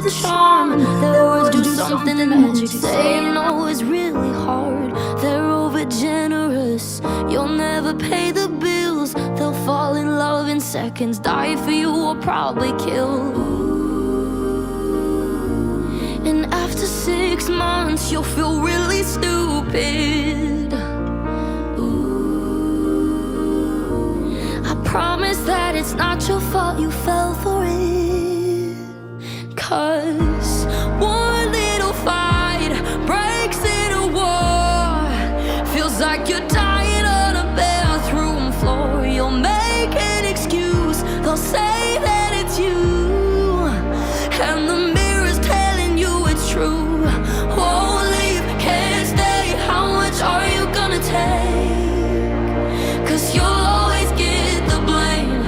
the charm. Their words do something magic. Saying no is really hard. They're over generous. You'll never pay the bills. They'll fall in love in seconds, die for you or probably kill. And after 6 months, you'll feel really stupid. I promise that it's not your fault you fell for it. 'Cause one little fight breaks into war. Feels like you're dying on a bathroom floor. You'll make an excuse, they'll say that it's you, and the mirror's telling you it's true. Won't leave, can't stay, how much are you gonna take? 'Cause you'll always get the blame,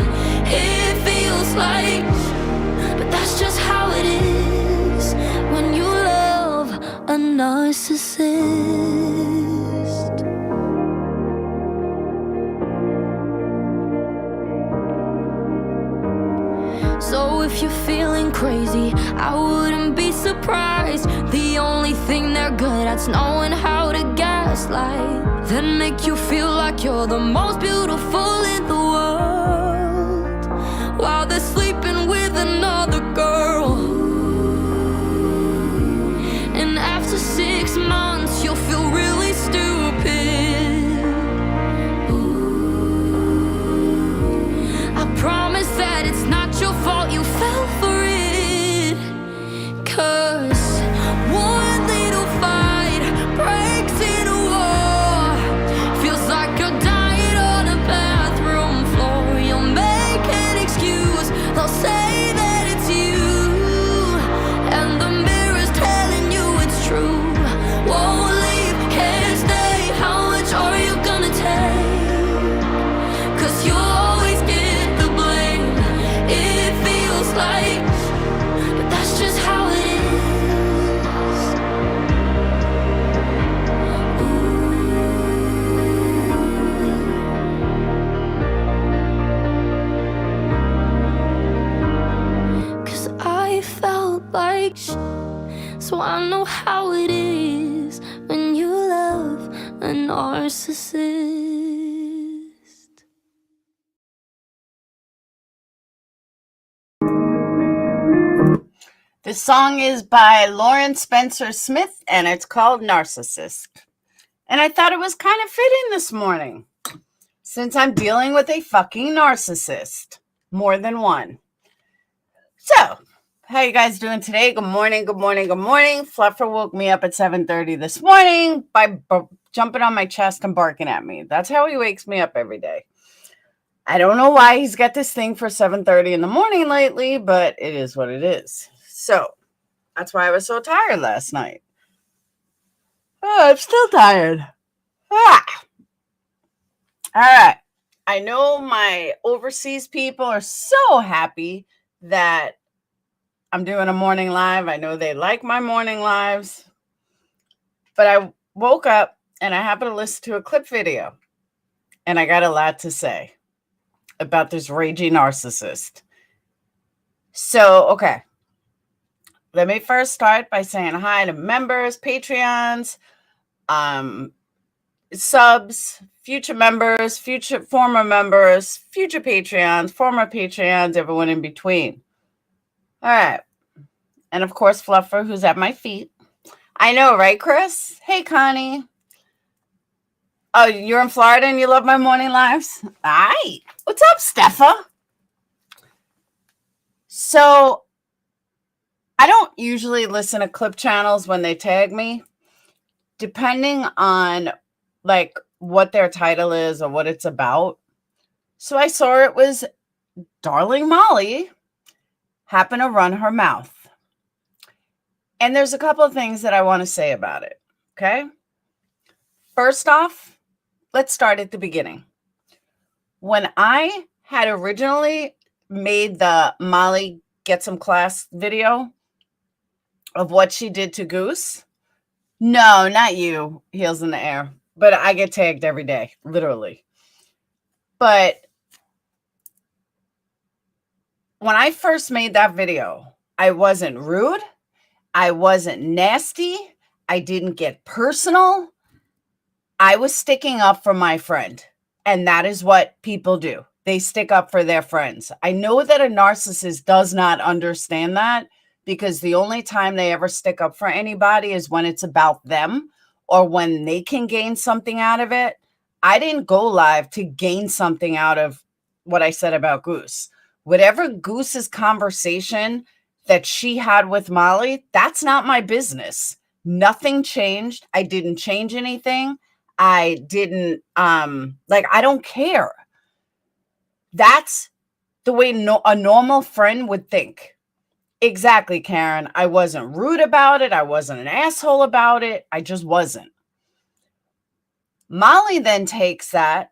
it feels like, but that's just how it is when you love a narcissist. So if you're feeling crazy, I wouldn't be surprised. The only thing they're good at's knowing how to gaslight, then make you feel like you're the most beautiful in the world, while they're sleeping with another girl. And after 6 months, you'll feel really stupid. I promise that it's not your fault you fell for it. 'Cause one little fight breaks into war. Feels like you're dying on a bathroom floor. You'll make an excuse, they'll say that it's you, and the mirror's telling you it's true. Won't leave, can't stay, how much are you gonna take? 'Cause you'll always get the blame, it feels like, but that's just how it is. Cause I felt like so I know how it is when you love a narcissist. This song is by Lauren Spencer Smith, and it's called Narcissist. And I thought it was kind of fitting this morning, since I'm dealing with a fucking narcissist. More than one. So, how you guys doing today? Good morning, good morning, good morning. Fluffer woke me up at 7:30 this morning by jumping on my chest and barking at me. That's how he wakes me up every day. I don't know why he's got this thing for 7:30 in the morning lately, but it is what it is. So, that's why I was so tired last night. Oh, I'm still tired. All right. I know my overseas people are so happy that I'm doing a morning live. I know they like my morning lives. But I woke up and I happened to listen to a clip video. And I got a lot to say about this raging narcissist. So, okay. Let me first start by saying hi to members, Patreons, subs, future members, former members, future Patreons, former Patreons, everyone in between. All right. And of course, Fluffer, who's at my feet. I know, right, Chris? Hey, Connie. Oh, you're in Florida and you love my morning lives? All right. What's up, Steffa? So, I don't usually listen to clip channels when they tag me, depending on like what their title is or what it's about. So I saw it was Darling Molly happened to run her mouth. And there's a couple of things that I want to say about it. Okay. First off, let's start at the beginning. When I had originally made the Molly Get Some Class video of what she did to Goose. No, not you, Heels in the Air. But I get tagged every day, literally. But when I first made that video, I wasn't rude. I wasn't nasty. I didn't get personal. I was sticking up for my friend. And that is what people do. They stick up for their friends. I know that a narcissist does not understand that, because the only time they ever stick up for anybody is when it's about them or when they can gain something out of it. I didn't go live to gain something out of what I said about Goose. Whatever Goose's conversation that she had with Molly, that's not my business. Nothing changed. I didn't change anything. I didn't, I don't care. That's the way a normal friend would think. Exactly, Karen. I wasn't rude about it. I wasn't an asshole about it. I just wasn't. Molly then takes that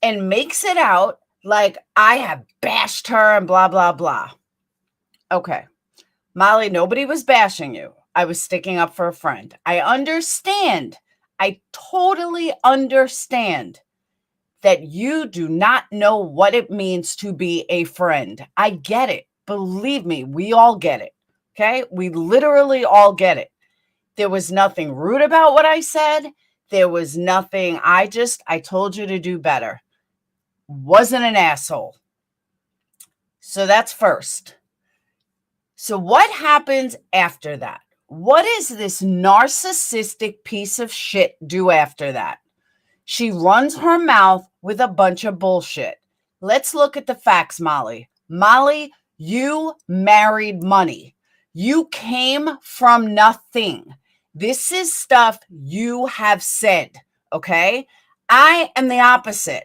and makes it out like I have bashed her and blah, blah, blah. Okay. Molly, nobody was bashing you. I was sticking up for a friend. I understand. I totally understand that you do not know what it means to be a friend. I get it. Believe me, we all get it. Okay? We literally all get it. There was nothing rude about what I said. There was nothing. I told you to do better. Wasn't an asshole. So that's first. So what happens after that? What does this narcissistic piece of shit do after that? She runs her mouth with a bunch of bullshit. Let's look at the facts, Molly. Molly, you married money. You came from nothing. This is stuff you have said, okay? I am the opposite.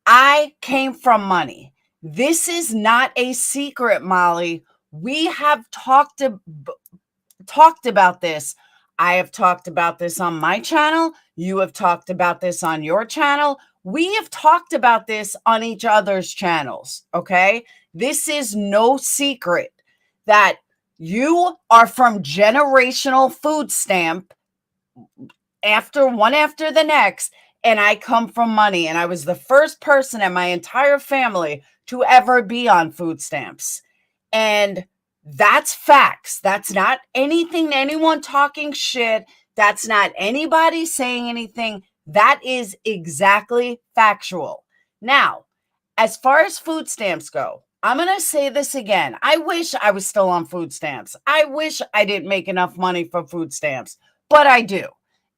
I came from money. This is not a secret, Molly. We have talked about this. I have talked about this on my channel. You have talked about this on your channel. We have talked about this on each other's channels, okay? This is no secret that you are from generational food stamp one after the next, and I come from money, and I was the first person in my entire family to ever be on food stamps. And that's facts. That's not anything, anyone talking shit. That's not anybody saying anything. That is exactly factual. Now, as far as food stamps go, I'm going to say this again. I wish I was still on food stamps. I wish I didn't make enough money for food stamps, but I do.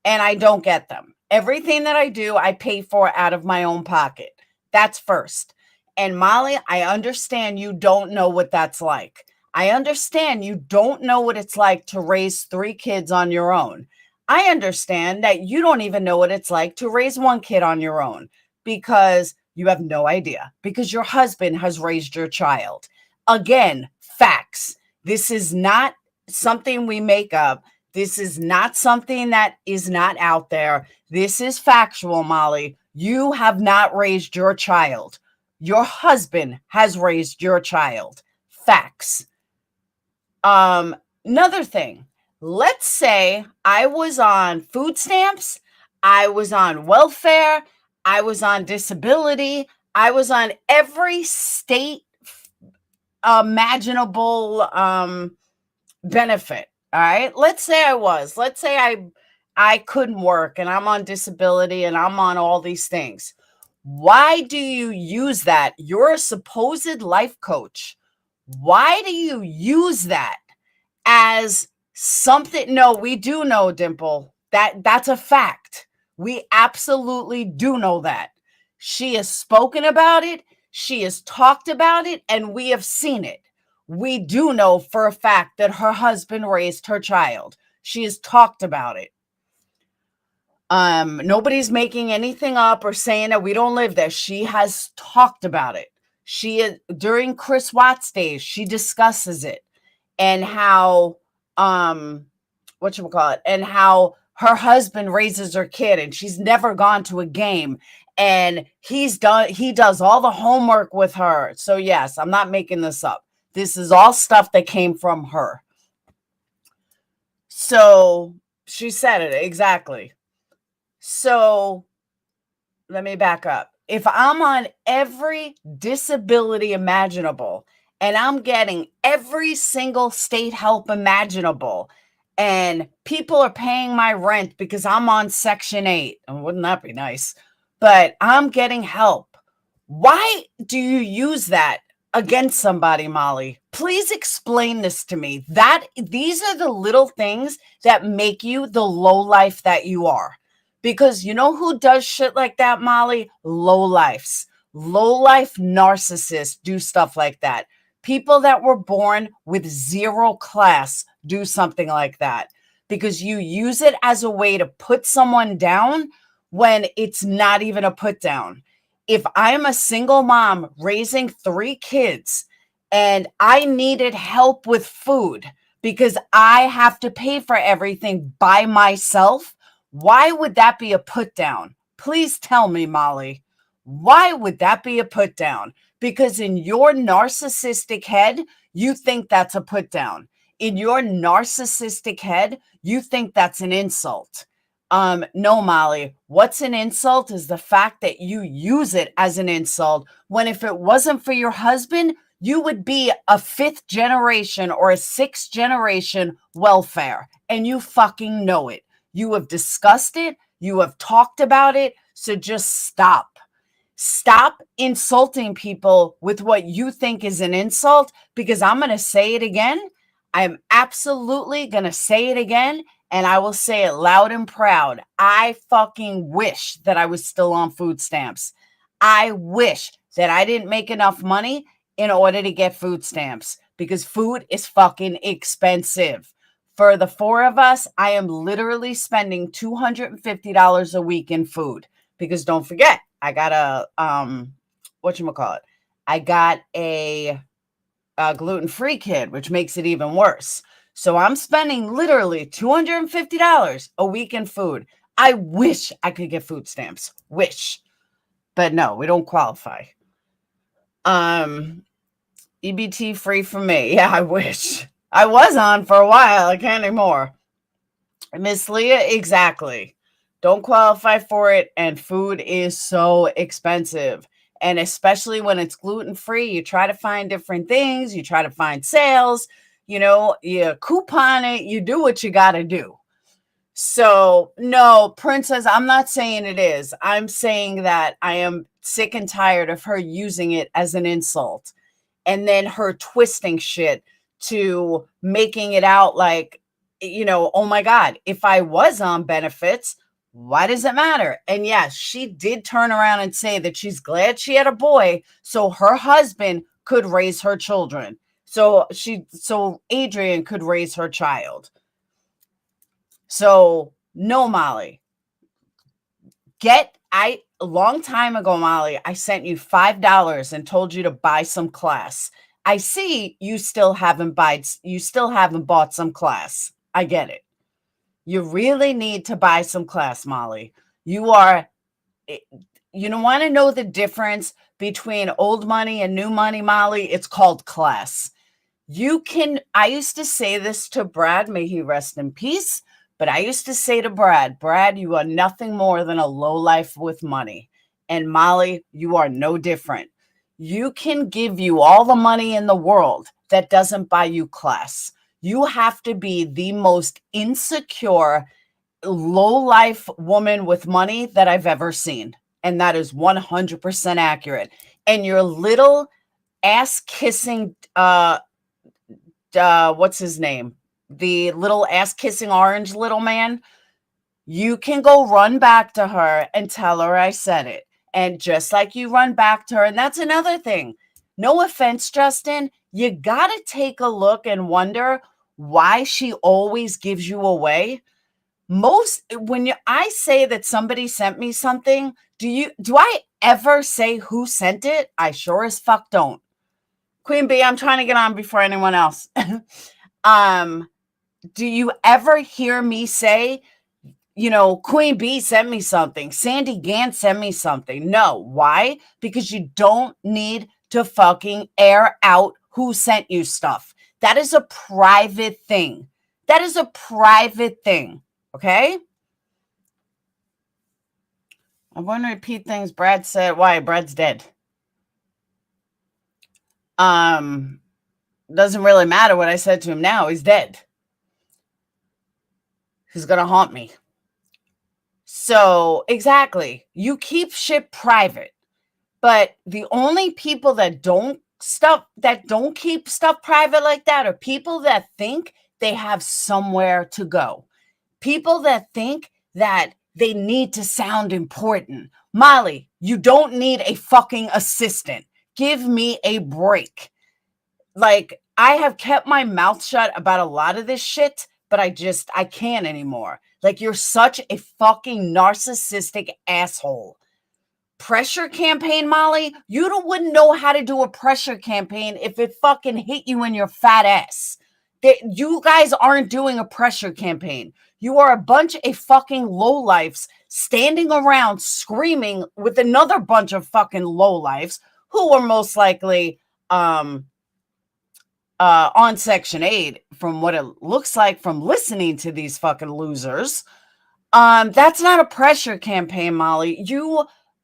And I don't get them. Everything that I do, I pay for out of my own pocket. That's first. And Molly, I understand you don't know what that's like. I understand you don't know what it's like to raise 3 kids on your own. I understand that you don't even know what it's like to raise 1 kid on your own, because you have no idea, because your husband has raised your child. Again, facts. This is not something we make up. This is not something that is not out there. This is factual, Molly. You have not raised your child. Your husband has raised your child. Facts. Another thing, let's say I was on food stamps, I was on welfare, I was on disability, I was on every state imaginable benefit. All right. Let's say I couldn't work and I'm on disability and I'm on all these things. Why do you use that? You're a supposed life coach. Why do you use that as something? No, we do know, Dimple, that's a fact. We absolutely do know that. She has spoken about it. She has talked about it, and we have seen it. We do know for a fact that her husband raised her child. She has talked about it. Nobody's making anything up or saying that we don't live there. She has talked about it. During Chris Watts days, she discusses it, and how, and how her husband raises her kid, and she's never gone to a game, and he does all the homework with her. So yes, I'm not making this up. This is all stuff that came from her. So she said it exactly. So let me back up. If I'm on every disability imaginable and I'm getting every single state help imaginable, and people are paying my rent because I'm on Section 8. And wouldn't that be nice? But I'm getting help. Why do you use that against somebody, Molly? Please explain this to me. These are the little things that make you the low life that you are. Because you know who does shit like that, Molly? Low life narcissists do stuff like that. People that were born with 0 class do something like that because you use it as a way to put someone down when it's not even a put down. If I'm a single mom raising 3 kids and I needed help with food because I have to pay for everything by myself, why would that be a put down? Please tell me, Molly. Why would that be a put down? Because in your narcissistic head, you think that's a put down. In your narcissistic head, you think that's an insult. No, Molly, what's an insult is the fact that you use it as an insult when if it wasn't for your husband, you would be a 5th generation or a 6th generation welfare, and you fucking know it. You have discussed it. You have talked about it. So just stop. Stop insulting people with what you think is an insult, because I'm going to say it again. I'm absolutely going to say it again, and I will say it loud and proud. I fucking wish that I was still on food stamps. I wish that I didn't make enough money in order to get food stamps, because food is fucking expensive. For the 4 of us, I am literally spending $250 a week in food, because don't forget, I got a whatchamacallit? I got a gluten-free kid, which makes it even worse. So I'm spending literally $250 a week in food. I wish I could get food stamps. Wish. But no, we don't qualify. EBT free for me. Yeah, I wish. I was on for a while. I can't anymore. Miss Leah, exactly. Don't qualify for it, and food is so expensive. And especially when it's gluten-free, you try to find different things, you try to find sales, you coupon it, you do what you got to do. So, no, Princess, I'm not saying it is. I'm saying that I am sick and tired of her using it as an insult, and then her twisting shit to making it out like, oh my God, if I was on benefits, why does it matter? And yes, she did turn around and say that she's glad she had a boy so her husband could raise her children. So Adrian could raise her child. So no, Molly. A long time ago, Molly, I sent you $5 and told you to buy some class. I see you still haven't bought some class. I get it. You really need to buy some class, Molly. You don't want to know the difference between old money and new money, Molly? It's called class. I used to say this to Brad, may he rest in peace, but I used to say to Brad, you are nothing more than a lowlife with money. And Molly, you are no different. You can give you all the money in the world. That doesn't buy you class. You have to be the most insecure, low-life woman with money that I've ever seen. And that is 100% accurate. And your little ass-kissing, what's his name? The little ass-kissing orange little man, you can go run back to her and tell her I said it. And just like you run back to her, and that's another thing. No offense, Justin, you got to take a look and wonder why she always gives you away. I say that somebody sent me something, do I ever say who sent it? I sure as fuck don't. Queen Bee, I'm trying to get on before anyone else. Do you ever hear me say, Queen Bee sent me something, Sandy Gant sent me something? No. Why? Because you don't need to fucking air out who sent you stuff. That is a private thing. Okay? I want to repeat things Brad said. Why? Brad's dead. Doesn't really matter what I said to him now. He's dead. He's going to haunt me. So, exactly. You keep shit private. But the only people that don't keep stuff private like that are people that think they have somewhere to go. People that think that they need to sound important. Molly, you don't need a fucking assistant. Give me a break. Like, I have kept my mouth shut about a lot of this shit, but I can't anymore. Like, you're such a fucking narcissistic asshole. Pressure campaign, Molly? You wouldn't know how to do a pressure campaign if it fucking hit you in your fat ass. You guys aren't doing a pressure campaign. You are a bunch of fucking lowlifes standing around screaming with another bunch of fucking lowlifes who are most likely on Section 8 from what it looks like from listening to these fucking losers. That's not a pressure campaign, Molly.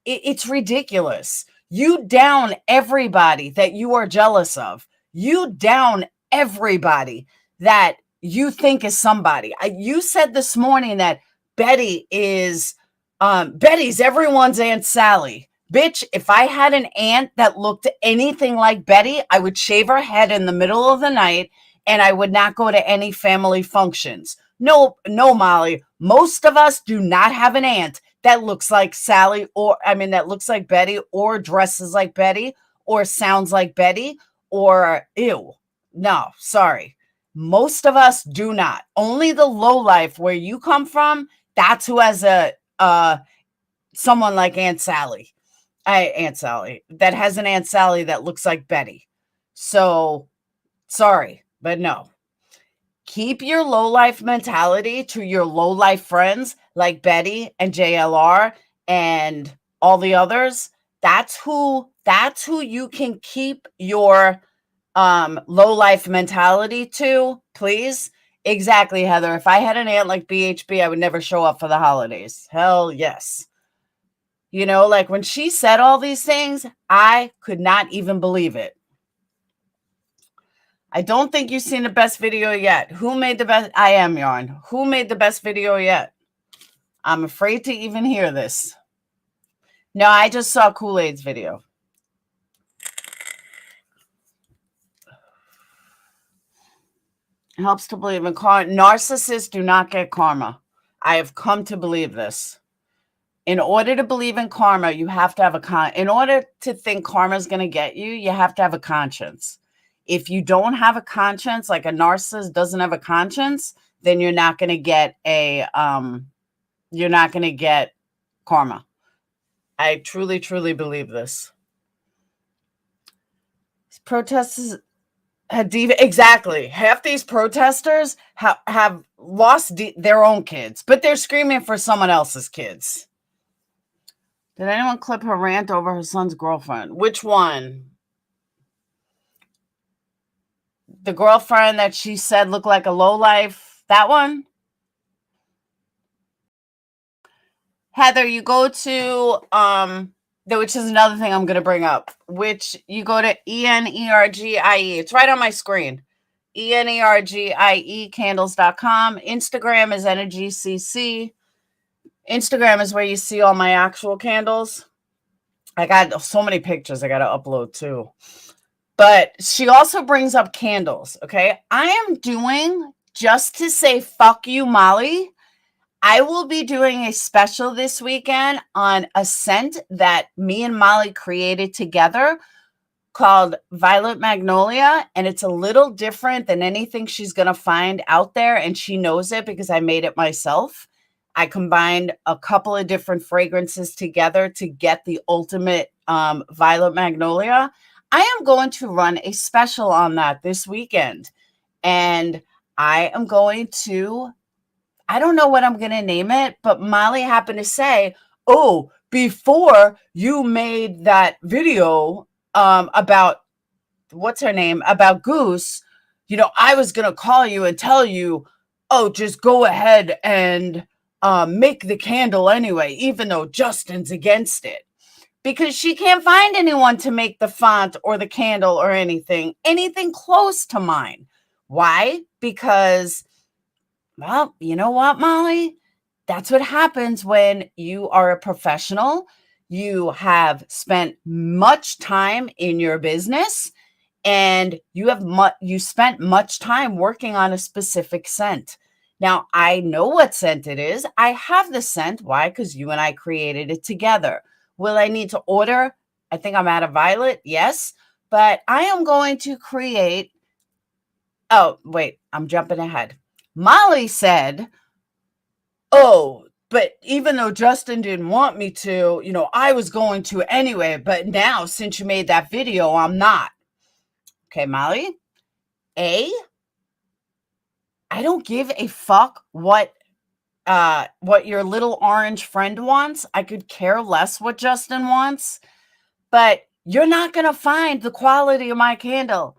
It's ridiculous. You down everybody that you are jealous of. You down everybody that you think is somebody. You said this morning that Betty's everyone's Aunt Sally. Bitch, if I had an aunt that looked anything like Betty, I would shave her head in the middle of the night and I would not go to any family functions. No, Molly. Most of us do not have an aunt that looks like Sally that looks like Betty or dresses like Betty or sounds like Betty or ew. No, sorry. Most of us do not. Only the lowlife where you come from, that's who has someone like Aunt Sally. Aunt Sally. That has an Aunt Sally that looks like Betty. So, sorry, but no. Keep your low-life mentality to your low-life friends like Betty and JLR and all the others. That's who you can keep your low-life mentality to, please. Exactly, Heather. If I had an aunt like BHB, I would never show up for the holidays. Hell yes. You know, like when she said all these things, I could not even believe it. I don't think you've seen the best video yet. Who made the best? I am Yarn. Who made the best video yet? I'm afraid to even hear this. No, I just saw Kool-Aid's video. It helps to believe in karma. Narcissists do not get karma. I have come to believe this. In order to believe in karma, you have to have in order to think karma is going to get you, you have to have a conscience. If you don't have a conscience, like a narcissist doesn't have a conscience, then you're not going to get karma. I truly, truly believe this. Protesters exactly. Half these protesters have lost their own kids, but they're screaming for someone else's kids. Did anyone clip her rant over her son's girlfriend? Which one? The girlfriend that she said looked like a lowlife? That one? Heather, you go to, which is another thing I'm going to bring up, which you go to ENERGIE. It's right on my screen. ENERGIE candles.com. Instagram is EnergyCC. Instagram is where you see all my actual candles. I got so many pictures I got to upload too. But she also brings up candles, okay? I am doing, just to say fuck you, Molly, I will be doing a special this weekend on a scent that me and Molly created together called Violet Magnolia, and it's a little different than anything she's going to find out there, and she knows it because I made it myself. I combined a couple of different fragrances together to get the ultimate Violet Magnolia. I am going to run a special on that this weekend, and I am going to, I don't know what I'm going to name it, but Molly happened to say, oh, before you made that video about, what's her name, about Goose, you know, I was going to call you and tell you, oh, just go ahead and make the candle anyway, even though Justin's against it. Because she can't find anyone to make the font or the candle or anything close to mine. Why? Because Well, you know what, Molly? That's what happens when you are a professional. You have spent much time in your business and you spent much time working on a specific scent. Now, I know what scent it is. I have the scent. Why? Because you and I created it together. Will I need to order? I think I'm out of violet. Yes. But I am going to create. Oh, wait, I'm jumping ahead. Molly said, oh, but even though Justin didn't want me to, I was going to anyway. But now, since you made that video, I'm not. Okay, Molly. I don't give a fuck what your little orange friend wants. I could care less what Justin wants, but you're not going to find the quality of my candle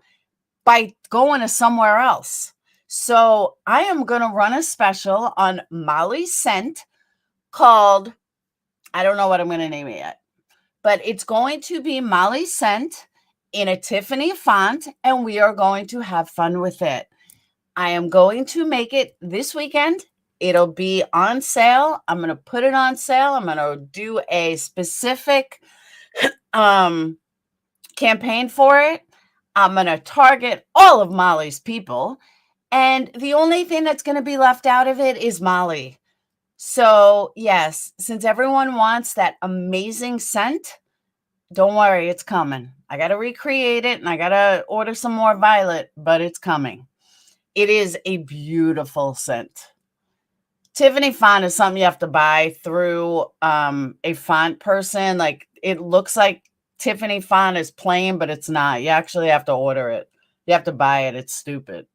by going to somewhere else. So I am going to run a special on Molly's scent called, I don't know what I'm going to name it yet, but it's going to be Molly's scent in a Tiffany font, and we are going to have fun with it. I am going to make it this weekend. It'll be on sale. I'm going to put it on sale. I'm going to do a specific campaign for it. I'm going to target all of Molly's people. And the only thing that's going to be left out of it is Molly. So, yes, since everyone wants that amazing scent, don't worry, it's coming. I got to recreate it and I got to order some more violet, but it's coming. It is a beautiful scent. Tiffany font is something you have to buy through a font person. Like, it looks like Tiffany font is plain, but it's not. You actually have to order it. You have to buy it. It's stupid.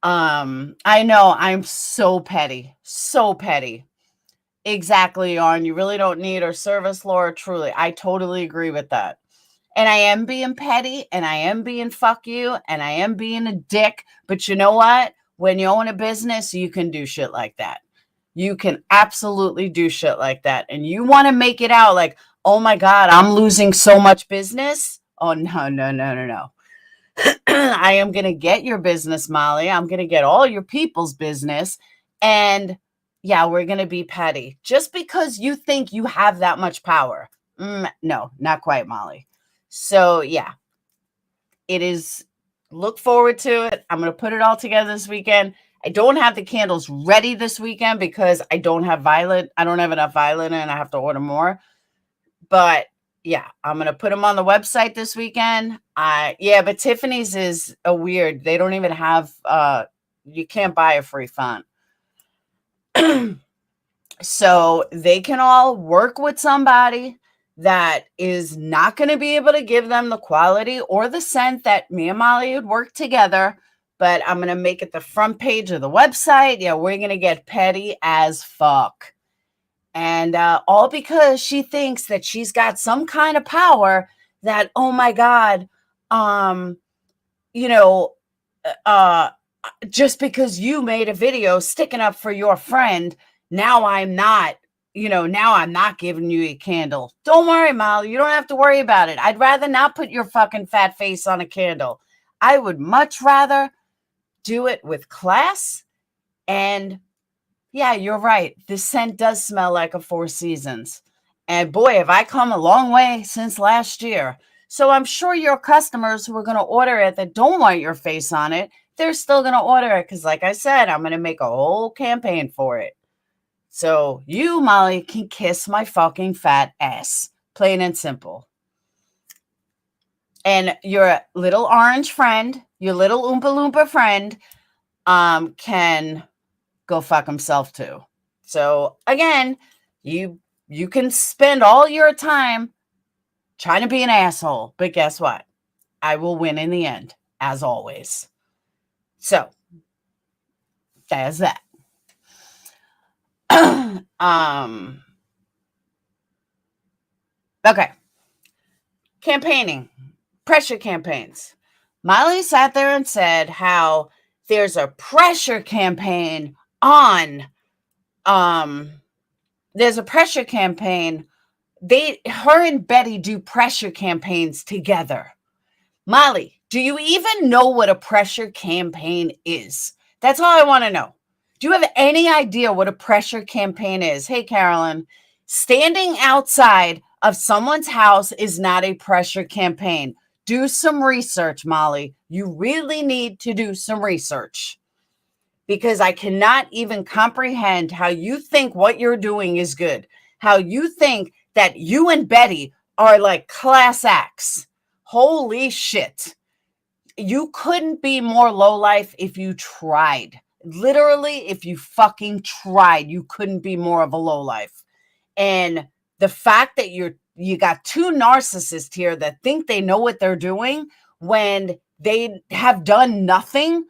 I know I'm so petty. So petty. Exactly, Yarn. You really don't need our service, Laura. Truly. I totally agree with that. And I am being petty, and I am being fuck you, and I am being a dick. But you know what? When you own a business, you can do shit like that. You can absolutely do shit like that. And you want to make it out like, oh my God, I'm losing so much business. Oh, no. I am going to get your business, Molly. I'm going to get all your people's business. And yeah, we're going to be petty. Just because you think you have that much power. No, not quite, Molly. So yeah, it is. Look forward to it. I'm going to put it all together this weekend. I don't have the candles ready this weekend because I don't have violet. I don't have enough violet and I have to order more. But yeah, I'm going to put them on the website this weekend. But Tiffany's is a weird. They don't even have, you can't buy a free font. So they can all work with somebody that is not going to be able to give them the quality or the scent that me and Molly would work together. But I'm going to make it the front page of the website. Yeah, we're going to get petty as fuck. And all because she thinks that she's got some kind of power that, oh my God, just because you made a video sticking up for your friend, now I'm not giving you a candle. Don't worry, Molly. You don't have to worry about it. I'd rather not put your fucking fat face on a candle. I would much rather do it with class. And yeah, you're right. This scent does smell like a Four Seasons. And boy, have I come a long way since last year. So I'm sure your customers who are going to order it that don't want your face on it, they're still going to order it. Because like I said, I'm going to make a whole campaign for it. So you, Molly, can kiss my fucking fat ass. Plain and simple. And your little orange friend, your little Oompa Loompa friend, can go fuck himself too. So again, you can spend all your time trying to be an asshole, but guess what? I will win in the end, as always. So there's that. Okay. Campaigning, pressure campaigns. Molly sat there and said how there's a pressure campaign on, there's a pressure campaign. Her and Betty do pressure campaigns together. Molly, do you even know what a pressure campaign is? That's all I want to know. Do you have any idea what a pressure campaign is? Hey, Carolyn, standing outside of someone's house is not a pressure campaign. Do some research, Molly. You really need to do some research, because I cannot even comprehend how you think what you're doing is good, how you think that you and Betty are like class acts. Holy shit. You couldn't be more low life if you tried. Literally, if you fucking tried, you couldn't be more of a low life. And the fact that you got two narcissists here that think they know what they're doing when they have done nothing.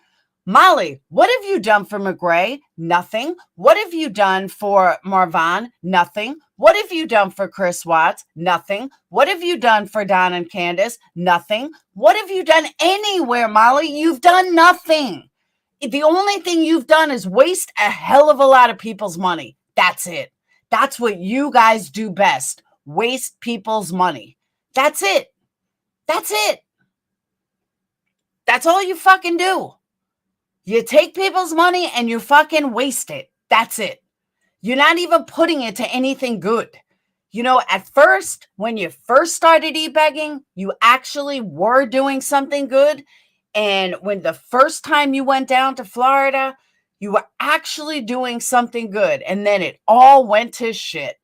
Molly, what have you done for McGray? Nothing. What have you done for Marvin? Nothing. What have you done for Chris Watts? Nothing. What have you done for Don and Candace? Nothing. What have you done anywhere, Molly? You've done nothing. The only thing you've done is waste a hell of a lot of people's money. That's it. That's what you guys do best. Waste people's money. That's it. That's it. That's all you fucking do. You take people's money and you fucking waste it. That's it. You're not even putting it to anything good. You know, at first, when you first started e-begging, you actually were doing something good. And when the first time you went down to Florida, you were actually doing something good. And then it all went to shit.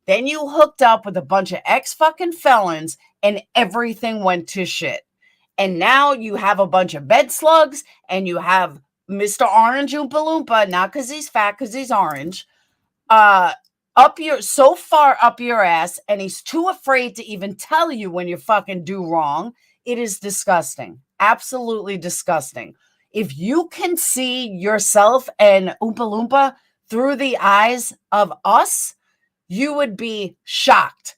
Then you hooked up with a bunch of ex-fucking felons and everything went to shit. And now you have a bunch of bed slugs and you have Mr. Orange Oompa Loompa, not because he's fat, because he's orange, so far up your ass, and he's too afraid to even tell you when you fucking do wrong. It is disgusting. Absolutely disgusting. If you can see yourself and Oompa Loompa through the eyes of us, you would be shocked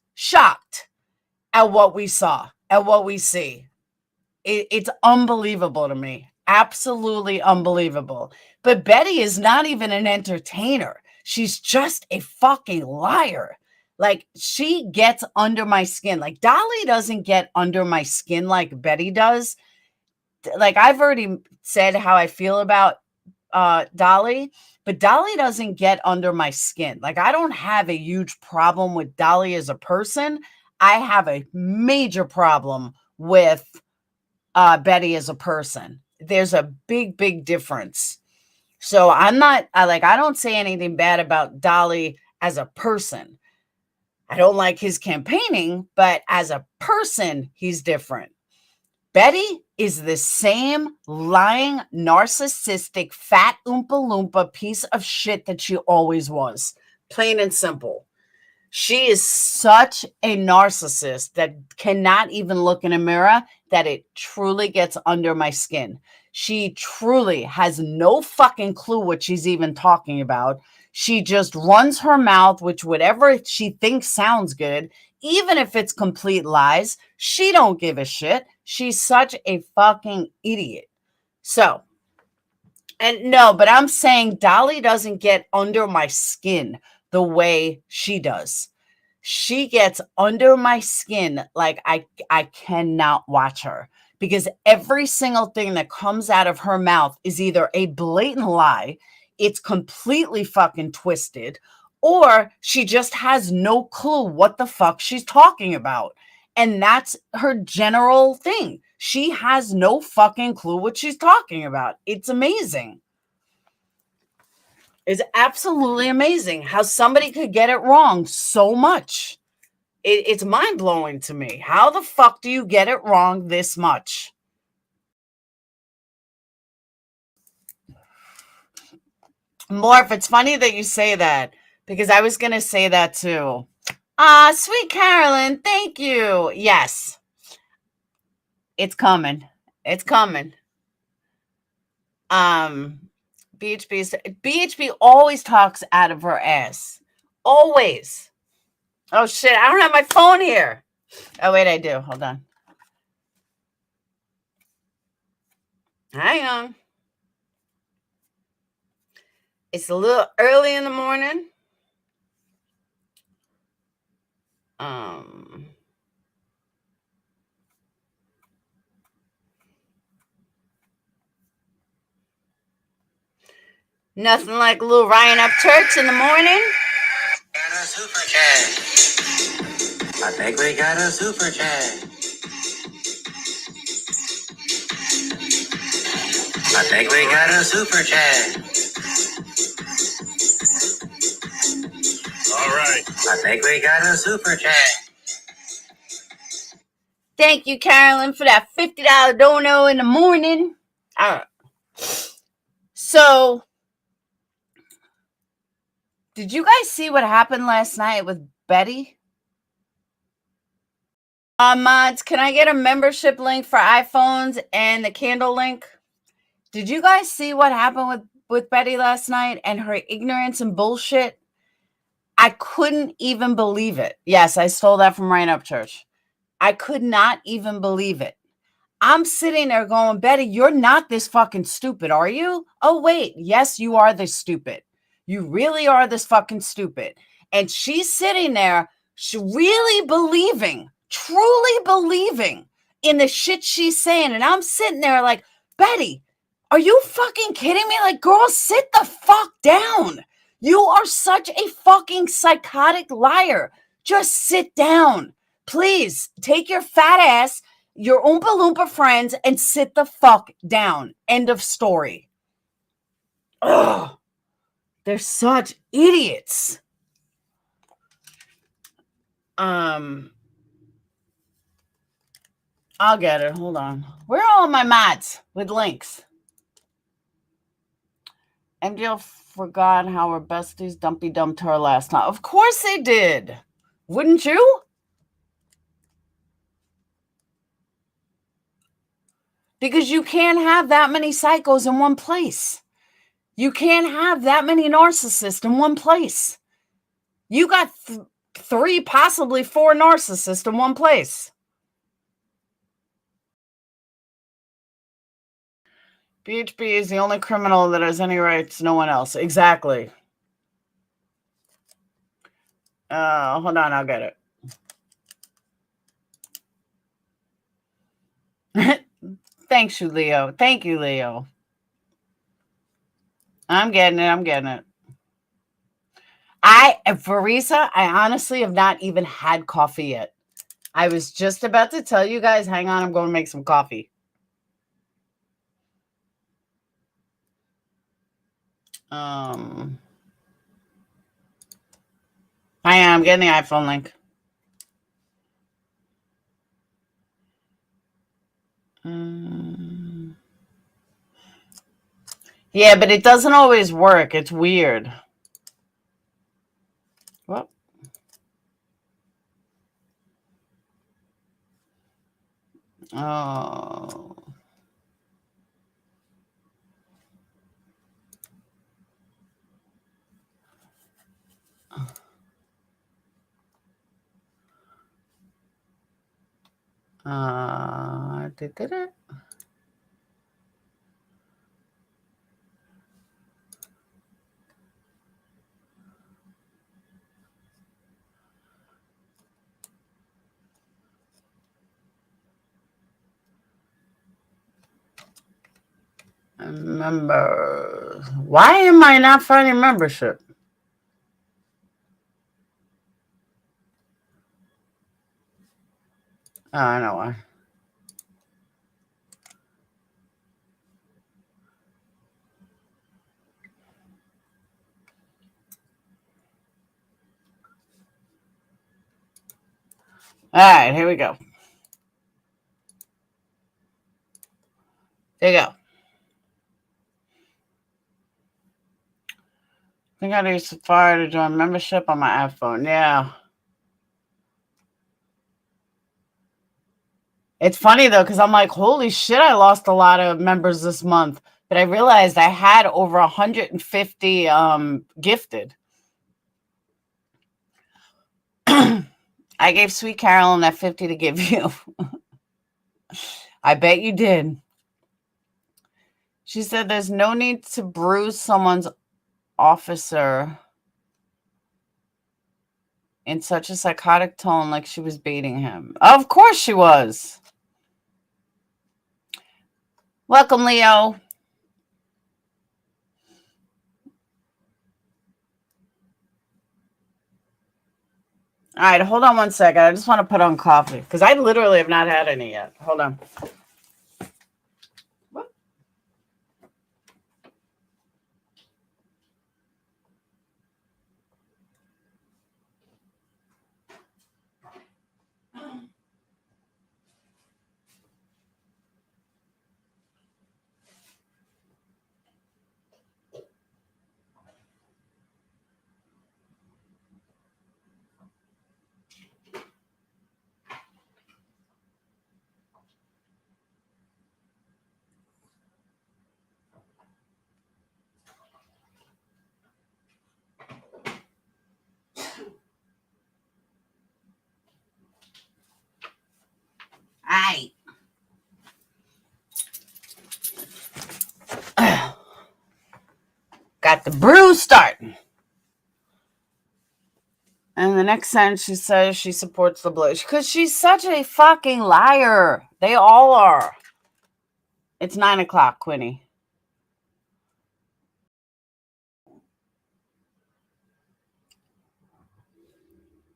at what we saw, at what we see. It's unbelievable to me. Absolutely unbelievable. But Betty is not even an entertainer. She's just a fucking liar. Like, she gets under my skin. Like, Dolly doesn't get under my skin like Betty does. Like, I've already said how I feel about Dolly, but Dolly doesn't get under my skin. Like, I don't have a huge problem with Dolly as a person. I have a major problem with Betty as a person. There's a big difference. So I don't say anything bad about Dolly as a person. I don't like his campaigning, but as a person, he's different. Betty is the same lying, narcissistic, fat Oompa Loompa piece of shit that she always was. Plain and simple. She is such a narcissist that cannot even look in a mirror, that it truly gets under my skin. She truly has no fucking clue what she's even talking about. She just runs her mouth, which whatever she thinks sounds good, even if it's complete lies. She don't give a shit. She's such a fucking idiot. So, and no, but I'm saying Dolly doesn't get under my skin the way she does. She gets under my skin like I cannot watch her, because every single thing that comes out of her mouth is either a blatant lie, it's completely fucking twisted, or she just has no clue what the fuck she's talking about. And that's her general thing. She has no fucking clue what she's talking about. It's amazing. It's absolutely amazing how somebody could get it wrong so much. It's mind-blowing to me. How the fuck do you get it wrong this much? Morph, it's funny that you say that, because I was going to say that too. Sweet Carolyn, thank you. Yes. It's coming. It's coming. BHB always talks out of her ass. Always. Oh shit, I don't have my phone here. Oh wait, I do. Hold on. Hang on. It's a little early in the morning. Nothing like a little Ryan Upchurch in the morning. Got a super chat. I think we got a super chat. I think we got a super chat. All right. I think we got a super chat. Thank you, Carolyn, for that $50 dono in the morning. All right. So, did you guys see what happened last night with Betty? Mods, can I get a membership link for iPhones and the candle link? Did you guys see what happened with Betty last night and her ignorance and bullshit? I couldn't even believe it. Yes, I stole that from Ryan Upchurch. I could not even believe it. I'm sitting there going, Betty, you're not this fucking stupid, are you? Oh, wait. Yes, you are this stupid. You really are this fucking stupid. And she's sitting there, really believing, truly believing in the shit she's saying. And I'm sitting there like, Betty, are you fucking kidding me? Like, girl, sit the fuck down. You are such a fucking psychotic liar. Just sit down. Please take your fat ass, your Oompa Loompa friends, and sit the fuck down. End of story. Ugh. They're such idiots. I'll get it. Hold on. Where are all my mods with links? MGL forgot how her besties dumpy dumped her last night. Of course they did. Wouldn't you? Because you can't have that many psychos in one place. You can't have that many narcissists in one place. You got 3, possibly 4 narcissists in one place. BHB is the only criminal that has any rights, no one else. Exactly. Hold on, I'll get it. Thanks, you, Leo. Thank you, Leo. I'm getting it. Farisa, I honestly have not even had coffee yet. I was just about to tell you guys, hang on, I'm going to make some coffee. I'm getting the iPhone link. Yeah, but it doesn't always work. It's weird. What? Oh. Did it? Member. Why am I not finding membership? Oh, I know why. All right, here we go. There you go. I think I need Safari to join membership on my iPhone. Yeah. It's funny, though, because I'm like, holy shit, I lost a lot of members this month. But I realized I had over 150 gifted. I gave Sweet Carolyn that 50 to give you. I bet you did. She said there's no need to bruise someone's officer in such a psychotic tone like she was baiting him. Of course she was. Welcome, Leo. All right, hold on 1 second. I just want to put on coffee because I literally have not had any yet. Hold on. What? All right. Got the brew starting. And the next sentence, she says she supports the blue because she's such a fucking liar. They all are. It's 9 o'clock, Quinny.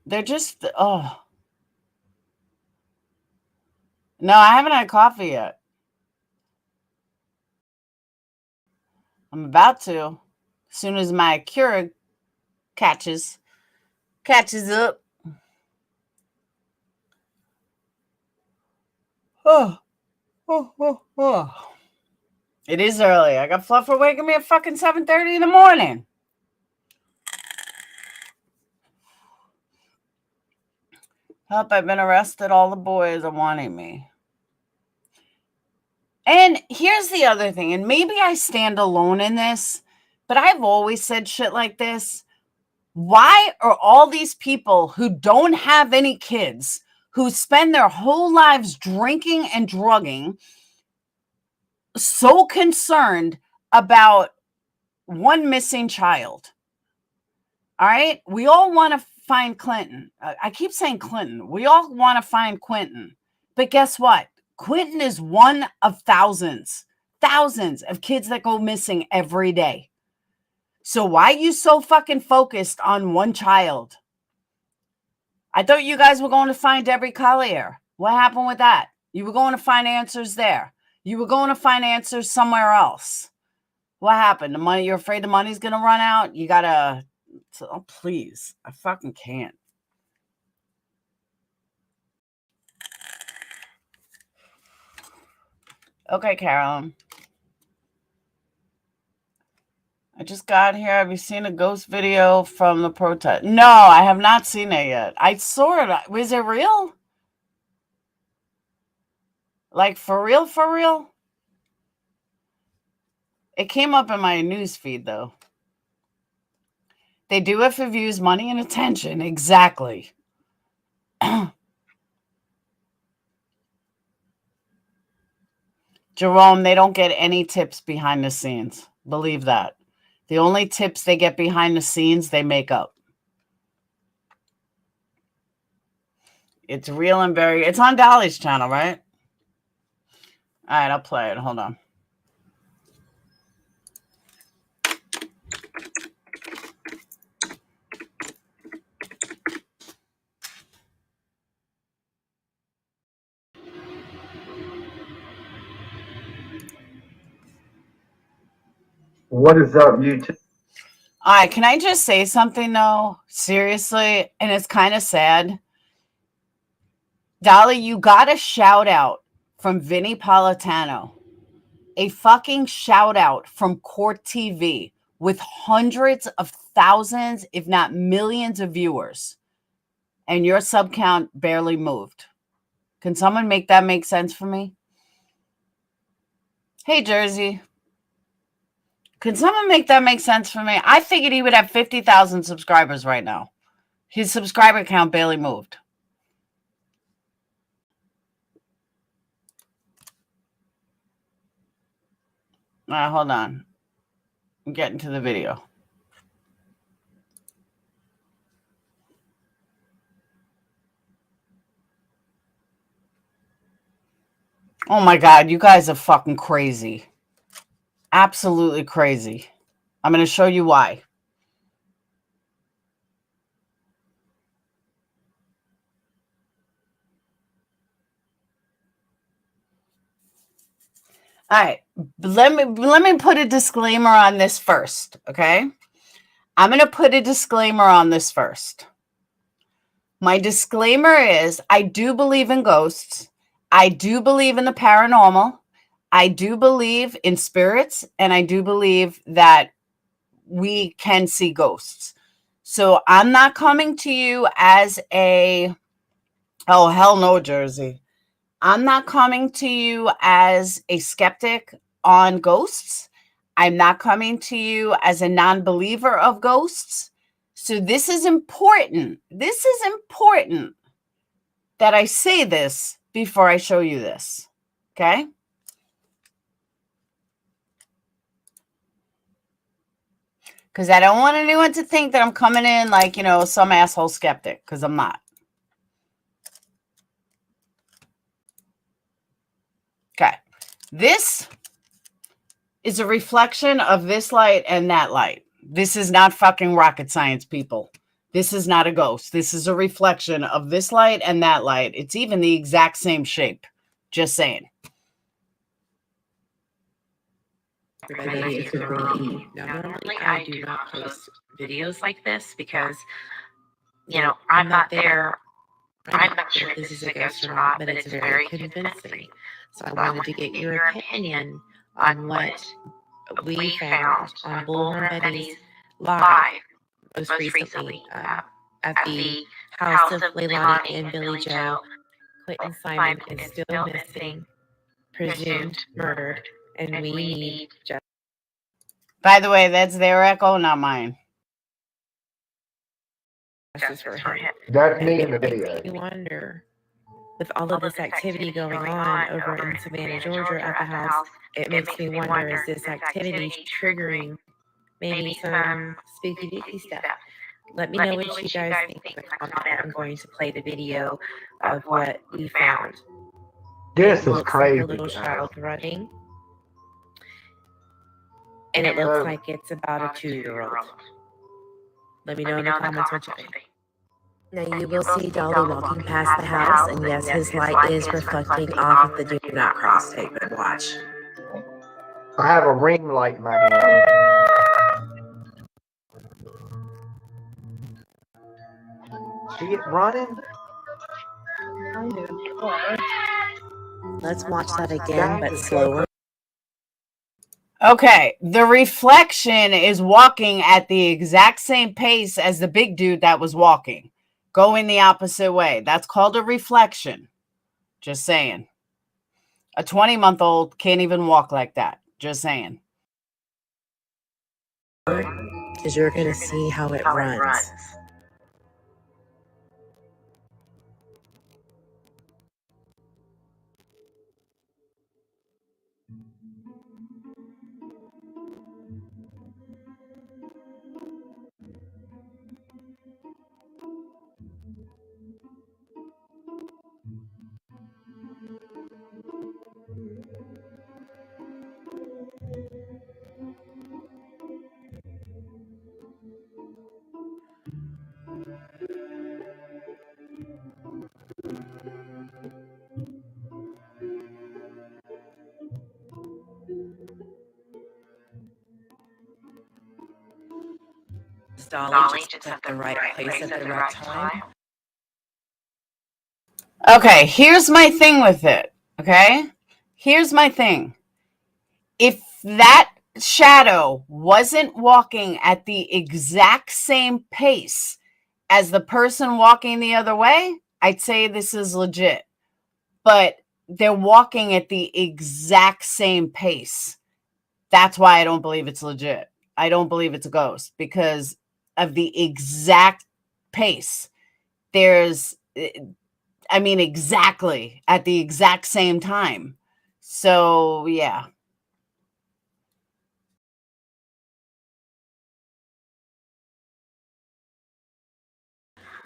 They're just, oh. No, I haven't had coffee yet. I'm about to. As soon as my Keurig catches up. Oh. It is early. I got Fluff for waking me at fucking 7:30 in the morning. Help, I've been arrested. All the boys are wanting me. And here's the other thing, and maybe I stand alone in this, but I've always said shit like this. Why are all these people who don't have any kids, who spend their whole lives drinking and drugging, so concerned about one missing child? All right? We all want to find Clinton. I keep saying Clinton. We all want to find Quentin. But guess what? Quentin is one of thousands of kids that go missing every day. So why are you so fucking focused on one child? I thought you guys were going to find Debbie Collier. What happened with that? You were going to find answers there. You were going to find answers somewhere else. What happened? The money? You're afraid the money's going to run out? You got to... Oh, please. I fucking can't. Okay, Carolyn. I just got here. Have you seen a ghost video from the protest? No, I have not seen it yet. I saw it. Was it real? Like, for real, for real? It came up in my news feed, though. They do it for views, money, and attention. Exactly. Jerome, they don't get any tips behind the scenes. Believe that. The only tips they get behind the scenes, they make up. It's real and very... It's on Dolly's channel, right? All right, I'll play it. Hold on. What is up, YouTube? All right, can I just say something, though? Seriously, and it's kind of sad. Dolly, you got a shout out from Vinny Politano. A fucking shout out from Court TV with hundreds of thousands, if not millions of viewers. And your sub count barely moved. Can someone make that make sense for me? Hey, Jersey. Can someone make that make sense for me? I figured he would have 50,000 subscribers right now. His subscriber count barely moved. All right, hold on. I'm getting to the video. Oh my God, you guys are fucking crazy. Absolutely crazy. I'm going to show you why. All right. Let me put a disclaimer on this first, okay? I'm going to put a disclaimer on this first. My disclaimer is I do believe in ghosts. I do believe in the paranormal. I do believe in spirits, and I do believe that we can see ghosts. So I'm not coming to you as oh, hell no, Jersey. I'm not coming to you as a skeptic on ghosts. I'm not coming to you as a non-believer of ghosts. So this is important. This is important that I say this before I show you this. Okay? Because I don't want anyone to think that I'm coming in like, some asshole skeptic, because I'm not. Okay. This is a reflection of this light and that light. This is not fucking rocket science, people. This is not a ghost. This is a reflection of this light and that light. It's even the exact same shape. Just saying. Everybody is Girl E. Now, normally I do not post videos like this because, I'm not there. I'm not sure if this is a ghost or not, but it's very convincing. So I wanted to get your opinion on what we found on Bullhorn Betty's live most recently at the house of Leilani and Billy Joe. Quentin Simon is still missing, presumed murdered, and we need justice. By the way, that's their echo, not mine. For him. That's me in the video. You wonder, with all of this activity going on over in Savannah, Georgia at the house, it makes me wonder, is this activity triggering maybe some spooky dooky stuff? Let me know what you guys think in the comment. I'm going to play the video of what we found. This It is looks crazy. like a little child running. And it looks like it's about a 2-year-old. Let me know in the comments what you think. Now you will see Dolly walking past the house, and yes, his light is reflecting off of the do not cross tape, but watch. I have a ring light in my hand. See it running? Let's watch that again, but slower. Okay, the reflection is walking at the exact same pace as the big dude that was walking, going the opposite way. That's called a reflection. Just saying. A 20-month-old can't even walk like that. Just saying. Because you're going to see how it runs. Dolly just at the right place at the right time. Okay, here's my thing with it. Okay? Here's my thing. If that shadow wasn't walking at the exact same pace as the person walking the other way, I'd say this is legit. But they're walking at the exact same pace. That's why I don't believe it's legit. I don't believe it's a ghost because of the exact pace. Exactly at the exact same time. So, yeah.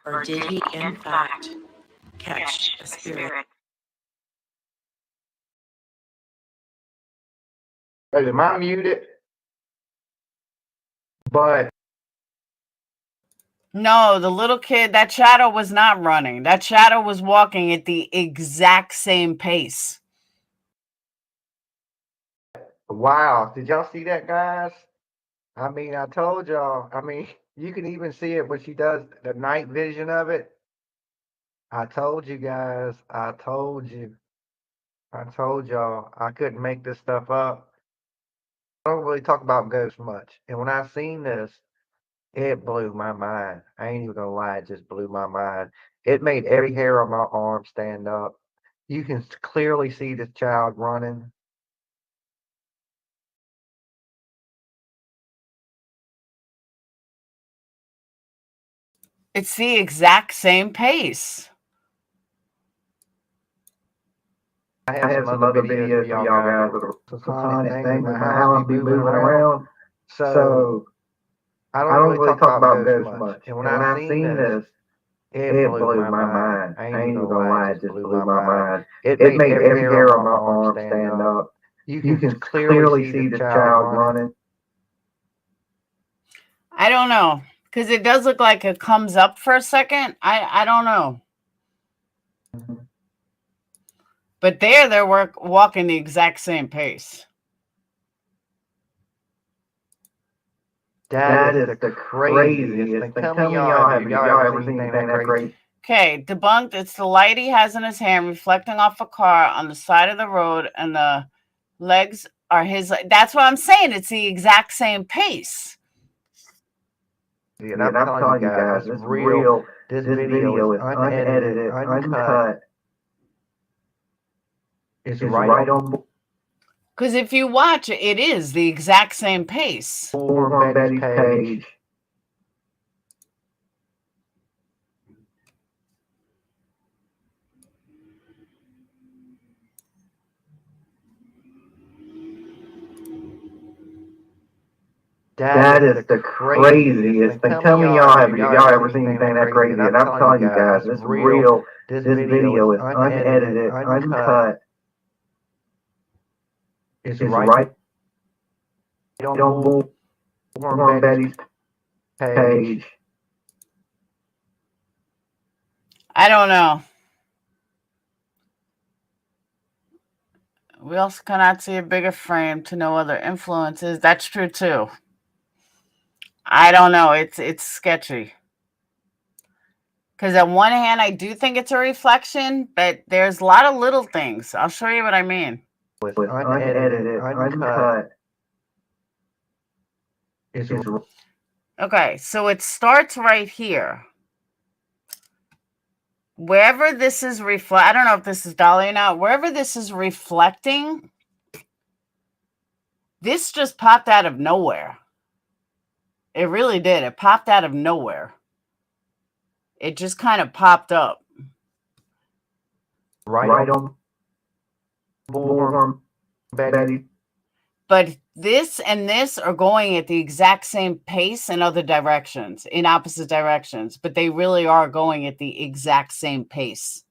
Or did he, in fact, catch a spirit? Am I muted? But No, the little kid, that shadow was not running. That shadow was walking at the exact same pace. Wow. Did y'all see that, guys? I mean, I told y'all. I mean, you can even see it when she does the night vision of it. I told you guys. I told you. I told y'all. I couldn't make this stuff up. I don't really talk about ghosts much. And when I seen this, it blew my mind. I ain't even gonna lie, it just blew my mind. It made every hair on my arm stand up. You can clearly see this child running. It's the exact same pace. I have some other videos for y'all guys with some funny things in my house be moving around. So I don't really talk about ghosts much. And when I seen this, it blew my mind. I ain't even gonna lie, it just blew my mind. It made every hair on my arm stand up. You can clearly see the child running. I don't know, because it does look like it comes up for a second. I don't know. But they're walking the exact same pace. That is the craziest thing. Tell me y'all, have y'all ever seen anything that crazy? Okay, debunked. It's the light he has in his hand reflecting off a car on the side of the road, and the legs are his. That's what I'm saying. It's the exact same pace. Yeah, and I'm telling you guys, this real. This video is unedited, uncut. It's right on. Because if you watch it, it is the exact same pace. Over on Betty's page. That is the craziest thing. Tell me y'all, have y'all ever seen anything that crazy? And I'm telling you guys, this real. This video is unedited, uncut. It's right on Betty's page. I don't know. We also cannot see a bigger frame to no other influences. That's true too. I don't know. It's sketchy. Because on one hand, I do think it's a reflection, but there's a lot of little things. I'll show you what I mean. With unedited, uncut. Okay, so it starts right here. Wherever this is I don't know if this is Dolly or not. Wherever this is reflecting, this just popped out of nowhere. It really did. It popped out of nowhere. It just kind of popped up. Right on Betty. But this and this are going at the exact same pace in other directions, in opposite directions. But they really are going at the exact same pace.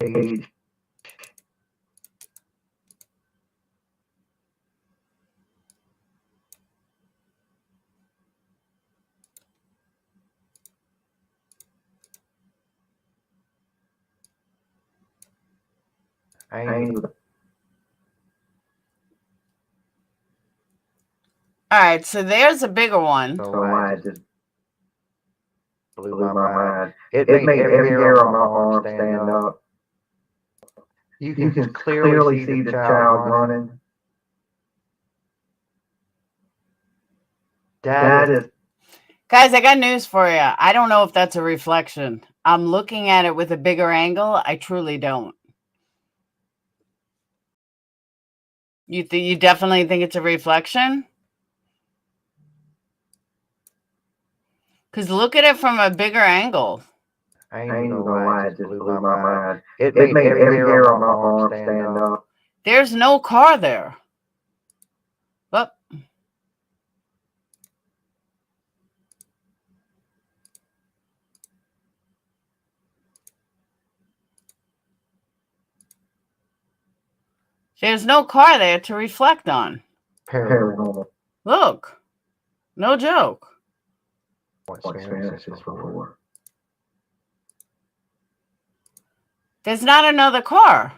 Page. All right, so there's a bigger one. So I just blew my mind. It made every hair on my arm stand up. You can clearly see the child running. That is. Guys, I got news for you. I don't know if that's a reflection. I'm looking at it with a bigger angle. I truly don't. You definitely think it's a reflection? Because look at it from a bigger angle. I ain't even gonna lie, it just blew my mind. It made every hair on my arm stand up. There's no car there. Look. There's no car there to reflect on. Paranormal. Look. No joke. There's not another car.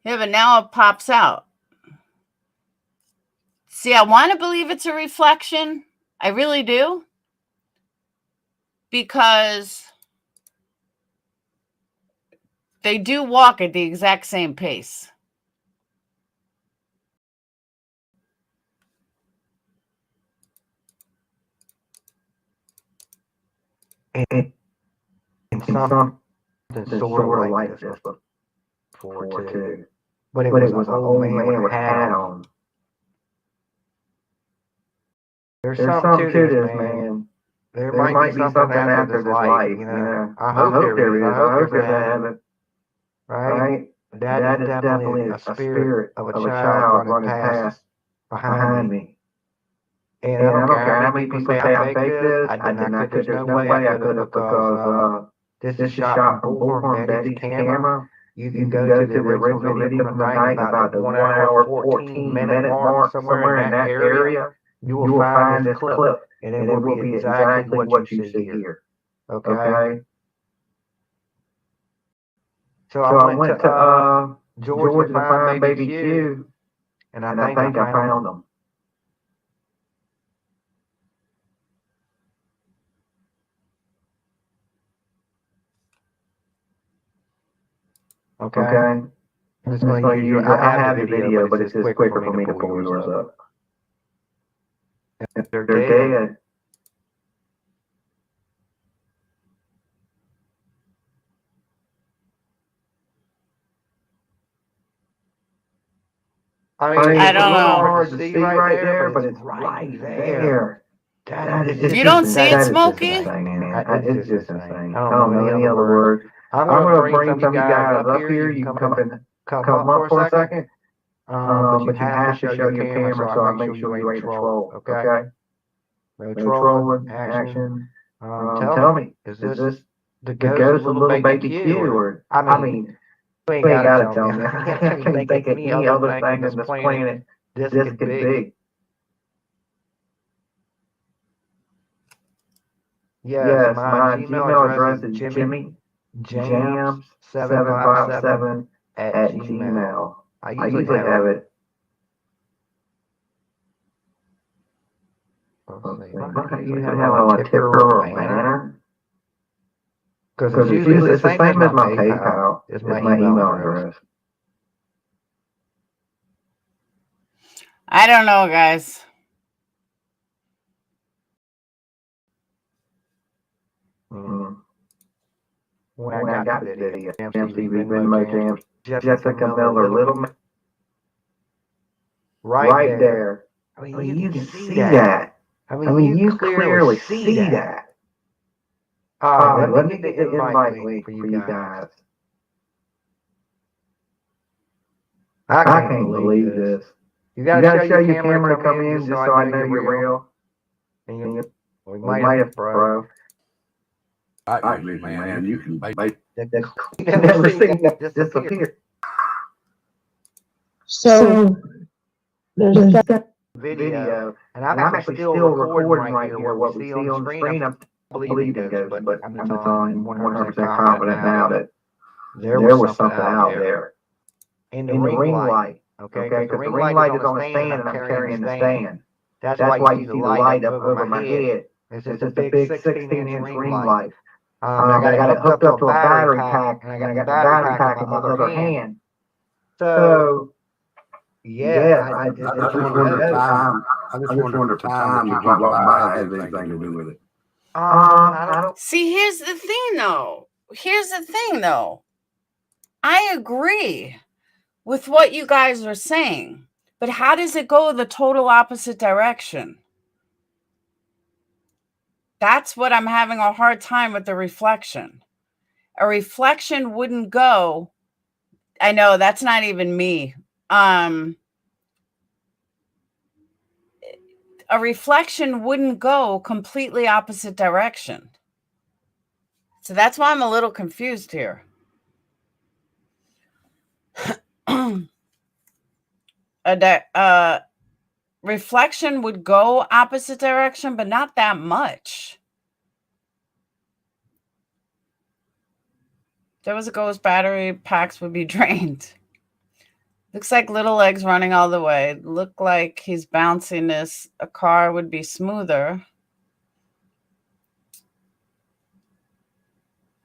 Yeah, but now it pops out. See, I want to believe it's a reflection. I really do. Because they do walk at the exact same pace. And something sort of like this before too. But it was an old man with a hat on. There's something to this, man. There might be something after this life, you know. I hope there is. I hope there's a heaven. Right? That is definitely a spirit of a child running past behind me. And I don't care how many people say I faked this. I did not. There's no way I could have, because this is shot from Bullhorn Betty's camera. You can go to the original video from the night, about the 1 hour 14-minute mark, somewhere in that area. You will find this clip, and it will be exactly what you see here. Okay? So I went to Georgia to find Baby Q, and I think I found him. Okay? I'm just going to use I have the video, but it's just quicker for me to pull yours up. They're dead. I mean, I don't know. Hard to see right there, but it's right there. You don't see it, Smokey? It's just insane. I don't know any other word. I'm going to bring some of you guys up here. You can come up for a second. But you have to show your camera, so I make sure you're ready to troll. Okay? No trolling, action. Tell me, is this the ghost of little baby Q? Or, I mean, you ain't gotta tell me. I can't think of any other thing on this planet this could be. Yes, my email address is jimmyjams757@gmail. I usually have it. You have a tipper or a lantern? Because it's usually the same as my PayPal. It's my email address. I don't know, guys. When I got the video, MTV, Venmo, Jams, Jessica Miller, Little right there. I mean, you can see that. I mean, you clearly see that. Let me get the invite link for you guys. I can't believe this. You gotta show your camera to come in just so I know you're real. And we might have, bro. I mean, man, you can make never seen that disappear. So there's that video, and I'm actually still recording right here what we see on the screen. I believe it goes, but I'm just telling 100% confident now that there was something out there. In the ring light, okay? Because the ring light is on the stand, and I'm carrying the stand. That's why you see the light up over my head. It's just a big 16-inch ring light. I got it hooked up to a battery pack, and I got the battery pack in my other hand. So, yeah, I just wondered the time. I just wondered the time that you walked by has anything to do with it. I don't. See, here's the thing, though. I agree with what you guys are saying, but how does it go the total opposite direction? That's what I'm having a hard time with the reflection. A reflection wouldn't go. I know that's not even me. A reflection wouldn't go completely opposite direction. So that's why I'm a little confused here. Reflection would go opposite direction, but not that much. There was a ghost, battery packs would be drained. Looks like little legs running all the way. Look like he's bouncing this. A car would be smoother.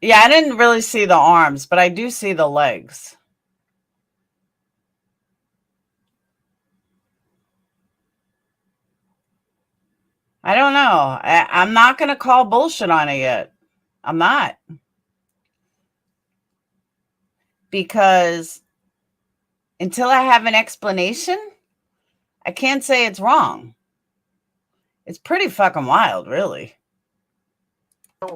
Yeah, I didn't really see the arms, but I do see the legs. I don't know. I'm not going to call bullshit on it yet. I'm not. Because until I have an explanation, I can't say it's wrong. It's pretty fucking wild, really. No,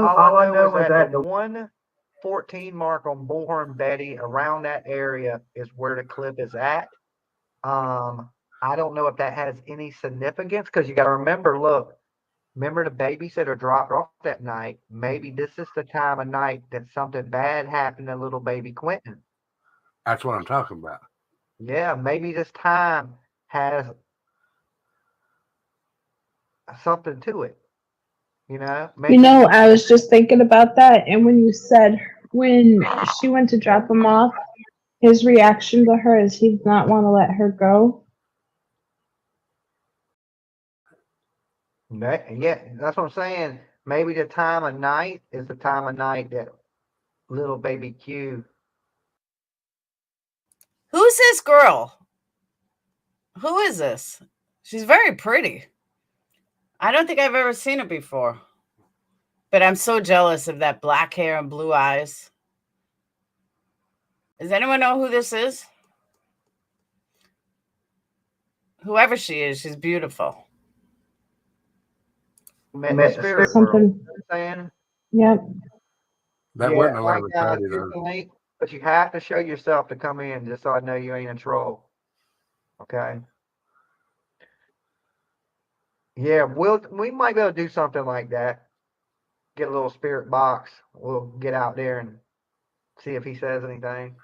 all I know is that the 114 mark on Bullhorn Betty, around that area, is where the clip is at. I don't know if that has any significance, because you got to remember, look, remember the babysitter dropped off that night. Maybe this is the time of night that something bad happened to little baby Quentin. That's what I'm talking about. Yeah, maybe this time has something to it. You know, maybe. You know, I was just thinking about that, and when you said when she went to drop him off, his reaction to her is he did not want to let her go. Yeah, that's what I'm saying. Maybe the time of night is the time of night that little baby Q. Who's this girl? Who is this? She's very pretty. I don't think I've ever seen her before. But I'm so jealous of that black hair and blue eyes. Does anyone know who this is? Whoever she is, she's beautiful. Spirit Something. saying. Yep. That Yeah, wasn't a like, levitating. here's the link, but you have to show yourself to come in, just so I know you ain't a troll. Okay. Yeah, we might be able to do something like that. Get a little spirit box. We'll get out there and see if he says anything.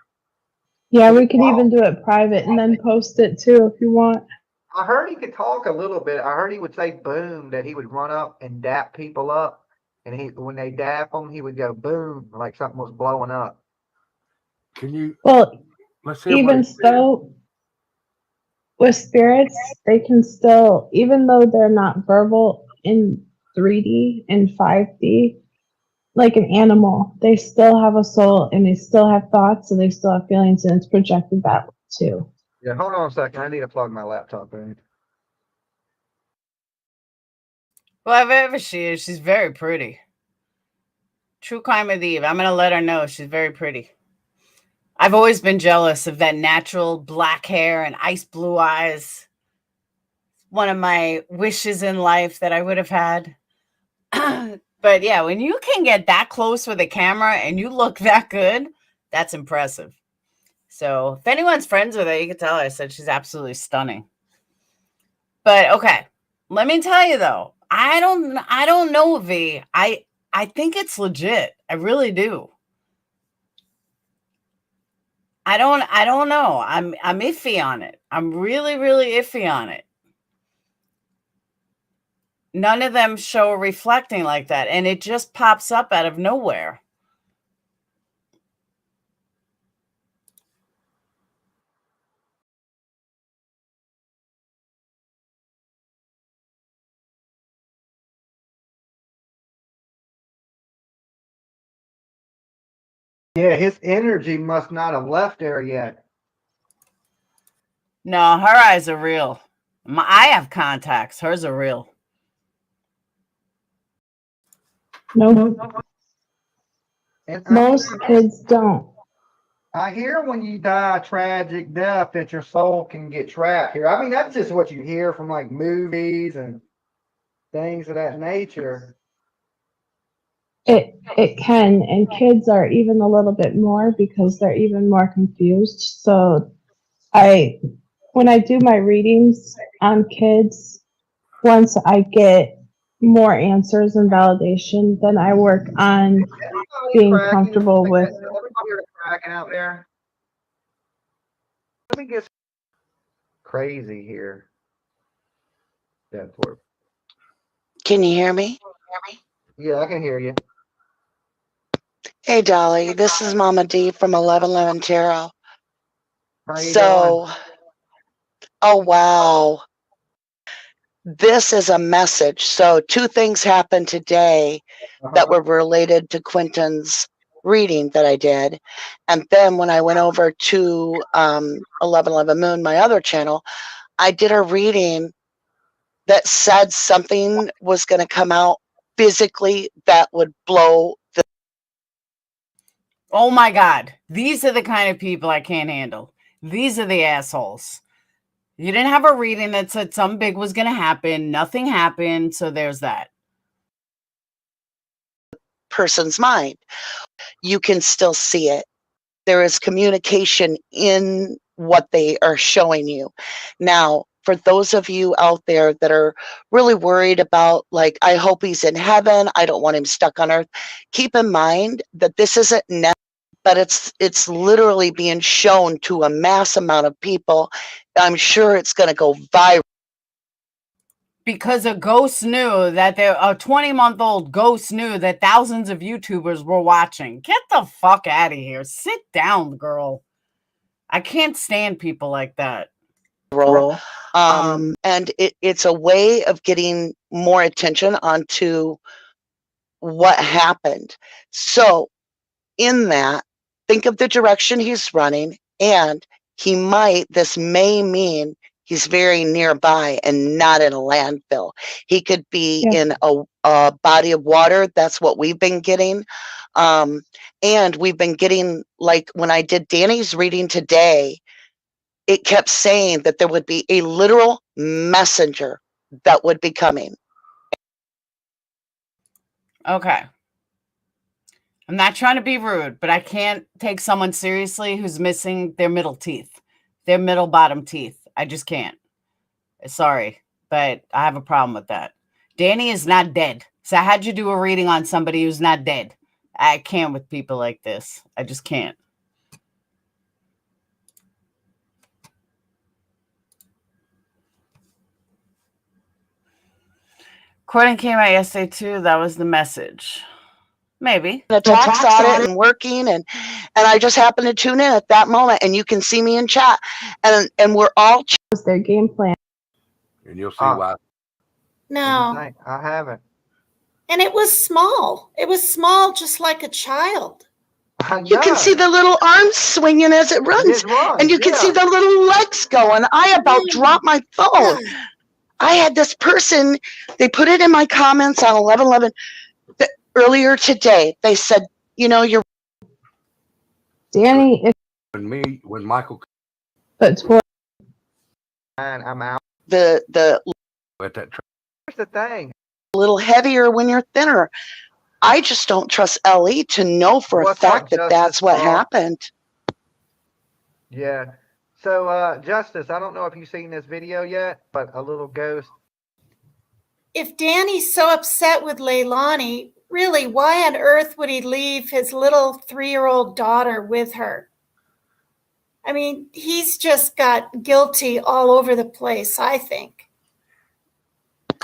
Yeah, we could even do it private and then post it too if you want. I heard he could talk a little bit. I heard he would say boom, that he would run up and dap people up. And when they dap him, he would go boom, like something was blowing up. Can you? Well, Let's see. even so, with spirits, they can still, even though they're not verbal in 3D and 5D, like an animal, they still have a soul and they still have thoughts and they still have feelings, and it's projected that way too. Yeah, hold on a second. I need to plug my laptop in. Well, whoever she is, she's very pretty. True crime of the eve. I'm going to let her know she's very pretty. I've always been jealous of that natural black hair and ice blue eyes. One of my wishes in life that I would have had. But yeah, when you can get that close with a camera and you look that good, that's impressive. So if anyone's friends with her, you can tell her I said she's absolutely stunning. But okay, let me tell you though, I don't know, V. I think it's legit. I really do. I don't know. I'm iffy on it. I'm really, really iffy on it. None of them show reflecting like that, and it just pops up out of nowhere. Yeah, his energy must not have left there yet. No, her eyes are real. I have contacts. Hers are real. No, And most kids don't. I hear when you die a tragic death that your soul can get trapped here. I mean, that's just what you hear from like movies and things of that nature. It can, and kids are even a little bit more because they're even more confused. So when I do my readings on kids, once I get more answers and validation, then I work on being comfortable with. Everybody cracking out there. Let me get crazy here. Can you hear me? Yeah, I can hear you. Hey, Dolly, this is Mama D from 1111 Tarot. How you So, oh, wow. This is a message. So, two things happened today doing? that were related to Quentin's reading that I did. And then when I went over to 1111 Moon, my other channel, I did a reading that said something was going to come out physically that would blow the. Oh my God. These are the kind of people I can't handle. These are the assholes. You didn't have a reading that said something big was going to happen. Nothing happened. So there's that. Person's mind. You can still see it. There is communication in what they are showing you. Now, for those of you out there that are really worried about, like, I hope he's in heaven, I don't want him stuck on earth, keep in mind that this isn't net, but it's literally being shown to a mass amount of people. I'm sure it's going to go viral. Because a ghost knew that a 20-month-old ghost knew that thousands of YouTubers were watching. Get the fuck out of here. Sit down, girl. I can't stand people like that. And it's a way of getting more attention onto what happened. So in that, think of the direction he's running, and this may mean he's very nearby and not in a landfill. He could be in a body of water. That's what we've been getting. And we've been getting, like when I did Danny's reading today, it kept saying that there would be a literal messenger that would be coming. Okay. I'm not trying to be rude, but I can't take someone seriously who's missing their middle teeth, their middle bottom teeth. I just can't. Sorry, but I have a problem with that. Danny is not dead. So how'd you do a reading on somebody who's not dead? I can't with people like this. I just can't. Quentin came out yesterday too. That was the message. Maybe. The tax audit and working, and I just happened to tune in at that moment, and you can see me in chat, and we're all their game plan. And you'll see why. No. I haven't. And it was small. It was small, just like a child. You can see the little arms swinging as it runs, and you can see the little legs going. I about dropped my phone. I had this person, they put it in my comments on 1111 earlier today. They said, you're Danny. When Michael. But I'm out. The At that. Here's the thing. A little heavier when you're thinner. I just don't trust LE to know for a fact that that's what happened. Yeah. So, Justice, I don't know if you've seen this video yet, but a little ghost. If Danny's so upset with Leilani, really, why on earth would he leave his little 3-year-old daughter with her? I mean, he's just got guilty all over the place, I think.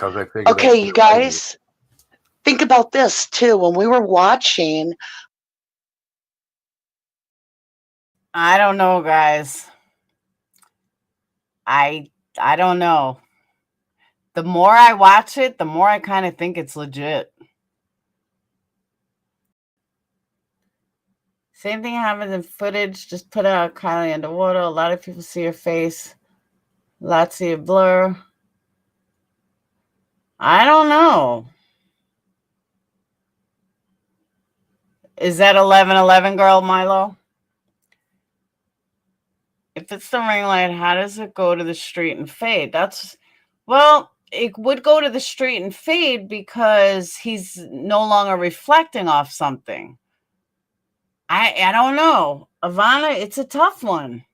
Okay, you guys, think about this too. When we were watching, I don't know, guys. I don't know. The more I watch it, the more I kind of think it's legit. Same thing happens in footage. Just put out Kylie underwater. A lot of people see her face. Lots see a blur. I don't know. Is that 1111 girl, Milo? If it's the ring light, how does it go to the street and fade? Well, it would go to the street and fade because he's no longer reflecting off something. I don't know. Ivana, it's a tough one.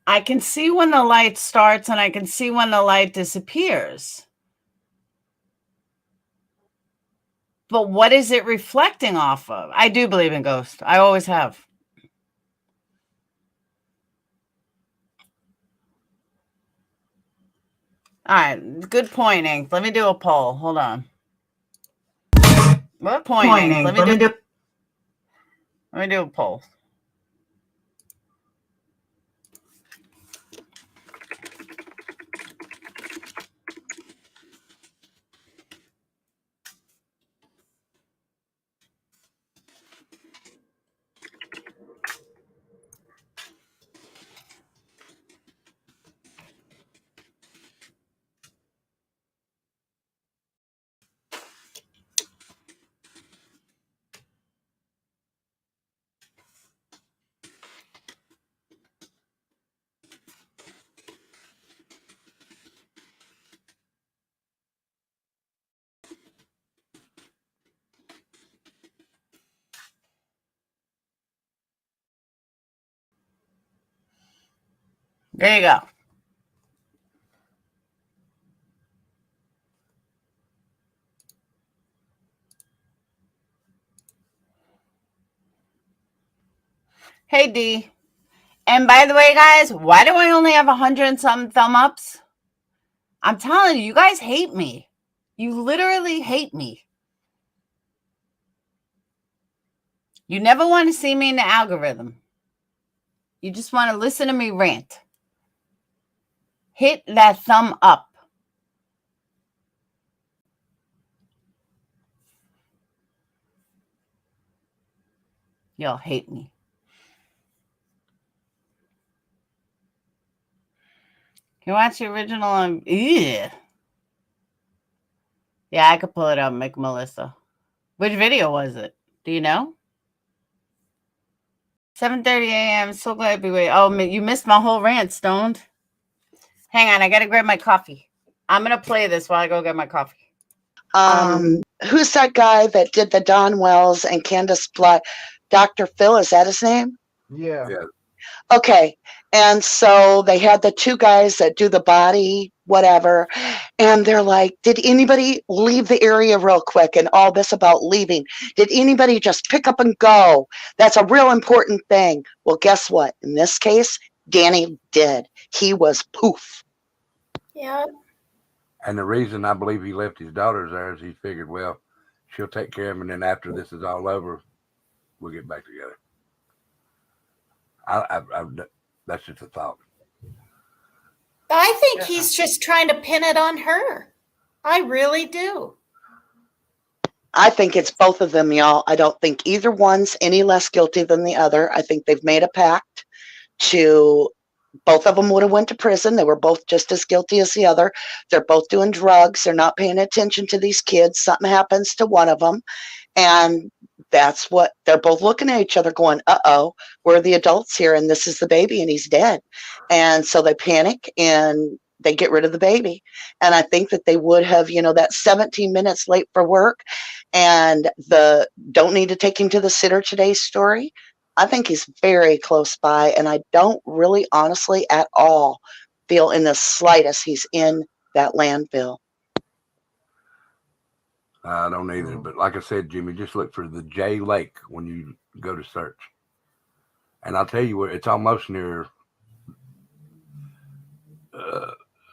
I can see when the light starts and I can see when the light disappears. But what is it reflecting off of? I do believe in ghosts. I always have. All right. Good pointing. Let me do a poll. Hold on. What pointing? Let me do a poll. There you go. Hey, D. And by the way, guys, why do I only have 100 and some thumb ups? I'm telling you, you guys hate me. You literally hate me. You never want to see me in the algorithm. You just want to listen to me rant. Hit that thumb up. Y'all hate me. Can you watch the original on... Ew. Yeah, I could pull it up and make Melissa. Which video was it? Do you know? 7:30 a.m. So glad to be waiting. Oh, you missed my whole rant, Stoned. Hang on, I gotta grab my coffee. I'm gonna play this while I go get my coffee. Who's that guy that did the Don Wells and Candace Bly? Dr. Phil, is that his name? Yeah. Okay. And so they had the two guys that do the body, whatever. And they're like, did anybody leave the area real quick? And all this about leaving. Did anybody just pick up and go? That's a real important thing. Well, guess what? In this case, Danny did. He was poof. Yeah. And the reason I believe he left his daughters there is he figured, well, she'll take care of him, and then after this is all over, we'll get back together. That's just a thought. I think he's just trying to pin it on her. I really do. I think it's both of them, y'all. I don't think either one's any less guilty than the other. I think they've made a pact to... Both of them would have went to prison. They were both just as guilty as the other. They're both doing drugs. They're not paying attention to these kids. Something happens to one of them. And that's what they're both looking at each other going, uh-oh, we're the adults here and this is the baby and he's dead. And so they panic and they get rid of the baby. And I think that they would have, that 17 minutes late for work and the don't need to take him to the sitter today story. I think he's very close by, and I don't really, honestly, at all feel in the slightest he's in that landfill. I don't either, but like I said, Jimmy, just look for the J Lake when you go to search. And I'll tell you where it's almost near,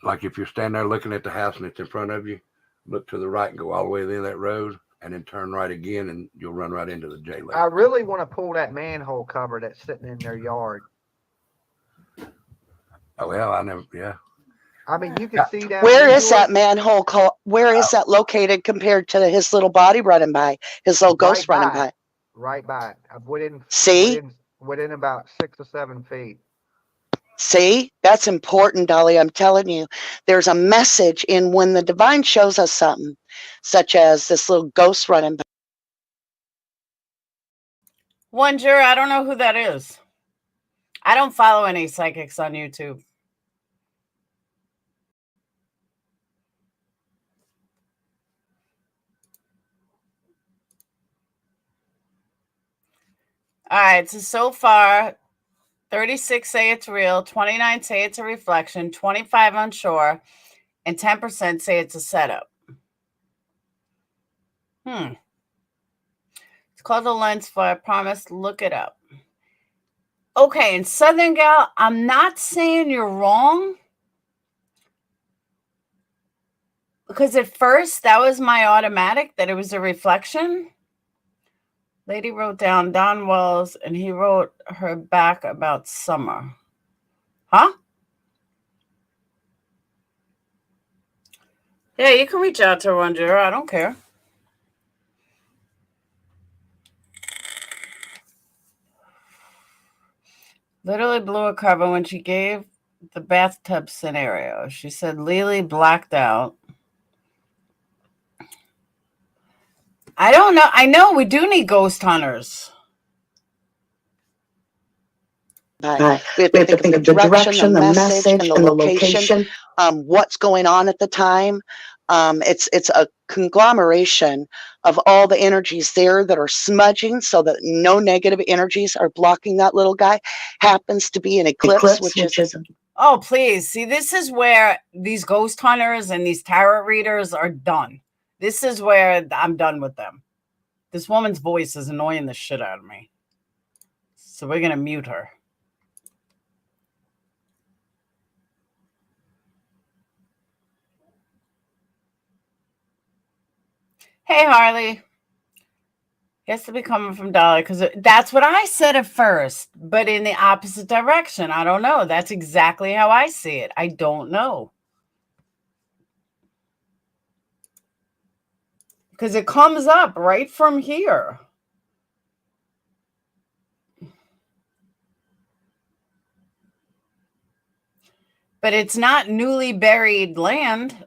like if you're standing there looking at the house and it's in front of you, look to the right and go all the way in that road. And then turn right again, and you'll run right into the J Lake. I really want to pull that manhole cover that's sitting in their yard. Oh, well, I never, yeah. I mean, you can see that. Where is that manhole? Where is that located compared to his little body running by, his little ghost running by? Right by it. See? Within about 6 or 7 feet. See, that's important, Dolly. I'm telling you, there's a message in when the divine shows us something, such as this little ghost running by. Wonder, I don't know who that is. I don't follow any psychics on YouTube. All right, so far, 36 say it's real, 29 say it's a reflection, 25 unsure, and 10% say it's a setup. It's called a lens flare. I promise, look it up. Okay, and Southern Gal, I'm not saying you're wrong. Because at first, that was my automatic, that it was a reflection. Lady wrote down Don Wells, and he wrote her back about summer. Huh? Yeah, you can reach out to Wonder. I don't care. Literally blew a cover when she gave the bathtub scenario. She said Lily blacked out. I don't know. I know we do need ghost hunters. We have to think of the direction, the message, and the location, what's going on at the time. It's a conglomeration of all the energies there that are smudging so that no negative energies are blocking that little guy. Happens to be an eclipse, which is... Oh, please. See, this is where these ghost hunters and these tarot readers are done. This is where I'm done with them. This woman's voice is annoying the shit out of me. So we're going to mute her. Hey, Harley. Has to be coming from Dolly because that's what I said at first, but in the opposite direction. I don't know. That's exactly how I see it. I don't know. Because it comes up right from here. But it's not newly buried land.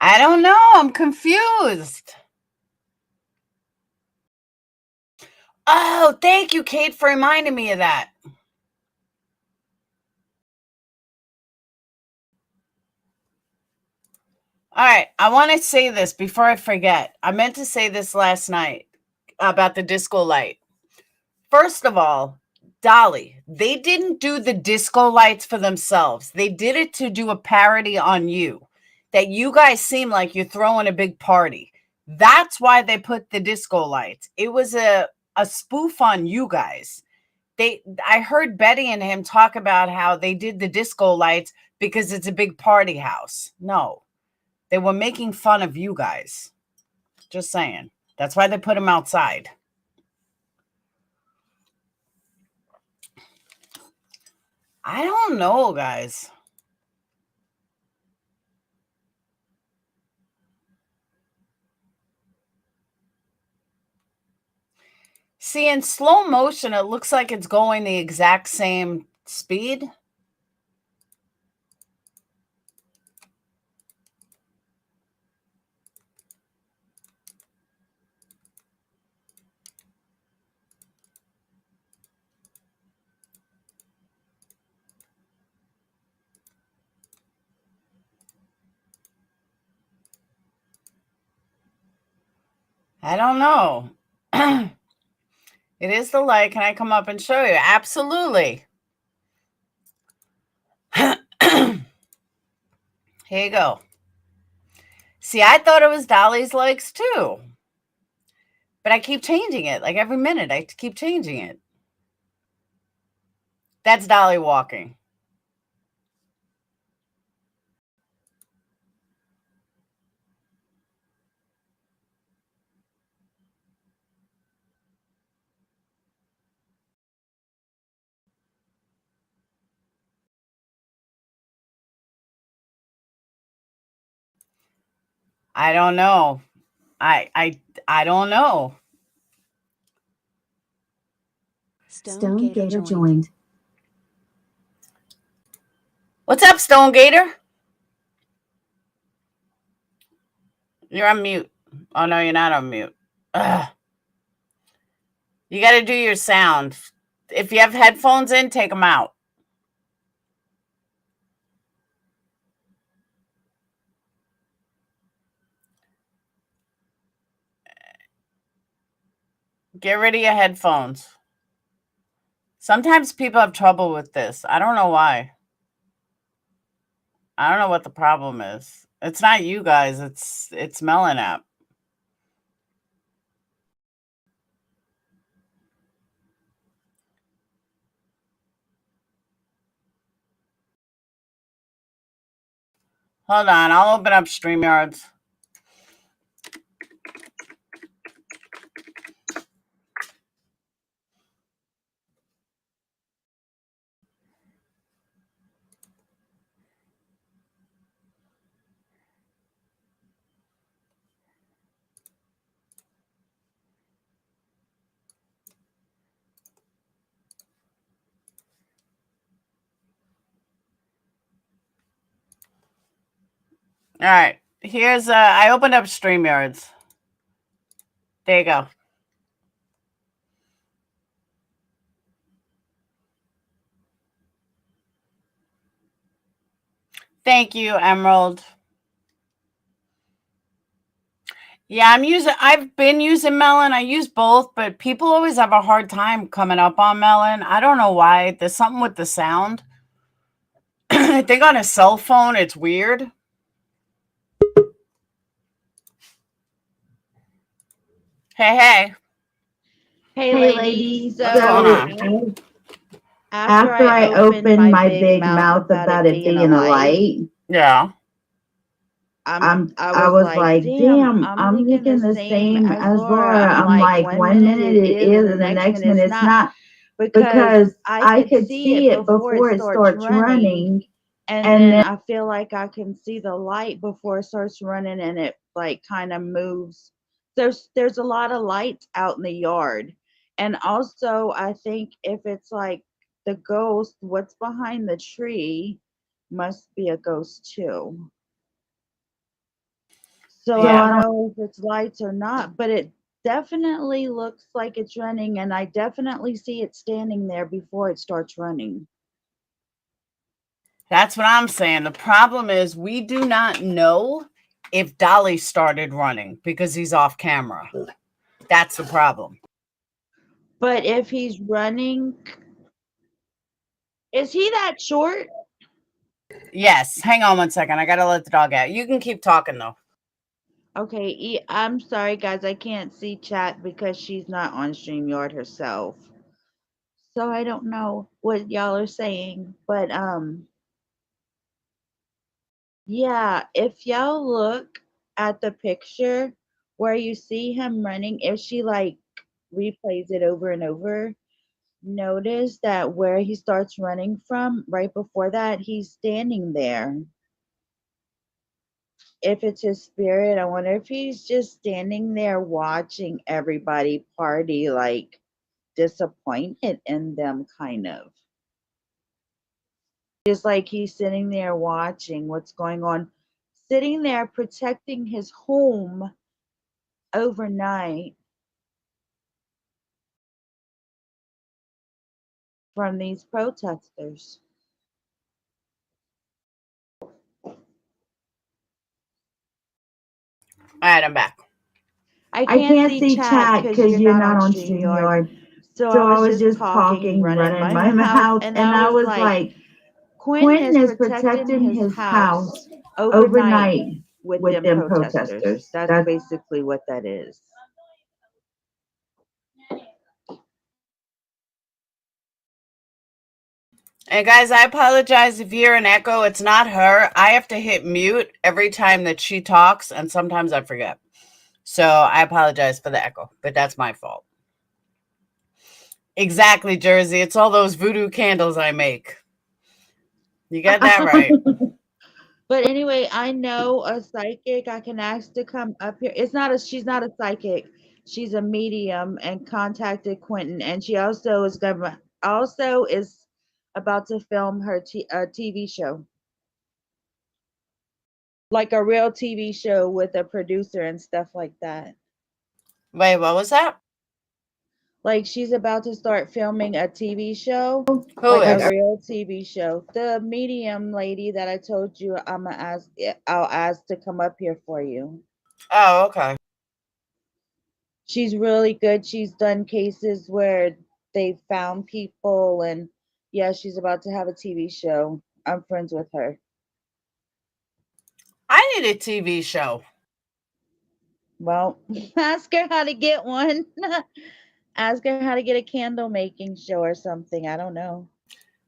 I don't know. I'm confused. Oh, thank you, Kate, for reminding me of that. All right. I want to say this before I forget. I meant to say this last night about the disco light. First of all, Dolly, they didn't do the disco lights for themselves. They did it to do a parody on you. That you guys seem like you're throwing a big party. That's why they put the disco lights. It was a spoof on you guys. I heard Betty and him talk about how they did the disco lights because it's a big party house. No, they were making fun of you guys. Just saying. That's why they put them outside. I don't know, guys. See, in slow motion, it looks like it's going the exact same speed. I don't know. It is the light. Can I come up and show you? Absolutely. Here you go. See, I thought it was Dolly's legs too. But I keep changing it. Like every minute, I keep changing it. That's Dolly walking. I don't know. I don't know. Stone Gator joined. What's up, Stone Gator? You're on mute. Oh, no, you're not on mute. Ugh. You got to do your sound. If you have headphones in, take them out. Get rid of your headphones. Sometimes people have trouble with this. I don't know why. I don't know what the problem is. It's not you guys. It's Melon app. Hold on. I'll open up StreamYards. All right. Here's I opened up StreamYards. There you go. Thank you, Emerald. Yeah, I've been using Melon. I use both, but people always have a hard time coming up on Melon. I don't know why. There's something with the sound. I think on a cell phone, it's weird. Hey. Hey, ladies. What's going on? After I opened my big mouth about it being a light, Yeah. I was like, damn, I'm thinking the same as Laura. I'm like, 1 minute it is, and the next minute it's not, because I could see it before it starts running, and then I feel like I can see the light before it starts running, and it like kind of moves. There's a lot of lights out in the yard, and also I think if it's like the ghost, what's behind the tree must be a ghost too. So Yeah. I don't know if it's lights or not, but it definitely looks like it's running, and I definitely see it standing there before it starts running. That's what I'm saying. The problem is we do not know if Dolly started running because he's off camera. That's the problem. But if he's running, is he that short? Yes. Hang on 1 second. I got to let the dog out. You can keep talking, though. Okay, I'm sorry, guys. I can't see chat because she's not on StreamYard herself. So I don't know what y'all are saying. But, yeah, if y'all look at the picture where you see him running, if she, like, replays it over and over, notice that where he starts running from, right before that, he's standing there. If it's his spirit, I wonder if he's just standing there watching everybody party, like disappointed in them, kind of. Just like he's sitting there watching what's going on, sitting there protecting his home overnight from these protesters. All right, I'm back. I can't see chat because you're not on StreamYard. So I was just talking, running my mouth, and I was like, Quentin is protecting his house overnight with them protesters. That's basically what that is. And guys, I apologize if you hear an echo. It's not her. I have to hit mute every time that she talks, and sometimes I forget. So I apologize for the echo, but that's my fault. Exactly, Jersey. It's all those voodoo candles I make. You got that right. But anyway, I know a psychic I can ask to come up here. She's not a psychic. She's a medium and contacted Quentin, and she also is about to film her TV show. Like a real TV show with a producer and stuff like that. Wait, what was that? Like she's about to start filming a TV show. Who like is? a real TV show. The medium lady that I told you I'll ask to come up here for you. Oh, okay. She's really good. She's done cases where they found people, and yeah, she's about to have a TV show. I'm friends with her. I need a TV show. Well, ask her how to get one. Ask her how to get a candle making show or something. I don't know.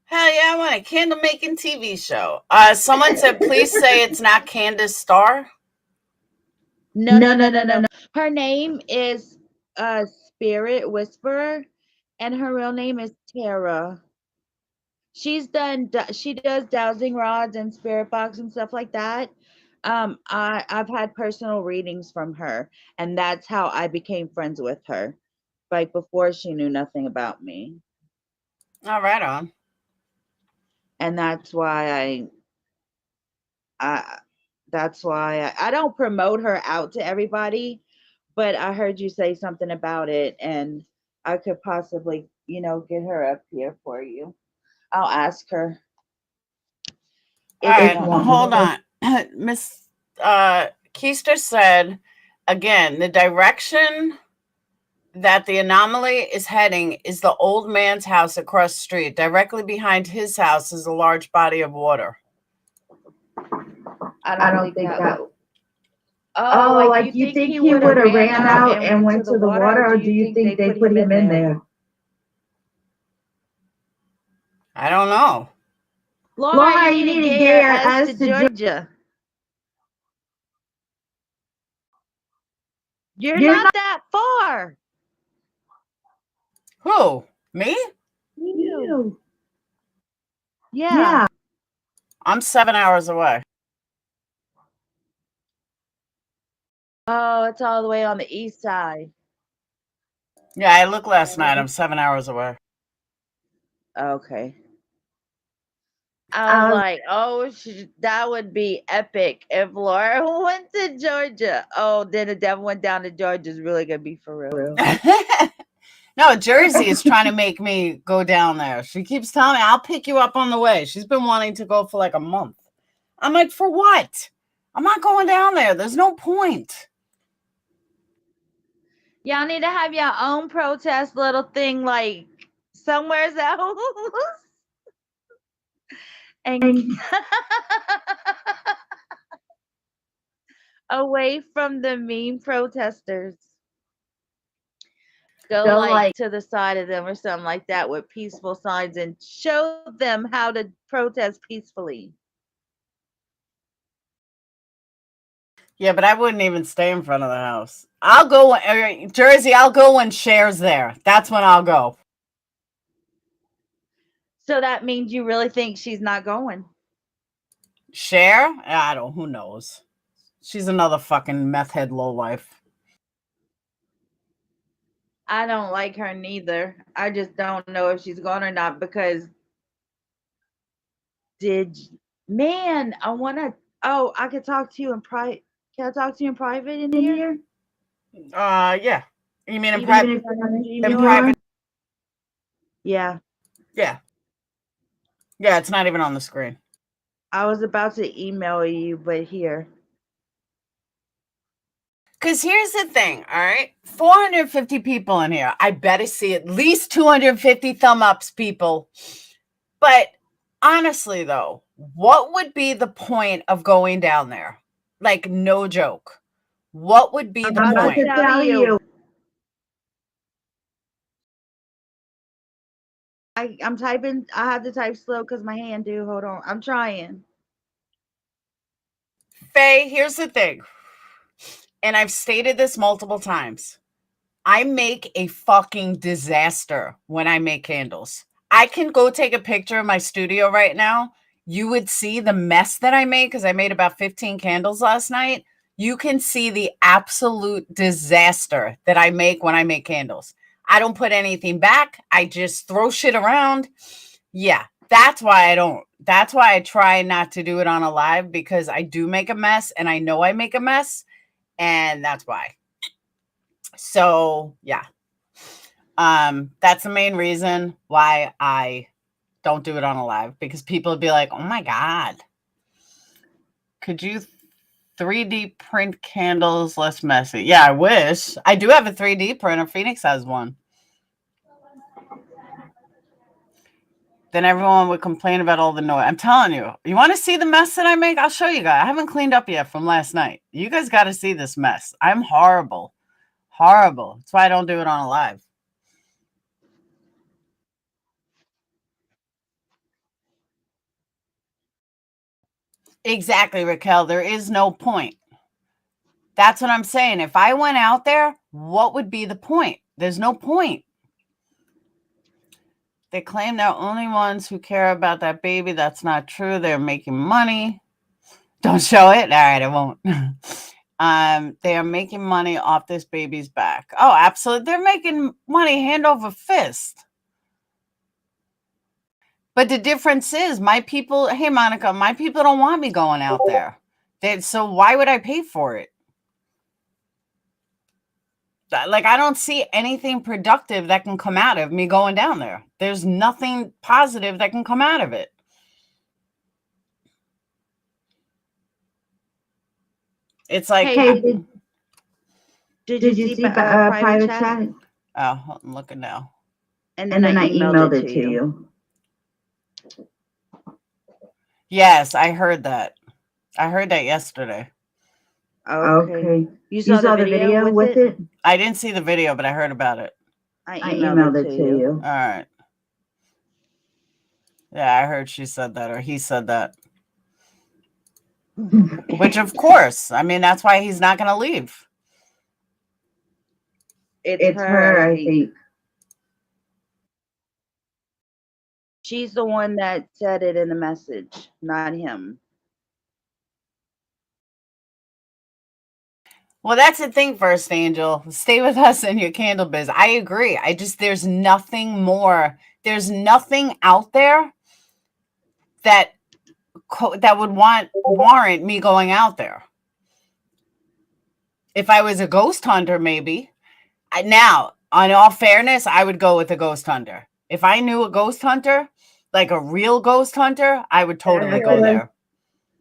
Hell yeah, I want a candle making TV show. Someone said, please say it's not Candace Starr. No. Her name is Spirit Whisperer, and her real name is Tara. She does dowsing rods and spirit box and stuff like that. I've had personal readings from her, and that's how I became friends with her. Like before she knew nothing about me. All right on. And that's why That's why I don't promote her out to everybody, but I heard you say something about it, and I could possibly, get her up here for you. I'll ask her. All right, hold on. Miss Keister said, again, the direction that the anomaly is heading is the old man's house across the street. Directly behind his house is a large body of water. I don't think that. Oh, like you think he would have ran out and went to the water, or do you think they put him in there? I don't know. Laura, you need to get your ass to Georgia. You're not that far. Who? Me? You. Yeah. I'm 7 hours away. Oh, it's all the way on the east side. Yeah, I looked last night. I'm 7 hours away. Okay. I was like, oh, that would be epic if Laura went to Georgia. Oh, then the devil went down to Georgia is really going to be for real. No, Jersey is trying to make me go down there. She keeps telling me, I'll pick you up on the way. She's been wanting to go for like a month. I'm like, for what? I'm not going down there. There's no point. Y'all need to have your own protest little thing, like somewhere else. And away from the mean protesters. Go like to the side of them or something like that with peaceful signs and show them how to protest peacefully. Yeah, but I wouldn't even stay in front of the house. I'll go, Jersey, I'll go when Cher's there. That's when I'll go. So that means you really think she's not going? Cher? I don't, who knows? She's another fucking meth head lowlife. I don't like her neither. I just don't know if she's going or not because I want to, I could talk to you in private. Can I talk to you in private in here? Yeah. You mean in private? In private? Yeah. Yeah. Yeah, it's not even on the screen. I was about to email you, but here. Because here's the thing, all right? 450 people in here. I better see at least 250 thumb ups, people. But honestly, though, what would be the point of going down there? Like, no joke. What would be the point? To tell you. I'm typing. I have to type slow because my hand do. Hold on. I'm trying. Faye, here's the thing. And I've stated this multiple times. I make a fucking disaster when I make candles. I can go take a picture of my studio right now. You would see the mess that I made because I made about 15 candles last night. You can see the absolute disaster that I make when I make candles. I don't put anything back. I just throw shit around. Yeah, that's why I don't. That's why I try not to do it on a live because I do make a mess and I know I make a mess. And that's why. So, yeah. That's the main reason why I don't do it on a live because people would be like, oh my God, could you 3D print candles less messy? Yeah, I wish. I do have a 3D printer. Phoenix has one. Then everyone would complain about all the noise. I'm telling you, you want to see the mess that I make? I'll show you guys. I haven't cleaned up yet from last night. You guys got to see this mess. I'm horrible. Horrible. That's why I don't do it on a live. Exactly, Raquel. There is no point. That's what I'm saying. If I went out there, what would be the point? There's no point. They claim they're only ones who care about that baby. That's not true. They're making money. Don't show it. All right, I won't. They are making money off this baby's back. Oh, absolutely. They're making money hand over fist. But the difference is my people, hey, Monica, my people don't want me going out there. So why would I pay for it? Like, I don't see anything productive that can come out of me going down there. There's nothing positive that can come out of it. It's like, Hey, did you see private chat? Oh, I'm looking now. And then I emailed it to you. Yes, I heard that. I heard that yesterday. Okay. You saw the video with it? I didn't see the video, but I heard about it. I emailed it to you. All right. Yeah, I heard she said that, or he said that. Which, of course, I mean, that's why he's not going to leave. It's her, I think. She's the one that said it in the message, not him. Well, that's the thing, First Angel. Stay with us in your candle biz. I agree. There's nothing more. There's nothing out there that would warrant me going out there. If I was a ghost hunter, maybe. Now, on all fairness, I would go with a ghost hunter. If I knew a ghost hunter, like a real ghost hunter, I would totally go there.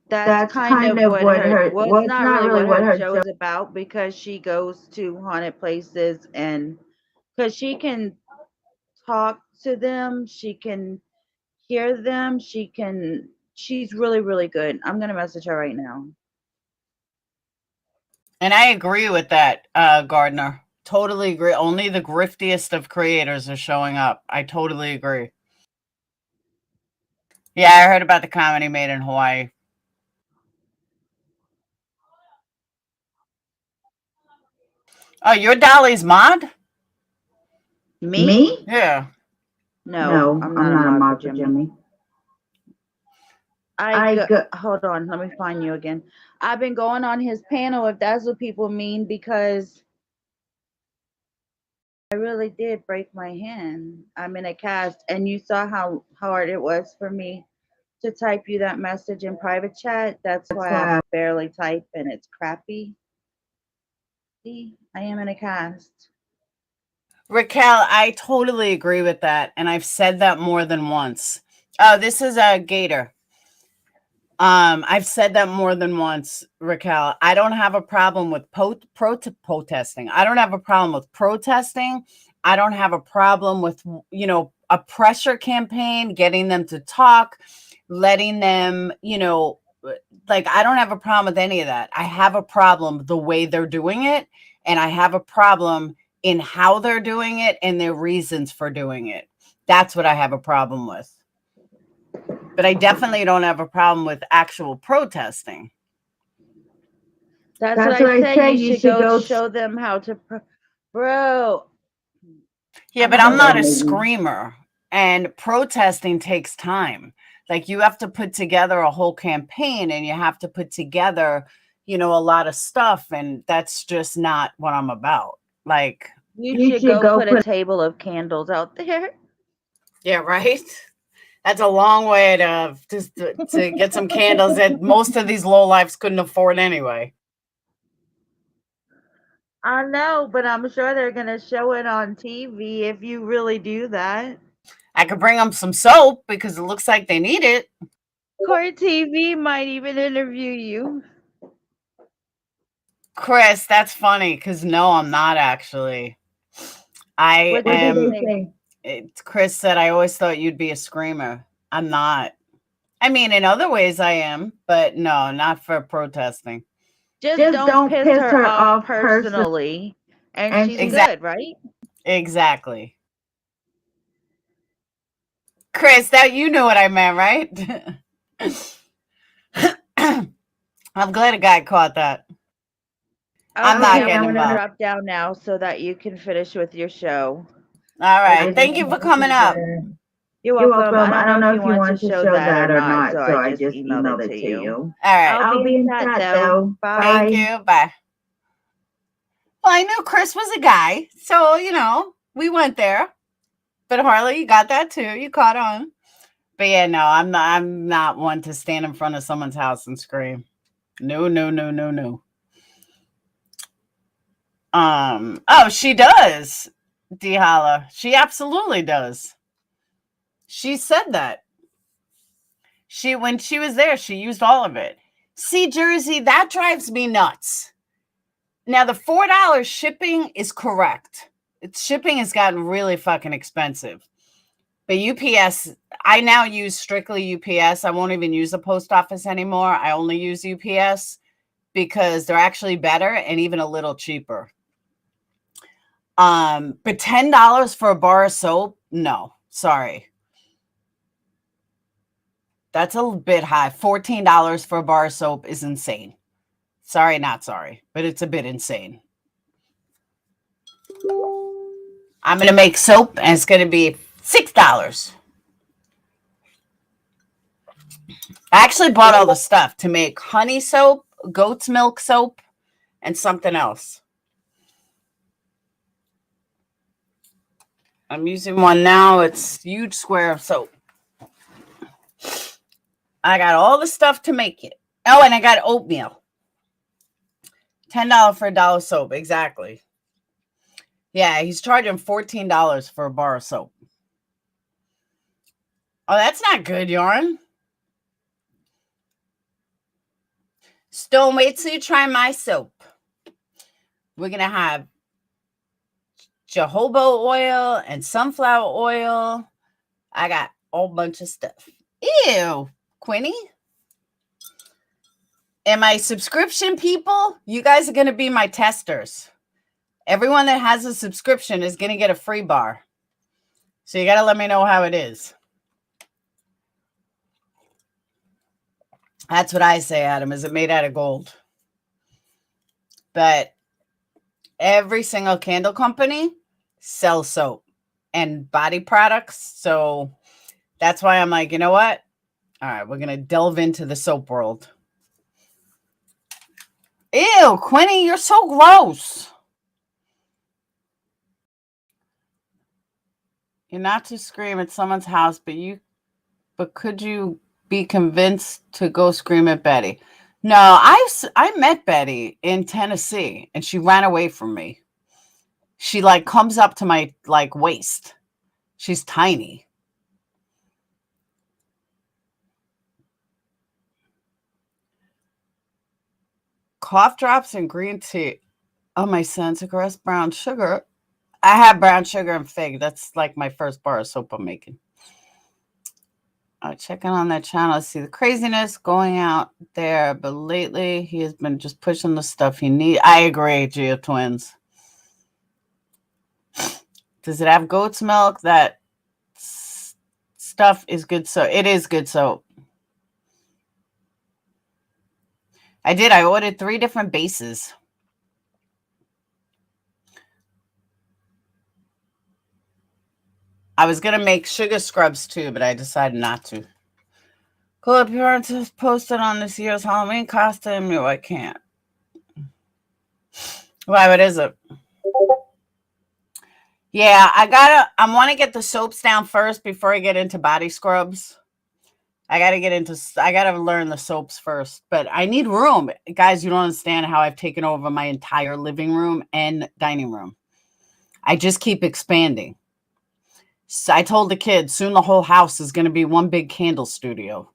That's kind of what her, well, it's not really what her show is about, because she goes to haunted places, and because she can talk to them, she can hear them, she's really, really good. I'm going to message her right now. And I agree with that, Gardner. Totally agree. Only the griftiest of creators are showing up. I totally agree. Yeah, I heard about the comedy made in Hawaii. Oh, you're Dolly's mod? Me? Yeah. No, I'm not a mod for Jimmy. Hold on, let me find you again. I've been going on his panel, if that's what people mean, because I really did break my hand. I'm in a cast, and you saw how hard it was for me to type you that message in private chat. That's why I barely type, and it's crappy. See, I am in a cast. Raquel, I totally agree with that, and I've said that more than once. Oh, this is a Gator. I've said that more than once, Raquel. I don't have a problem with protesting. I don't have a problem with protesting. I don't have a problem with, a pressure campaign, getting them to talk, letting them, I don't have a problem with any of that. I have a problem the way they're doing it, and I have a problem in how they're doing it and their reasons for doing it. That's what I have a problem with. But I definitely don't have a problem with actual protesting. That's what I said. You should go show them how to, bro. Yeah, but I'm not a screamer, and protesting takes time. Like, you have to put together a whole campaign, and you have to put together, a lot of stuff, and that's just not what I'm about. Like, you should go put a table of candles out there. Yeah, right? That's a long way to get some candles that most of these lowlifes couldn't afford anyway. I know, but I'm sure they're going to show it on TV if you really do that. I could bring them some soap because it looks like they need it. Court TV might even interview you. Chris, that's funny because no, I'm not actually. I am. Chris said, I always thought you'd be a screamer. I'm not. I mean, in other ways I am, but no, not for protesting. Just don't piss her off personally. And she's good, right? Exactly. Chris, that you knew what I meant, right? I'm glad a guy caught that. I'm not getting involved. I'm going to drop down now so that you can finish with your show. All right. Thank you for coming up. You're welcome. I don't know if you want to show that or not, so I just emailed it to you. All right. I'll be in chat though. Bye. Thank you. Bye. Well, I knew Chris was a guy, so, we went there. But Harley, you got that too. You caught on. But yeah, no, I'm not one to stand in front of someone's house and scream. No. Oh, she does, Dihala. She absolutely does. She said that. When she was there, she used all of it. See, Jersey, that drives me nuts. Now, the $4 shipping is correct. Shipping has gotten really fucking expensive. But UPS, I now use strictly UPS. I won't even use the post office anymore. I only use UPS because they're actually better and even a little cheaper. But $10 for a bar of soap? No, sorry. That's a bit high. $14 for a bar of soap is insane. Sorry, not sorry, but it's a bit insane. I'm going to make soap, and it's going to be $6. I actually bought all the stuff to make honey soap, goat's milk soap, and something else. I'm using one now. It's a huge square of soap. I got all the stuff to make it. Oh, and I got oatmeal. $10 for a dollar soap. Exactly. Yeah, he's charging $14 for a bar of soap. Oh, that's not good, Yarn. Stone, wait till you try my soap. We're going to have jojoba oil and sunflower oil. I got a whole bunch of stuff. Ew, Quinny. And my subscription people, you guys are going to be my testers. Everyone that has a subscription is going to get a free bar. So you got to let me know how it is. That's what I say, Adam. Is it made out of gold? But every single candle company sells soap and body products. So that's why I'm like, you know what? All right, we're going to delve into the soap world. Ew, Quinny, you're so gross. You're not to scream at someone's house, but could you be convinced to go scream at Betty? No, I met Betty in Tennessee, and she ran away from me. She like comes up to my like waist. She's tiny. Cough drops and green tea. Oh, my son, aggressive brown sugar. I have brown sugar and fig. That's like my first bar of soap I'm making. Checking on that channel. I see the craziness going out there, but lately he has been just pushing the stuff he needs. I agree, Geo Twins. Does it have goat's milk? That stuff is good soap. It is good soap. I ordered 3 different bases. I was going to make sugar scrubs too, but I decided not to. Cool appearances posted on this year's Halloween costume. No, I can't. Why, what is it? Yeah, I want to get the soaps down first before I get into body scrubs. I got to learn the soaps first, but I need room. Guys, you don't understand how I've taken over my entire living room and dining room. I just keep expanding. So I told the kids soon the whole house is going to be one big candle studio.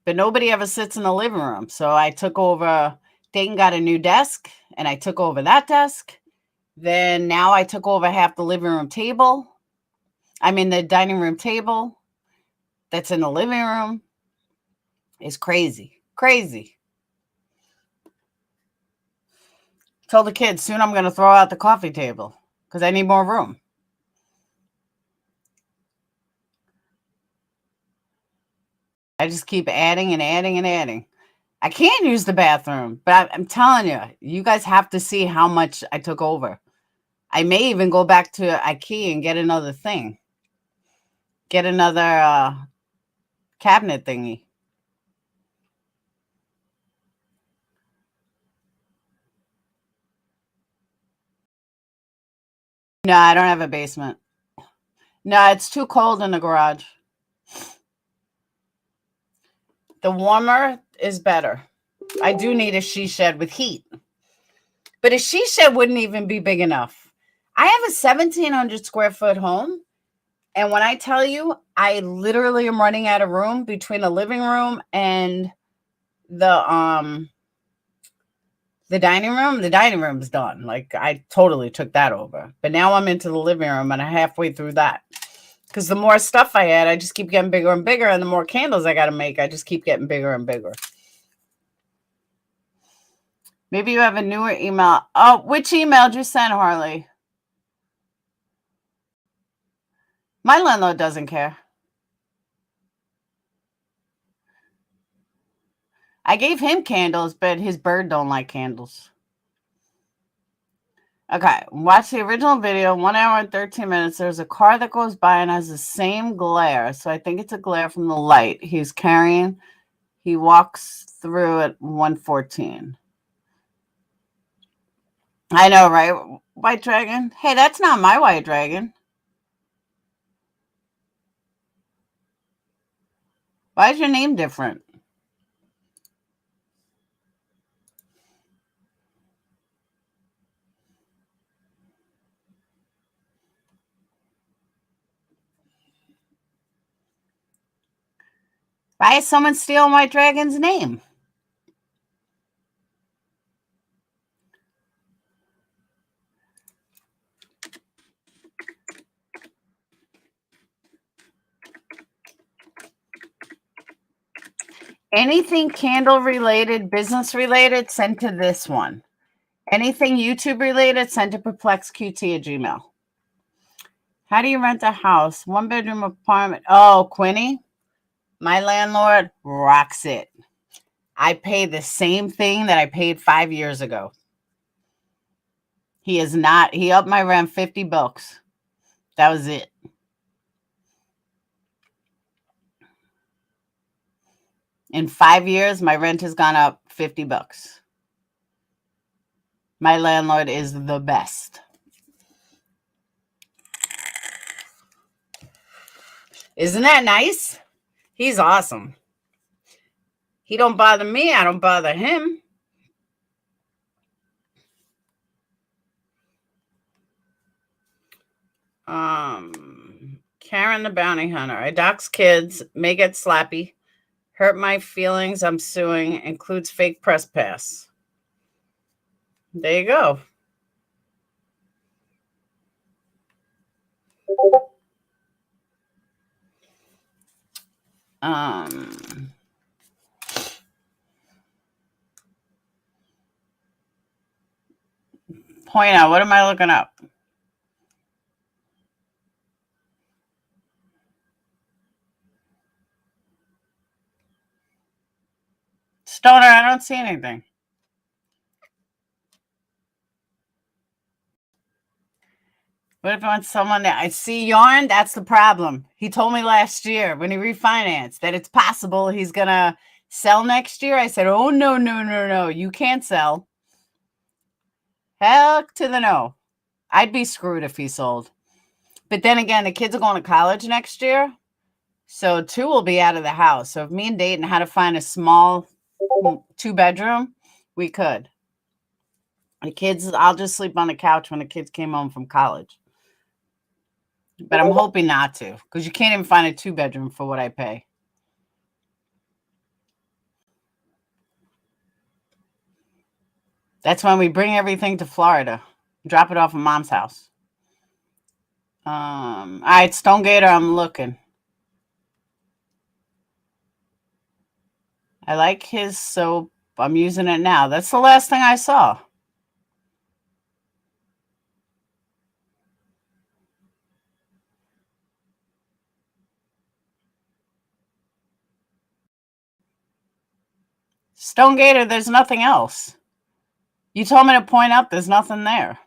But nobody ever sits in the living room. So I took over, Dayton got a new desk and I took over that desk. Then now I took over half the living room table. I mean, the dining room table that's in the living room is crazy. Crazy. Told the kids soon I'm going to throw out the coffee table because I need more room. I just keep adding and adding and adding. I can't use the bathroom, but I'm telling you, you guys have to see how much I took over. I may even go back to IKEA and get another thing. Get another cabinet thingy. No, I don't have a basement. No, it's too cold in the garage. The warmer is better. I do need a she shed with heat. But a she shed wouldn't even be big enough. I have a 1,700 square foot home. And when I tell you, I literally am running out of room between the living room and the dining room. The dining room's done. Like, I totally took that over. But now I'm into the living room and I'm halfway through that. Because the more stuff I add, I just keep getting bigger and bigger. And the more candles I got to make, I just keep getting bigger and bigger. Maybe you have a newer email. Oh, which email did you send, Harley? My landlord doesn't care. I gave him candles, but his bird don't like candles. Okay, watch the original video, 1 hour and 13 minutes. There's a car that goes by and has the same glare. So I think it's a glare from the light he's carrying. He walks through at 1:14. I know, right? White Dragon. Hey, that's not my White Dragon. Why is your name different? Why is someone stealing White Dragon's name? Anything candle related, business related, send to this one. Anything YouTube related, send to perplexqt@gmail. How do you rent a house? 1 bedroom apartment. Oh, Quinny, my landlord rocks it. I pay the same thing that I paid 5 years ago. He upped my rent $50. That was it. In 5 years, my rent has gone up $50. My landlord is the best. Isn't that nice? He's awesome. He don't bother me. I don't bother him. Karen the Bounty Hunter. I dox kids, may get slappy, hurt my feelings, I'm suing, includes fake press pass. There you go. Point out, what am I looking up? Stoner, I don't see anything. What if I want someone that I see yarn? That's the problem. He told me last year when he refinanced that it's possible he's going to sell next year. I said, oh, no. You can't sell. Heck to the no. I'd be screwed if he sold. But then again, the kids are going to college next year. So 2 will be out of the house. So if me and Dayton had to find a small 2-bedroom, we could. The kids, I'll just sleep on the couch when the kids came home from college. But I'm hoping not to, because you can't even find a 2-bedroom for what I pay. That's when we bring everything to Florida. Drop it off at Mom's house. All right, Stone Gator, I'm looking. I like his soap. I'm using it now. That's the last thing I saw. Stone Gator, there's nothing else. You told me to point out there's nothing there.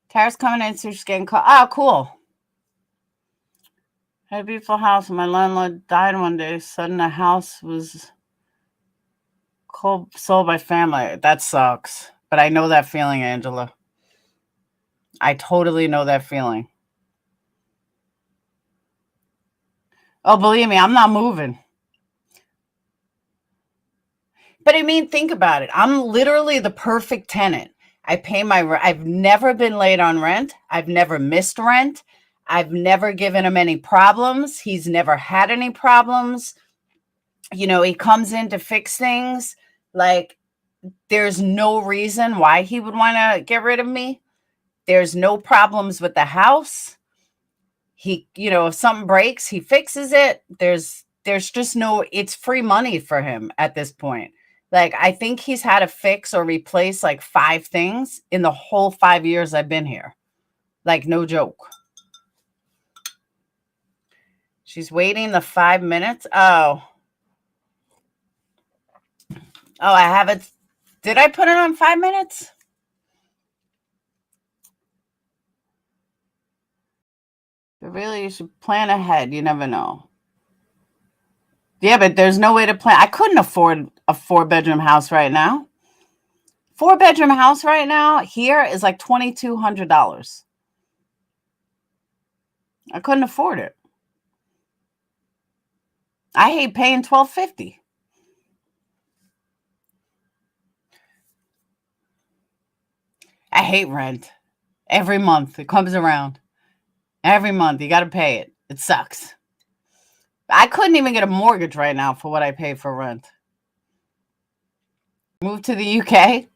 Tara's coming in, so she's getting caught. Oh, cool. I had a beautiful house. My landlord died one day. Sudden the house was sold by family. That sucks. But I know that feeling, Angela. I totally know that feeling. Oh, believe me, I'm not moving. But I mean, think about it. I'm literally the perfect tenant. I pay my rent. I've never been late on rent. I've never missed rent. I've never given him any problems. He's never had any problems. You know, he comes in to fix things. Like, there's no reason why he would want to get rid of me. There's no problems with the house. He, you know, if something breaks, he fixes it. There's just no, it's free money for him at this point. Like, I think he's had to fix or replace like 5 things in the whole 5 years I've been here. Like, no joke. She's waiting the 5 minutes. Oh, I have it. Did I put it on 5 minutes? But really, you should plan ahead. You never know. Yeah, but there's no way to plan. I couldn't afford a 4-bedroom house right now. 4-bedroom house right now here is like $2,200. I couldn't afford it. I hate paying $1,250. I hate rent. Every month it comes around. Every month you got to pay it. It sucks. I couldn't even get a mortgage right now for what I pay for rent. Move to the UK.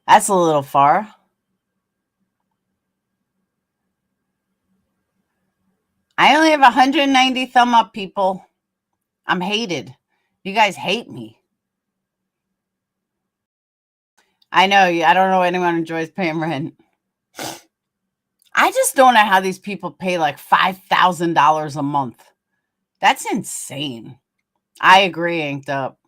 That's a little far. I only have 190 thumb up, people. I'm hated. You guys hate me. I know. I don't know anyone enjoys paying rent. I just don't know how these people pay like $5,000 a month. That's insane. I agree, Inked Up.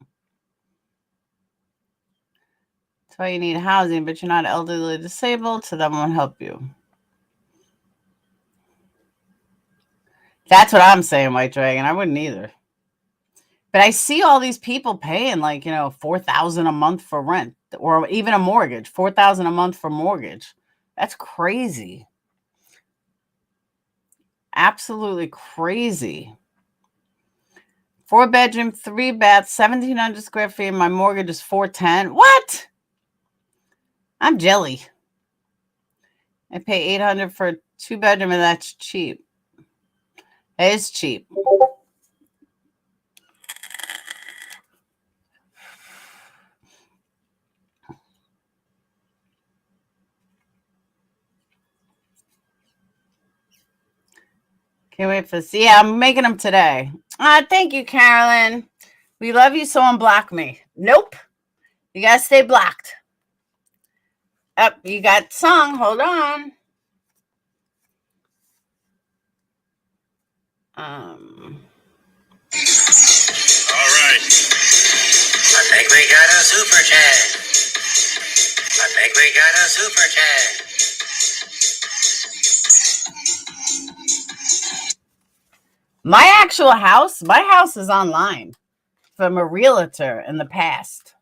That's why you need housing, but you're not elderly disabled, so that won't help you. That's what I'm saying, White Dragon. I wouldn't either. But I see all these people paying like, you know, $4,000 a month for rent or even a mortgage, $4,000 a month for mortgage. That's crazy. Absolutely crazy. 4-bedroom, 3-bath, 1,700 square feet. My mortgage is $410. What? I'm jelly. I pay $800 for a 2-bedroom, and that's cheap. It is cheap. Can't wait for this. Yeah, I'm making them today. Thank you, Carolyn. We love you, so unblock me. Nope. You gotta stay blocked. Up, you got song. Hold on. All right. I think we got a super chat. My actual house, my house is online from a realtor in the past.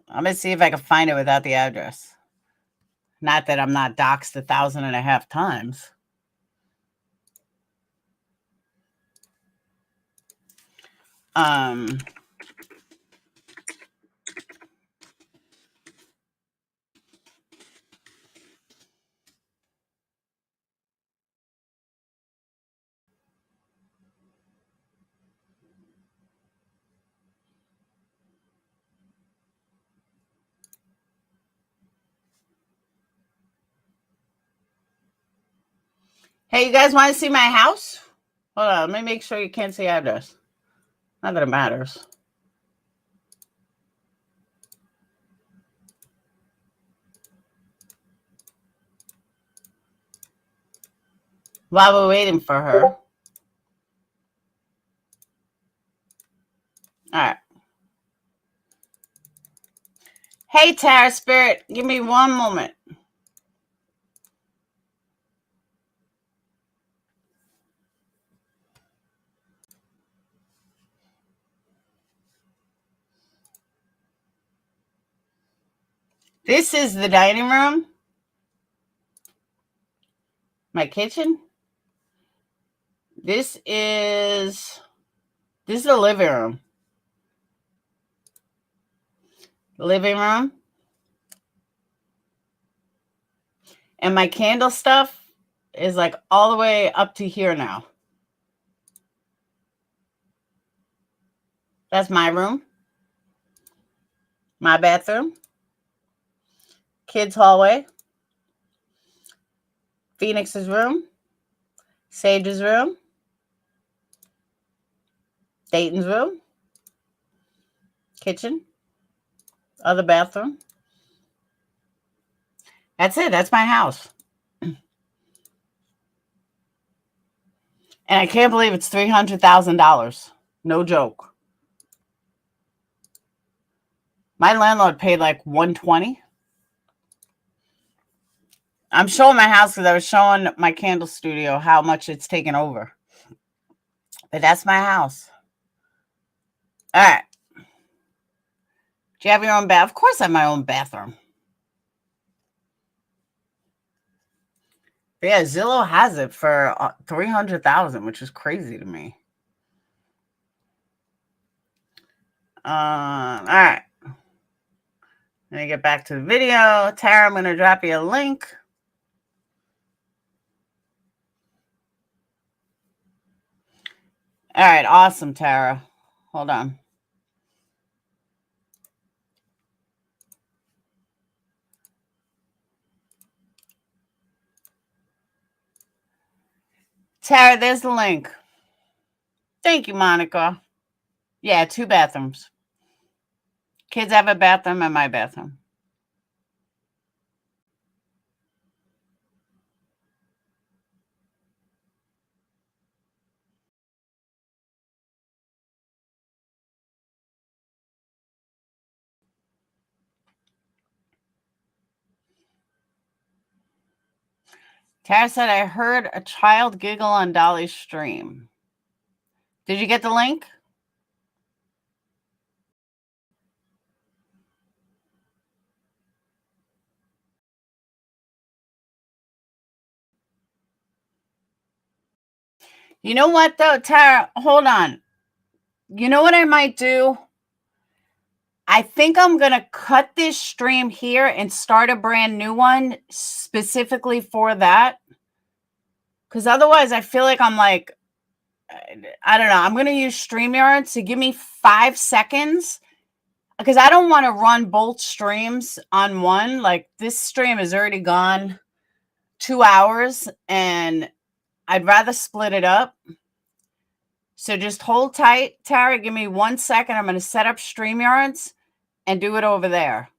I'm gonna see if I can find it without the address. Not that I'm not doxed 1,500 times. Hey, you guys want to see my house? Hold on, let me make sure you can't see address. Not that it matters. While we're waiting for her. All right. Hey, Tara Spirit, give me one moment. This is the dining room. My kitchen. This is the living room. Living room. And my candle stuff is like all the way up to here now. That's my room. My bathroom. Kids' hallway. Phoenix's room. Sage's room. Dayton's room. Kitchen. Other bathroom. That's it. That's my house. And I can't believe it's $300,000. No joke. My landlord paid like $120,000. I'm showing my house because I was showing my candle studio how much it's taken over. But that's my house. All right. Do you have your own bath? Of course I have my own bathroom. But yeah, Zillow has it for $300,000, which is crazy to me. All right. Let me get back to the video. Tara, I'm going to drop you a link. All right. Awesome, Tara. Hold on. Tara, there's the link. Thank you, Monica. Yeah, 2 bathrooms. Kids have a bathroom and my bathroom. Tara said, I heard a child giggle on Dolly's stream. Did you get the link? You know what, though, Tara? Hold on. You know what I might do? I think I'm going to cut this stream here and start a brand new one specifically for that. Because otherwise, I feel like I'm like, I don't know. I'm going to use StreamYard to give me 5 seconds. Because I don't want to run both streams on one. Like, this stream is already gone 2 hours. And I'd rather split it up. So just hold tight, Tara. Give me 1 second. I'm going to set up StreamYards and do it over there.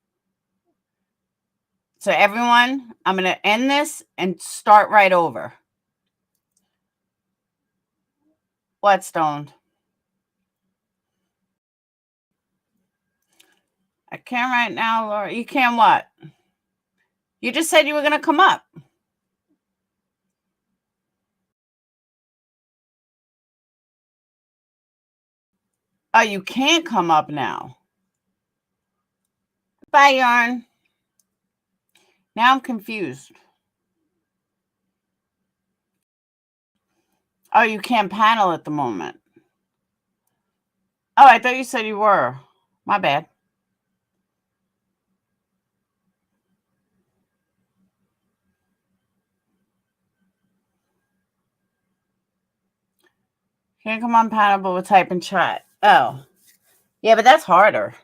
So everyone, I'm going to end this and start right over. What, Stoned? I can't right now, Laura. You can what? You just said you were going to come up. Oh, you can't come up now. Bye, Yarn. Now I'm confused. Oh, you can't panel at the moment. Oh, I thought you said you were. My bad. Can't come on panel, but we'll type in chat. Oh. Yeah, but that's harder.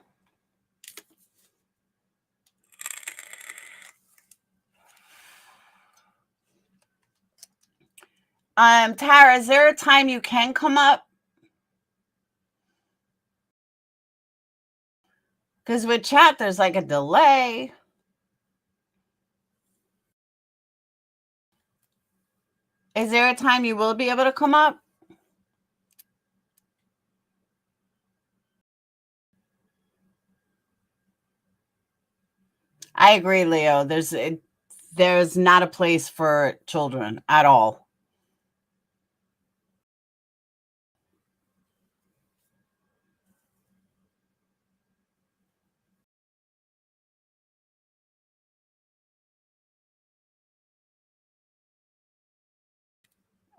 Tara, is there a time you can come up? Because with chat, there's like a delay. Is there a time you will be able to come up? I agree, Leo. There's not a place for children at all.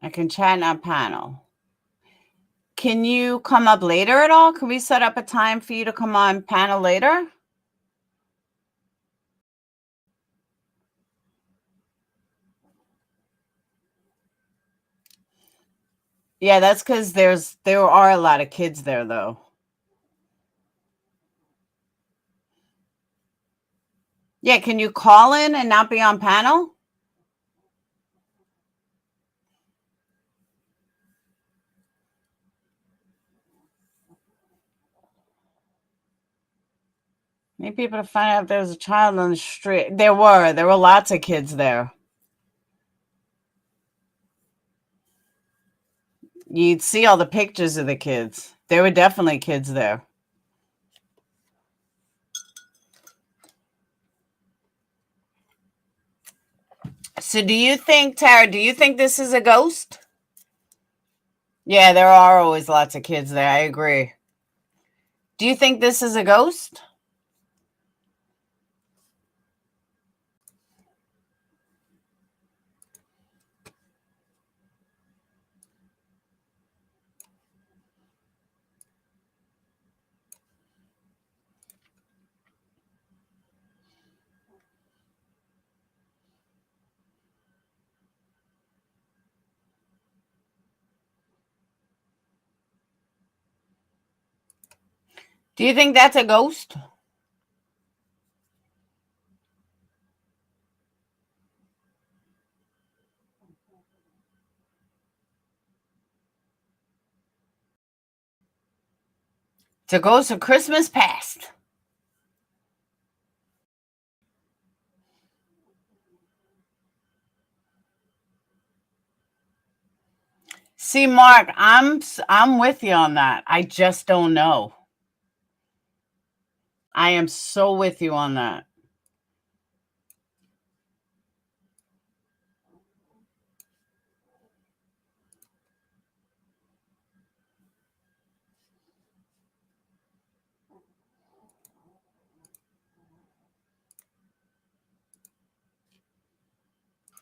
I can chat on panel. Can you come up later at all? Can we set up a time for you to come on panel later? Yeah, that's because there are a lot of kids there, though. Yeah, can you call in and not be on panel? Need people to find out if there's a child on the street. There were lots of kids there. You'd see all the pictures of the kids. There were definitely kids there. So do you think, Tara, do you think this is a ghost? Yeah, there are always lots of kids there. I agree. Do you think this is a ghost? Do you think that's a ghost? It's a ghost of Christmas past. See, Mark, I'm with you on that. I just don't know. I am so with you on that.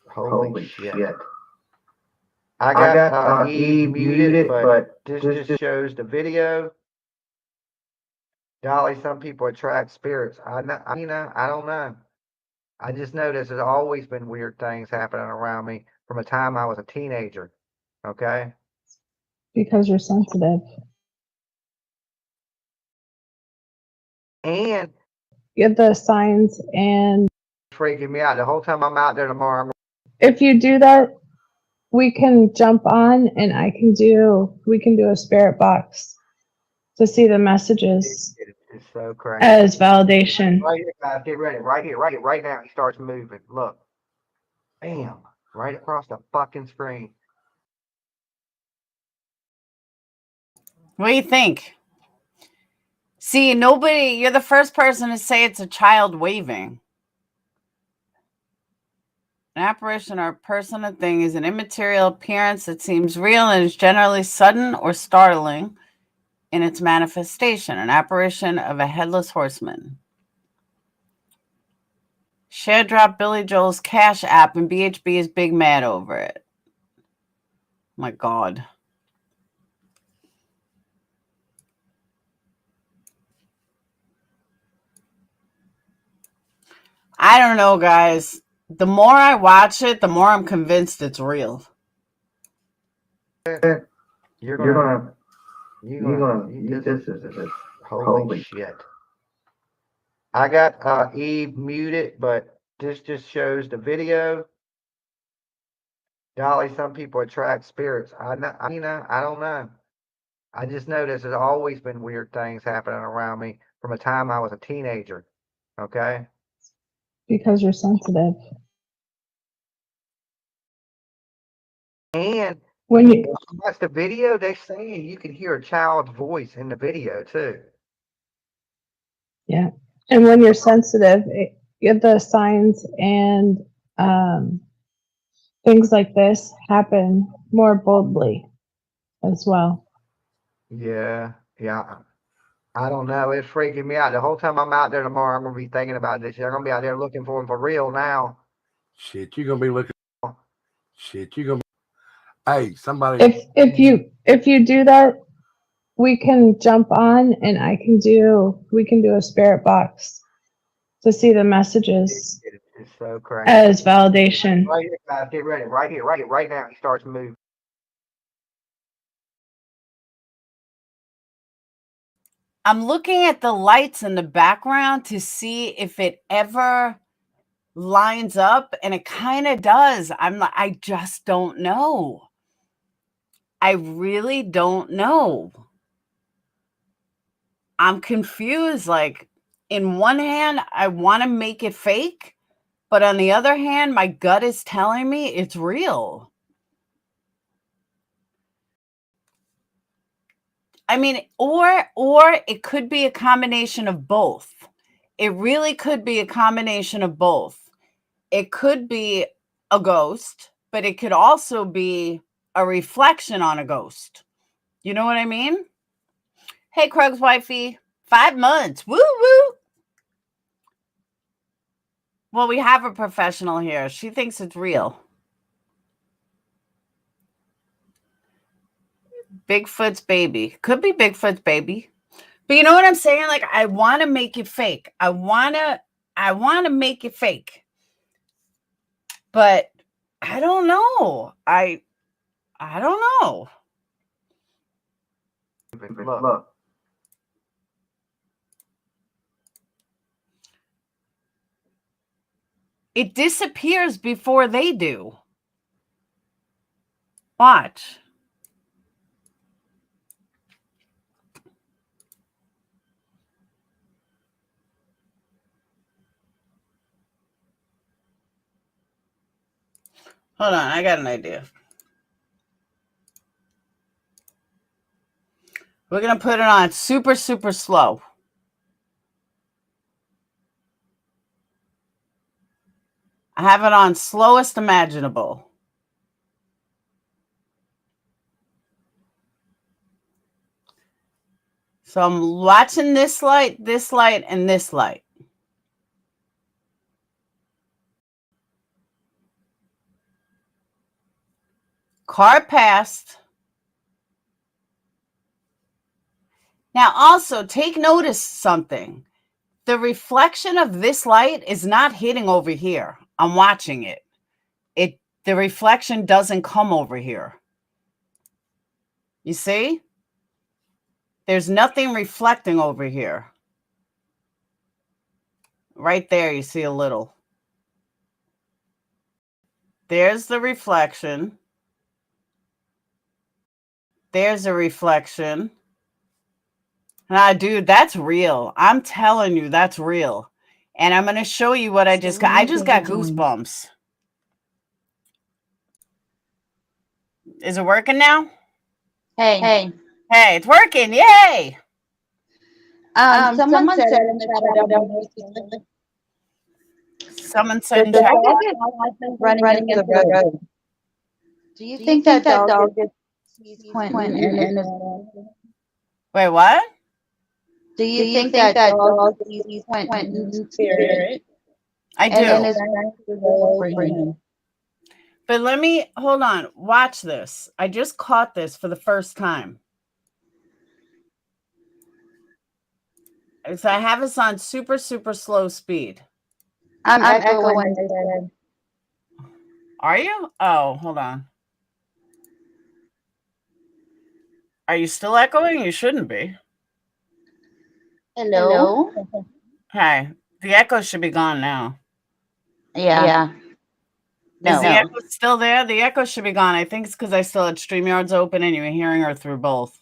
Holy shit. I got Eve muted, but this just shows the video. Golly, some people attract spirits. I don't know. I just noticed there's always been weird things happening around me from the time I was a teenager. Okay? Because you're sensitive. And Get the signs, and freaking me out. The whole time I'm out there tomorrow, if you do that, we can jump on and we can do a spirit box to see the messages it's so crazy. as validation. Right here, guys, get ready. Right here, right now, he starts moving. Look. Bam. Right across the fucking screen. What do you think? See, you're the first person to say it's a child waving. An apparition or a person or thing is an immaterial appearance that seems real and is generally sudden or startling in its manifestation. An apparition of a headless horseman. Share drop Billy Joel's Cash App and BHB is big mad over it. My God. I don't know, guys. The more I watch it, the more I'm convinced it's real. This is holy shit. I got Eve muted, but this just shows the video. Golly, some people attract spirits. I don't know. I just noticed there's always been weird things happening around me from the time I was a teenager. Okay? Because you're sensitive. And when you watch the video, they're saying you can hear a child's voice in the video too. Yeah. And when you're sensitive, get the signs, and things like this happen more boldly as well. Yeah. I don't know. It's freaking me out. The whole time I'm out there tomorrow, I'm going to be thinking about this. I'm going to be out there looking for him for real now. Shit, you're going to be looking. Shit, you're going to be. Hey, somebody. If you do that, we can jump on and we can do a spirit box to see the messages It's so crazy. as validation. Right here, guys, get ready. Right here, right now. He starts moving. I'm looking at the lights in the background to see if it ever lines up, and it kind of does. I just don't know. I really don't know. I'm confused. Like, in one hand, I want to make it fake, but on the other hand, my gut is telling me it's real. I mean, or it could be a combination of both. It really could be a combination of both. It could be a ghost, but it could also be a reflection on a ghost. You know what I mean? Hey, Krug's wifey, 5 months. Woo woo. Well, we have a professional here. She thinks it's real. Bigfoot's baby. Could be Bigfoot's baby. But you know what I'm saying? Like, I want to make it fake. I want to make it fake. But I don't know. I don't know. Look. It disappears before they do. Watch. Hold on, I got an idea. We're going to put it on super, super slow. I have it on slowest imaginable. So I'm watching this light, and this light. Car passed. Now also take notice something. The reflection of this light is not hitting over here. I'm watching it. The reflection doesn't come over here. You see? There's nothing reflecting over here. Right there, you see a little. There's the reflection. There's a reflection. Ah, dude, that's real. I'm telling you, that's real. And I'm going to show you what I just got. I just got goosebumps. Is it working now? Hey. Hey, it's working. Yay. Someone said in the chat, Someone said in chat. running into the road. Do you think that dog sees Quentin in his Wait, what? Do you think that dog sees Quentin's spirit? I do. And is running to the road for him? But let me, hold on. Watch this. I just caught this for the first time. So I have this on super, super slow speed. I'm echoing again. Are you? Oh, hold on. Are you still echoing? You shouldn't be. Hello? Hey, the echo should be gone now. Yeah. Is the echo still there? The echo should be gone. I think it's because I still had StreamYards open and you were hearing her through both.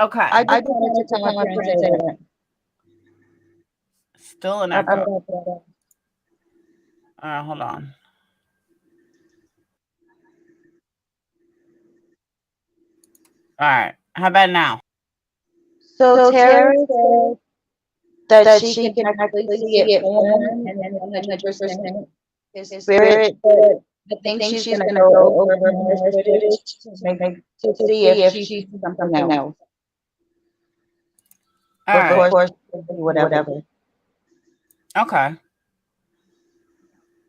Okay. I just wanted to come up and say that. Still an echo. Hold on. All right. How about now? So Tara said that she can actually see it form and then 100% his spirit. But I think she's going to go over more footage to see if she sees something else. All right. Of course, whatever. Okay.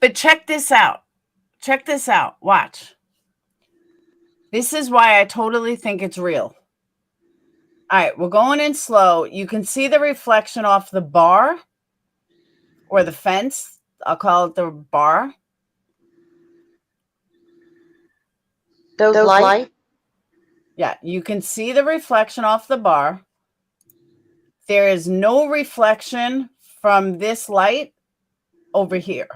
But check this out. check this out. Watch. This is why I totally think it's real. All right, we're going in slow. You can see the reflection off the bar or the fence. I'll call it the bar. Those lights? Yeah, you can see the reflection off the bar. There is no reflection from this light over here.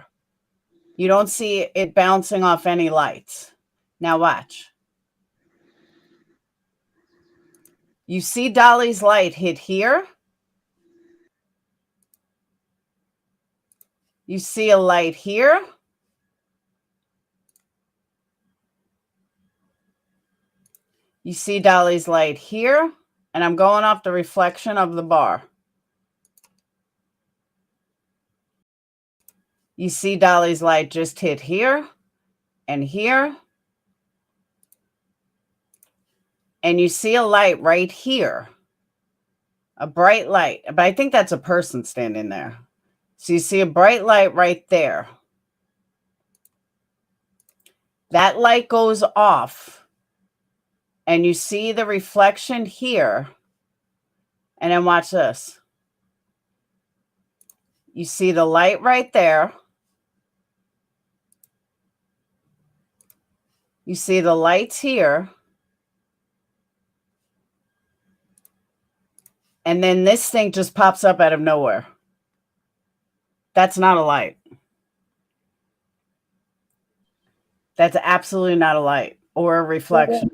You don't see it bouncing off any lights. Now watch. You see Dolly's light hit here. You see a light here. You see Dolly's light here. And I'm going off the reflection of the bar. You see Dolly's light just hit here and here. And you see a light right here. A bright light. But I think that's a person standing there. So you see a bright light right there. That light goes off. And you see the reflection here. And then watch this. You see the light right there. You see the lights here. And then this thing just pops up out of nowhere. That's not a light. That's absolutely not a light or a reflection.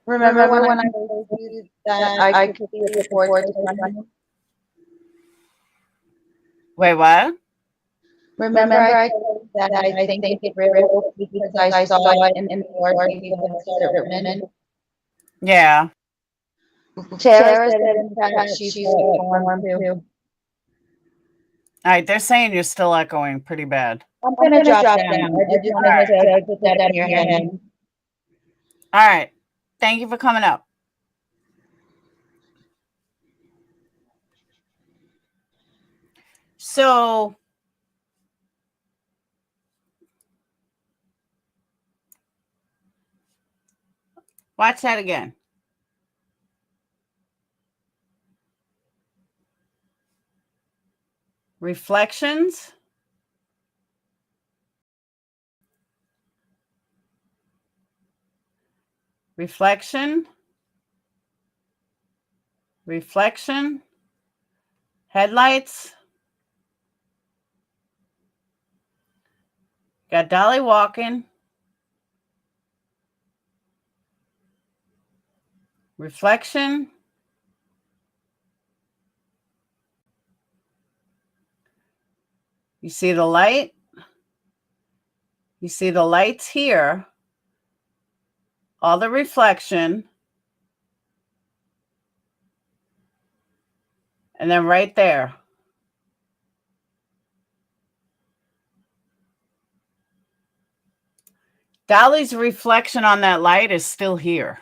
Remember when I told you that I could see it before it's running? Wait, what? Remember I told you that I think it's real because I saw it in the Lord people that started running? Yeah. Tara said in the chat she saw it form too. All right, they're saying you're still echoing pretty bad. I'm gonna drop down. I just wanted to put that in your head. All right. Thank you for coming up. So watch that again. Reflections. Reflection. Reflection. Headlights. Got Dolly walking. Reflection. You see the light? You see the lights here. All the reflection. And then right there. Dolly's reflection on that light is still here.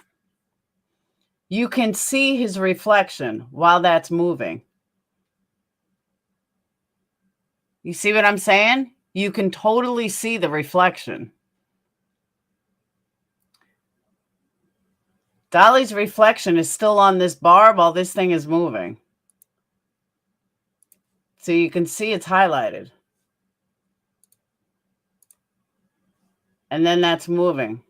You can see his reflection while that's moving. You see what I'm saying? You can totally see the reflection. Dolly's reflection is still on this bar while this thing is moving. So you can see it's highlighted. And then that's moving.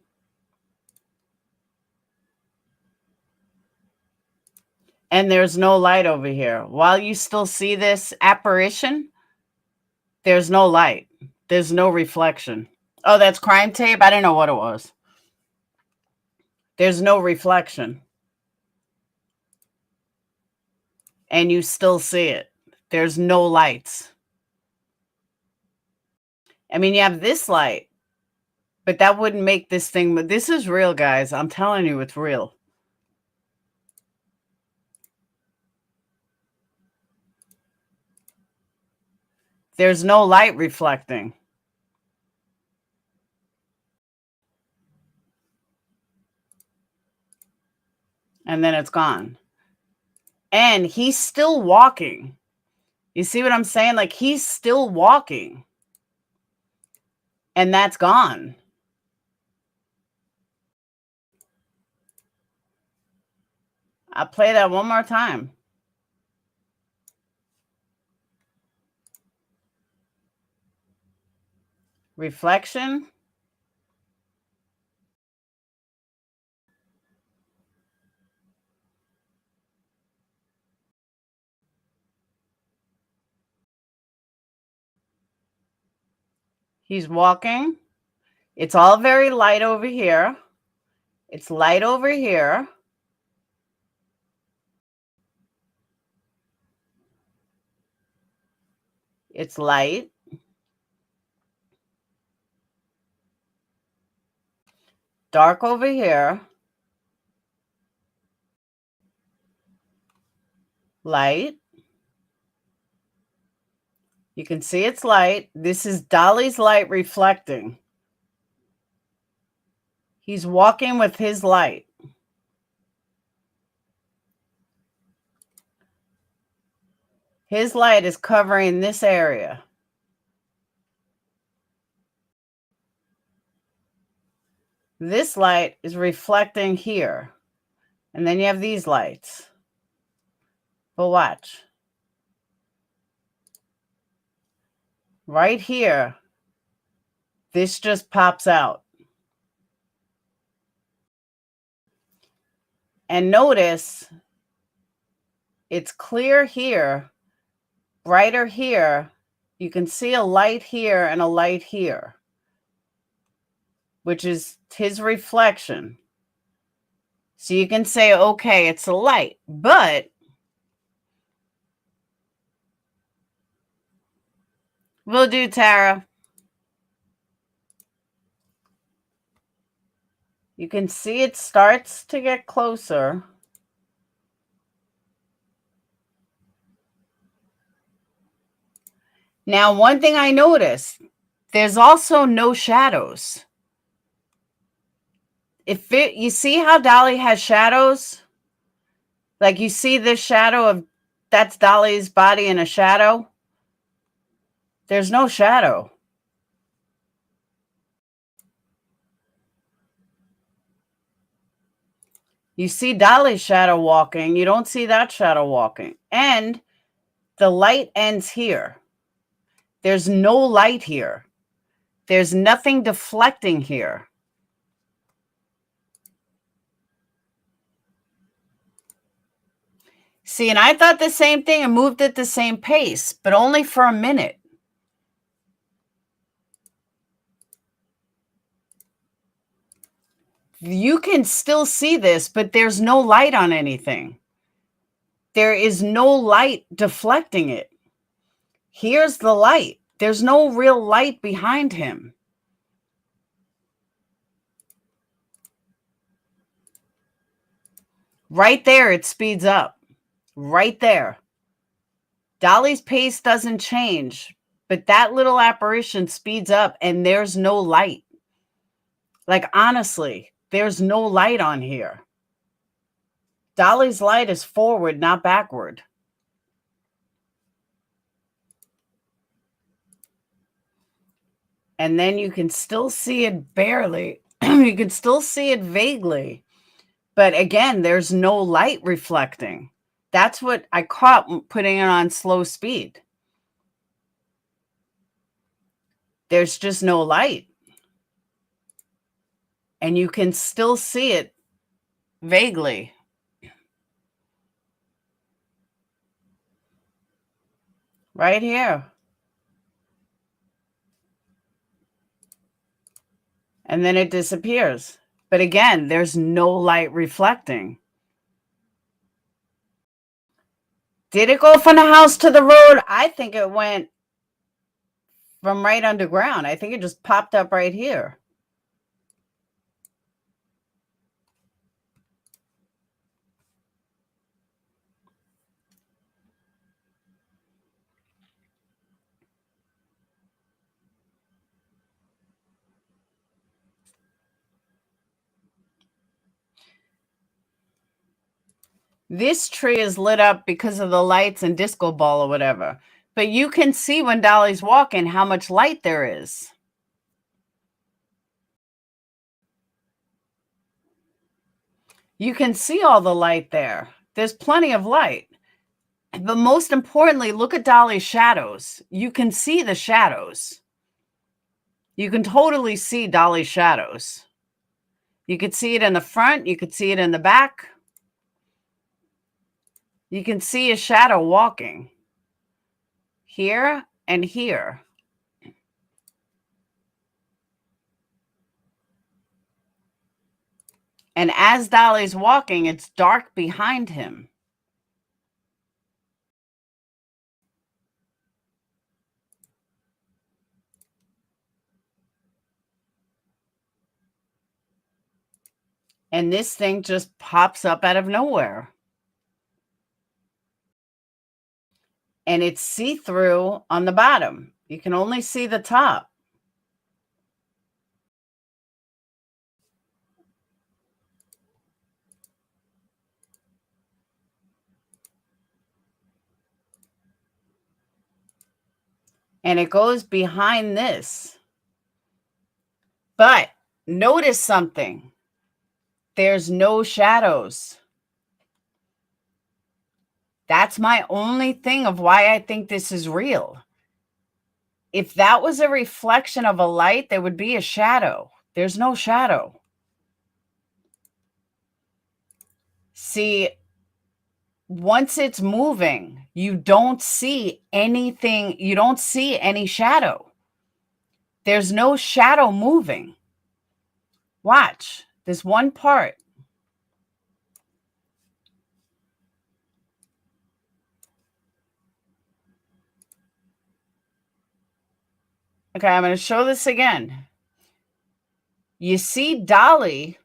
And there's no light over here. While you still see this apparition, there's no light. There's no reflection. Oh, that's crime tape? I didn't know what it was. There's no reflection. And you still see it. There's no lights. I mean, you have this light, but that wouldn't make this thing. But this is real, guys. I'm telling you, it's real. There's no light reflecting. And then it's gone. And he's still walking. You see what I'm saying? Like, he's still walking. And that's gone. I'll play that one more time. Reflection. He's walking. It's all very light over here. It's light over here. It's light. Dark over here. Light. You can see it's light. This is Dolly's light reflecting. He's walking with his light. His light is covering this area. This light is reflecting here. And then you have these lights. But watch. Right here, this just pops out. And notice it's clear here, brighter here. You can see a light here and a light here, which is his reflection. So you can say, okay, it's a light, but we'll do Tara. You can see it starts to get closer. Now, one thing I noticed, there's also no shadows. You see how Dolly has shadows? Like you see this shadow of, that's Dolly's body in a shadow. There's no shadow. You see Dolly's shadow walking. You don't see that shadow walking. And the light ends here. There's no light here. There's nothing deflecting here. See, and I thought the same thing and moved at the same pace, but only for a minute. You can still see this, but there's no light on anything. There is no light deflecting it. Here's the light. There's no real light behind him. Right there, it speeds up. Right there. Dolly's pace doesn't change, but that little apparition speeds up and there's no light. Like, honestly, there's no light on here. Dolly's light is forward, not backward. And then you can still see it barely. You can still see it vaguely. But again, there's no light reflecting. That's what I caught putting it on slow speed. There's just no light. And you can still see it vaguely. Right here. And then it disappears. But again, there's no light reflecting. Did it go from the house to the road? I think it went from right underground. I think it just popped up right here. This tree is lit up because of the lights and disco ball or whatever. But you can see when Dolly's walking how much light there is. You can see all the light there. There's plenty of light. But most importantly, look at Dolly's shadows. You can see the shadows. You can totally see Dolly's shadows. You could see it in the front. You could see it in the back. You can see a shadow walking here and here. And as Dolly's walking, it's dark behind him. And this thing just pops up out of nowhere. And it's see-through on the bottom. You can only see the top. And it goes behind this. But notice something. There's no shadows. That's my only thing of why I think this is real. If that was a reflection of a light, there would be a shadow. There's no shadow. See, once it's moving, you don't see anything. You don't see any shadow. There's no shadow moving. Watch. There's one part. Okay, I'm going to show this again. You see Dolly.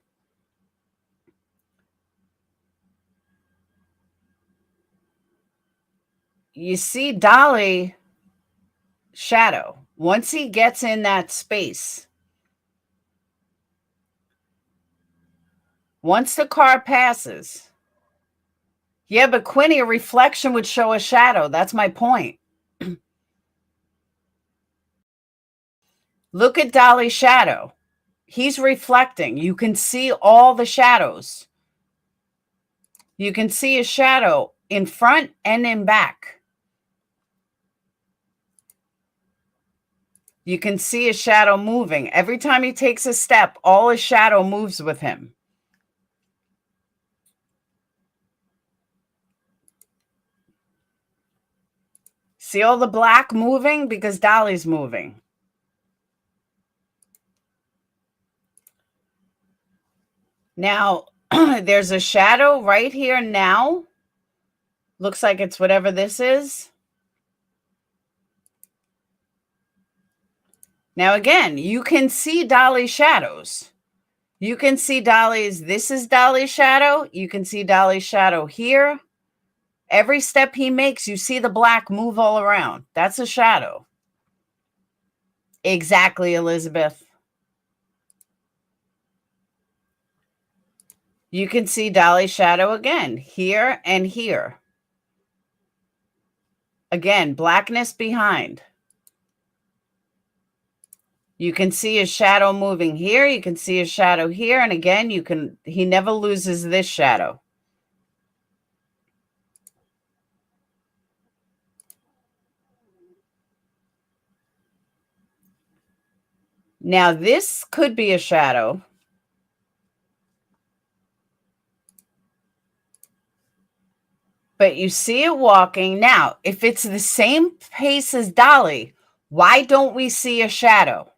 You see Dolly shadow. Once he gets in that space, once the car passes. Yeah, but Quinny, a reflection would show a shadow. That's my point. Look at Dolly's shadow. He's reflecting. You can see all the shadows. You can see a shadow in front and in back. You can see a shadow moving. Every time he takes a step, all his shadow moves with him. See all the black moving? Because Dolly's moving. Now, there's a shadow right here now. Looks like it's whatever this is. Now, again, you can see Dolly's shadows. You can see Dolly's, this is Dolly's shadow. You can see Dolly's shadow here. Every step he makes, you see the black move all around. That's a shadow. Exactly, Elizabeth. You can see Dolly's shadow again, here and here. Again, blackness behind. You can see his shadow moving here. You can see his shadow here. And again, he never loses this shadow. Now, this could be a shadow. But you see it walking. Now, if it's the same pace as Dolly, why don't we see a shadow?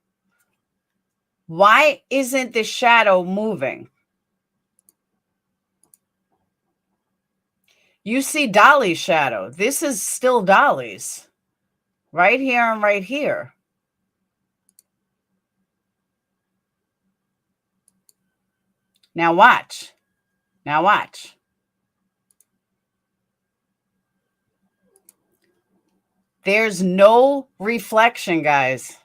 Why isn't the shadow moving? You see Dolly's shadow. This is still Dolly's. Right here and right here. Now watch. Now watch. There's no reflection, guys.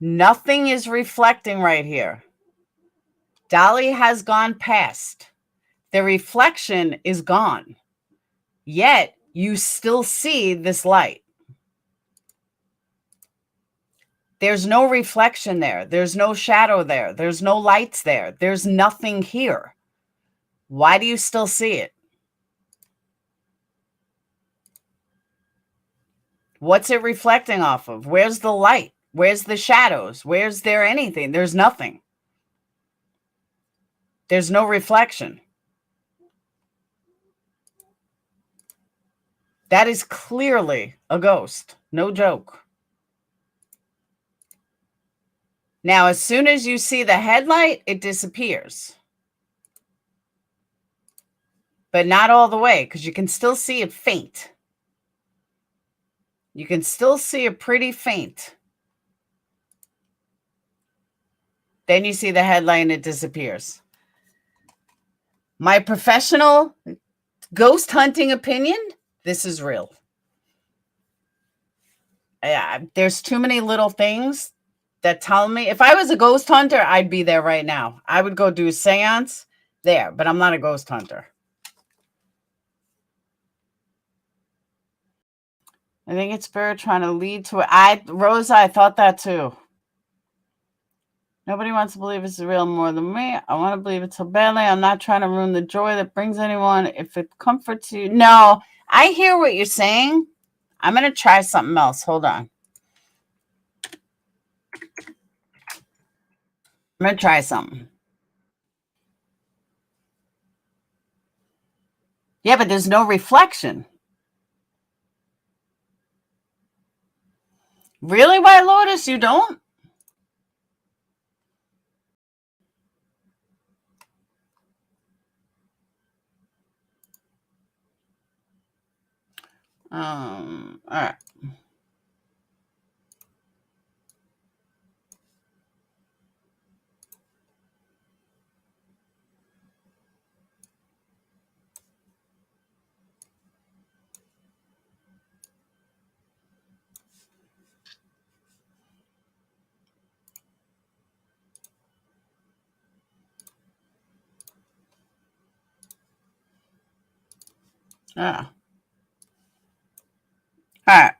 Nothing is reflecting right here. Dolly has gone past. The reflection is gone. Yet, you still see this light. There's no reflection there. There's no shadow there. There's no lights there. There's nothing here. Why do you still see it? What's it reflecting off of? Where's the light? Where's the shadows? Where's there anything? There's nothing. There's no reflection. That is clearly a ghost. No joke. Now, as soon as you see the headlight, it disappears. But not all the way, because you can still see it faint. You can still see it pretty faint. Then you see the headlight and it disappears. My professional ghost hunting opinion, this is real. Yeah, there's too many little things that tell me. If I was a ghost hunter, I'd be there right now. I would go do a seance there, but I'm not a ghost hunter. I think it's spirit trying to lead to it. Rosa, I thought that too. Nobody wants to believe it's real more than me. I want to believe it so badly. I'm not trying to ruin the joy that brings anyone. If it comforts you. No, I hear what you're saying. I'm going to try something else. Hold on. I'm going to try something. Yeah, but there's no reflection. Really, White Lotus? You don't? All right. Yeah. All right.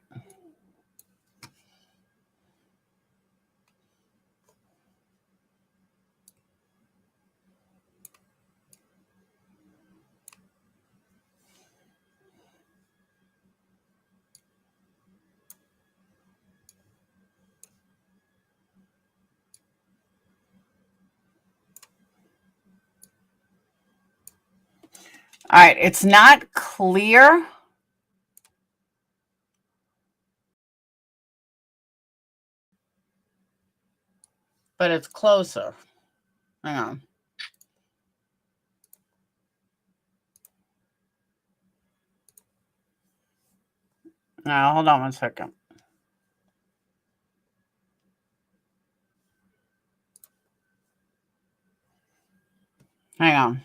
All right. It's not clear. But it's closer. Hang on. Now, hold on one second. Hang on.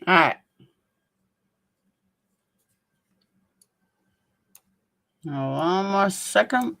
All right. Now, one more second.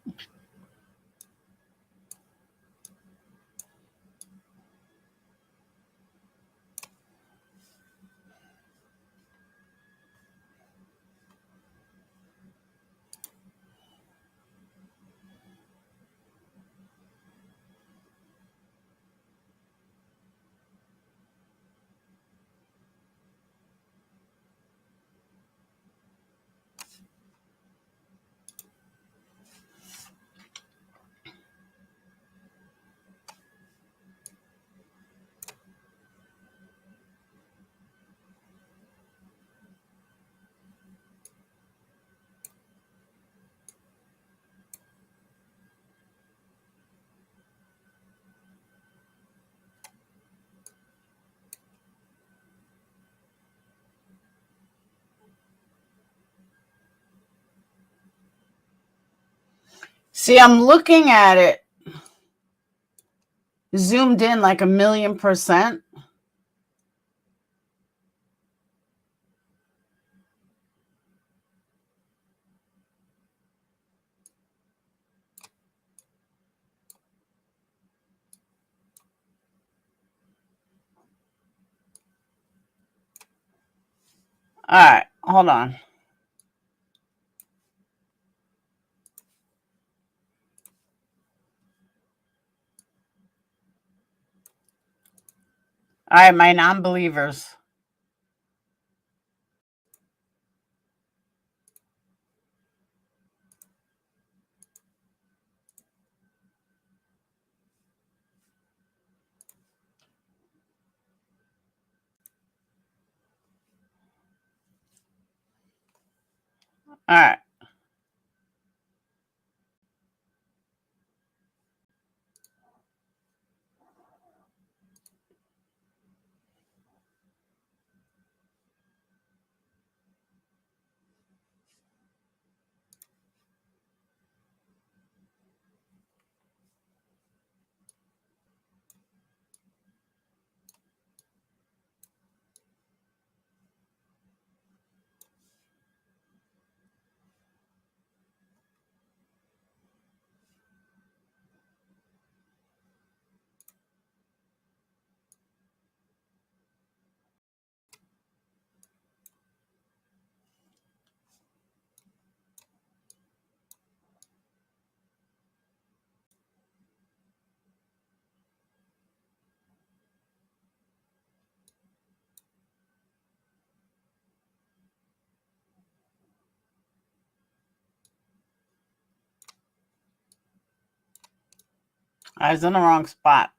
See, I'm looking at it zoomed in like 1,000,000%. All right, hold on. All right, my non-believers. All right. I was in the wrong spot.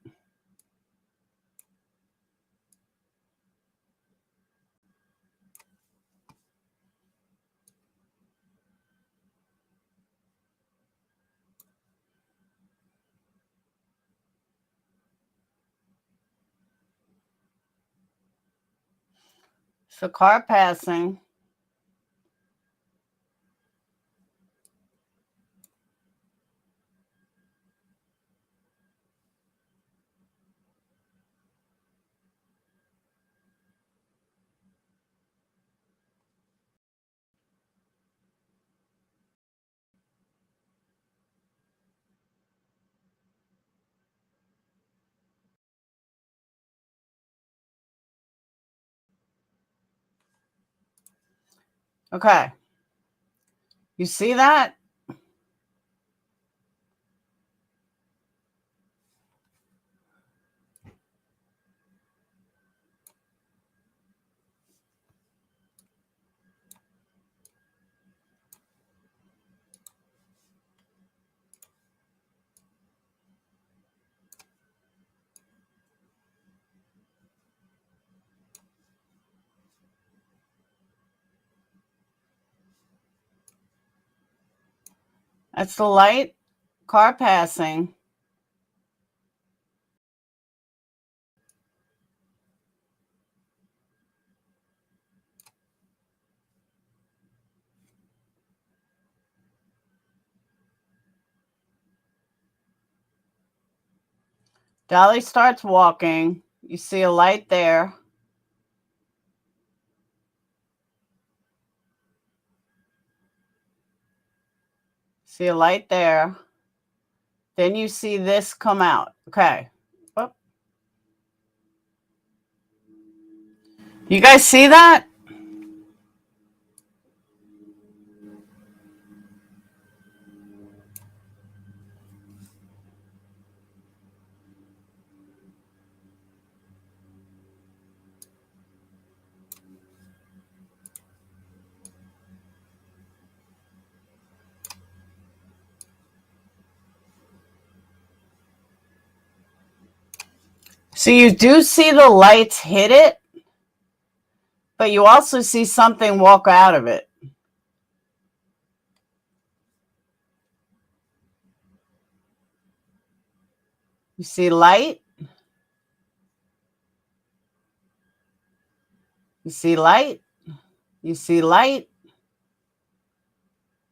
So car passing. Okay. You see that? That's the light. Car passing. Dolly starts walking. You see a light there. See a light there. Then you see this come out. Okay. Oh. You guys see that? So you do see the lights hit it, but you also see something walk out of it. You see light. You see light. You see light.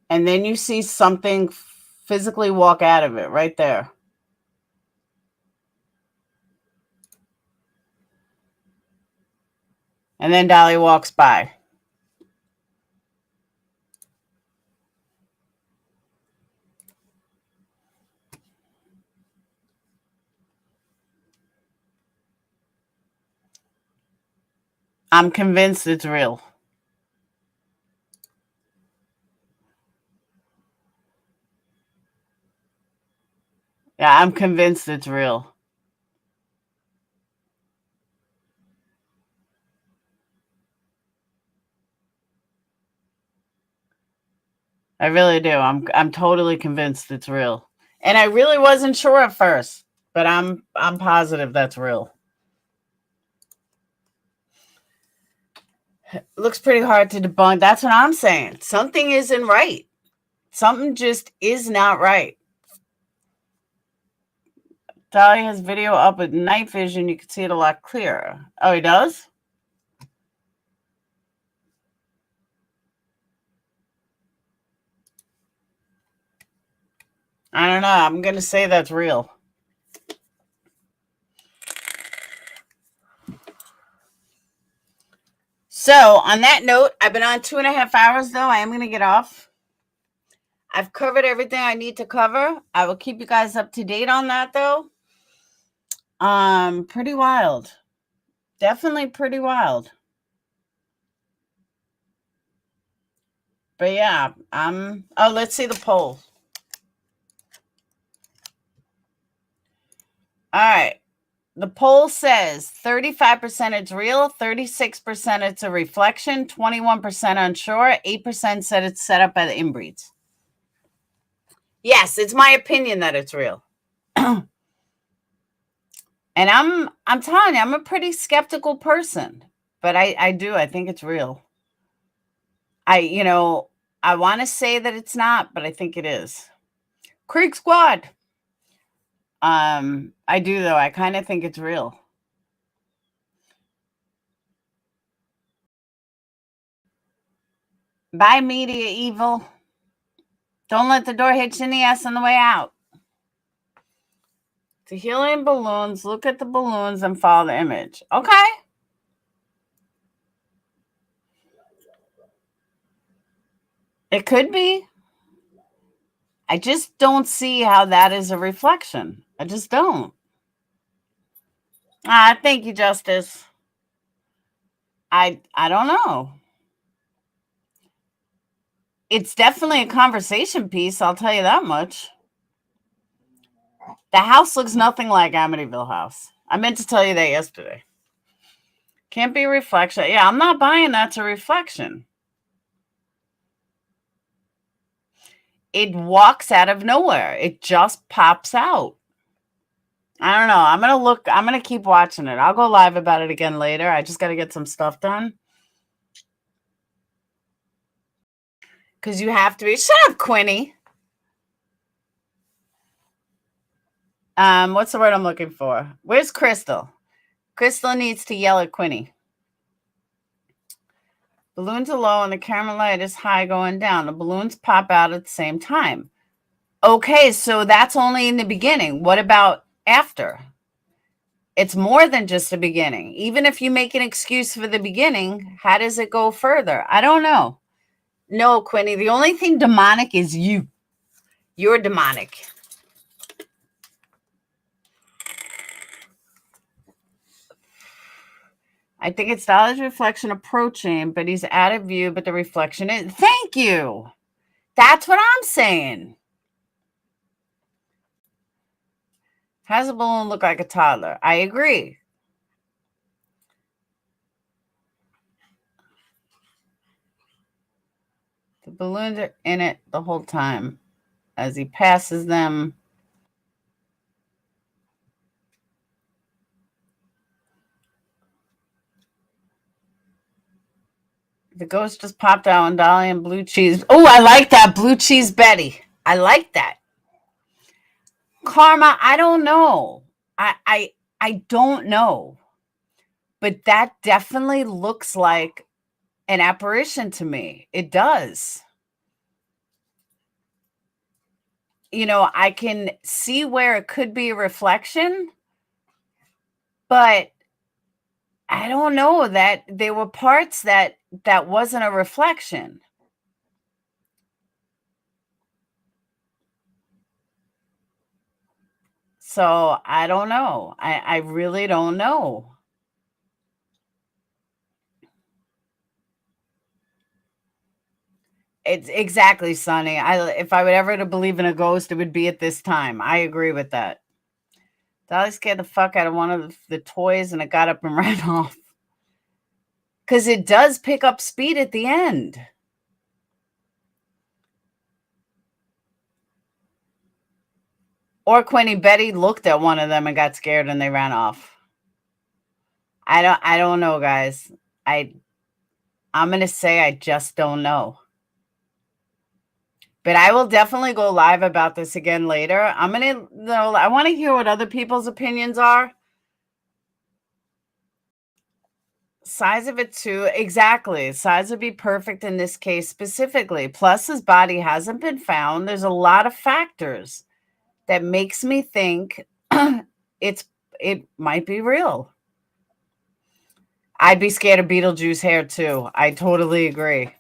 And then you see something physically walk out of it right there. And then Dolly walks by. I'm convinced it's real. Yeah, I'm convinced it's real. I really do. I'm totally convinced it's real. And I really wasn't sure at first, but I'm positive that's real. Looks pretty hard to debunk. That's what I'm saying. Something isn't right. Something just is not right. Dolly has video up with night vision. You can see it a lot clearer. Oh, he does? I don't know. I'm going to say that's real. So, on that note, I've been on 2.5 hours, though. I am going to get off. I've covered everything I need to cover. I will keep you guys up to date on that, though. Pretty wild. Definitely pretty wild. But yeah, oh, let's see the poll. All right. The poll says 35% it's real, 36% it's a reflection, 21% unsure, 8% said it's set up by the inbreeds. Yes, it's my opinion that it's real. And I'm telling you, I'm a pretty skeptical person, but I think it's real. I want to say that it's not, but I think it is. Creek Squad. I do though. I kind of think it's real. Bye, media evil. Don't let the door hit you in the ass on the way out. The helium balloons, look at the balloons and follow the image. Okay. It could be. I just don't see how that is a reflection. I just don't. Thank you, Justice. I don't know. It's definitely a conversation piece, I'll tell you that much. The house looks nothing like Amityville House. I meant to tell you that yesterday. Can't be a reflection. Yeah, I'm not buying that's a reflection. It walks out of nowhere. It just pops out. I don't know. I'm going to keep watching it. I'll go live about it again later. I just got to get some stuff done. Because you have to be. Shut up, Quinny. What's the word I'm looking for? Where's Crystal? Crystal needs to yell at Quinny. Balloons are low and the camera light is high going down. The balloons pop out at the same time. Okay, so that's only in the beginning. What about after? It's more than just the beginning. Even if you make an excuse for the beginning, how does it go further? I don't know. No, Quinny, the only thing demonic is you. You're demonic. I think it's Dolly's reflection approaching, but he's out of view, but the reflection is. Thank you. That's what I'm saying. Has a balloon look like a toddler? I agree. The balloons are in it the whole time. As he passes them, the ghost just popped out on Dolly and blue cheese. Oh, I like that. Blue cheese Betty. I like that. Karma, I don't know. I don't know. But that definitely looks like an apparition to me. It does. I can see where it could be a reflection, but I don't know that there were parts that wasn't a reflection. So I don't know. I really don't know. It's exactly, Sonny. If I would ever to believe in a ghost, it would be at this time. I agree with that. Dolly scared the fuck out of one of the toys and it got up and ran off. Because it does pick up speed at the end. Or Quinny, Betty looked at one of them and got scared and they ran off. I don't know, guys. I'm going to say I just don't know. But I will definitely go live about this again later. I want to hear what other people's opinions are. Size of it too. Exactly. Size would be perfect in this case specifically. Plus his body hasn't been found. There's a lot of factors that makes me think it might be real. I'd be scared of Beetlejuice hair too. I totally agree.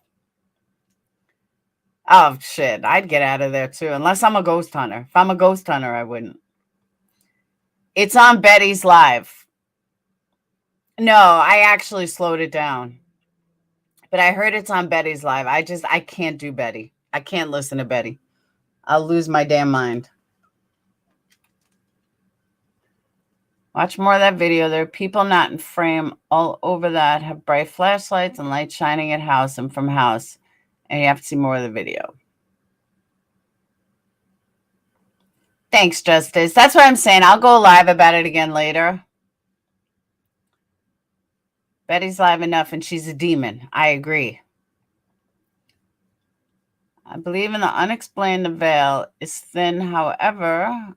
Oh, shit. I'd get out of there too. Unless I'm a ghost hunter. If I'm a ghost hunter, I wouldn't. It's on Betty's live. No, I actually slowed it down. But I heard it's on Betty's live. I can't do Betty. I can't listen to Betty. I'll lose my damn mind. Watch more of that video. There are people not in frame all over that have bright flashlights and lights shining at house and from house. And you have to see more of the video. Thanks, Justice. That's what I'm saying. I'll go live about it again later. Betty's live enough and she's a demon. I agree. I believe in the unexplained. The veil is thin. However,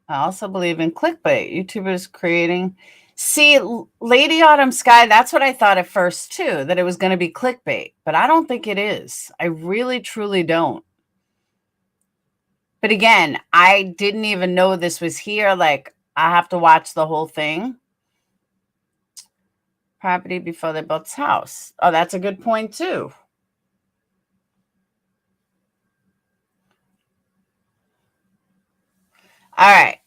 I also believe in clickbait. YouTubers creating. See, Lady Autumn Sky, that's what I thought at first too, that it was going to be clickbait. But I don't think it is. I really, truly don't. But again, I didn't even know this was here. Like, I have to watch the whole thing. Property before they built this house. Oh, that's a good point too. All right.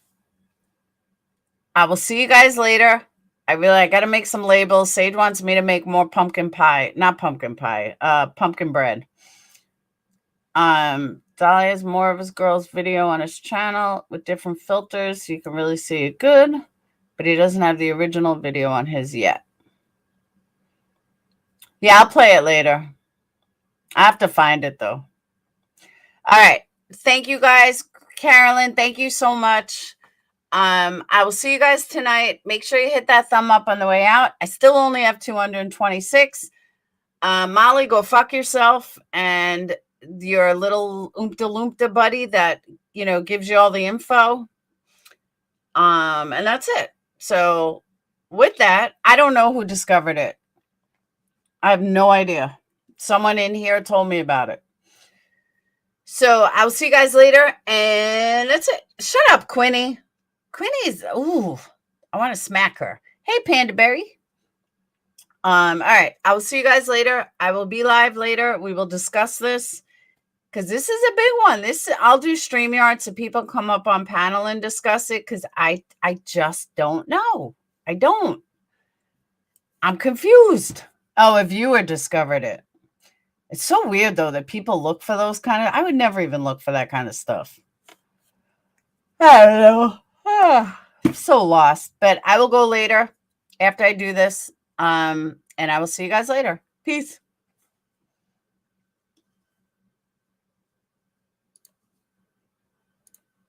I will see you guys later. I got to make some labels. Sage wants me to make more pumpkin pie. Not pumpkin pie. Pumpkin bread. Dolly has more of his girl's video on his channel with different filters, so you can really see it good. But he doesn't have the original video on his yet. Yeah, I'll play it later. I have to find it, though. All right. Thank you, guys. Carolyn, thank you so much. I will see you guys tonight. Make sure you hit that thumb up on the way out. I still only have 226. Molly, go fuck yourself and your little oompa loompa buddy that, gives you all the info. And that's it. So with that, I don't know who discovered it. I have no idea. Someone in here told me about it. So I'll see you guys later. And that's it. Shut up, Quinny. Quinny's, ooh, I want to smack her. Hey, Panda Berry. All right. I will see you guys later. I will be live later. We will discuss this because this is a big one. I'll do StreamYard so people come up on panel and discuss it because I just don't know. I don't. I'm confused. Oh, a viewer discovered it. It's so weird, though, that people look for those kind of... I would never even look for that kind of stuff. I don't know. I'm so lost. But I will go later after I do this. And I will see you guys later. Peace.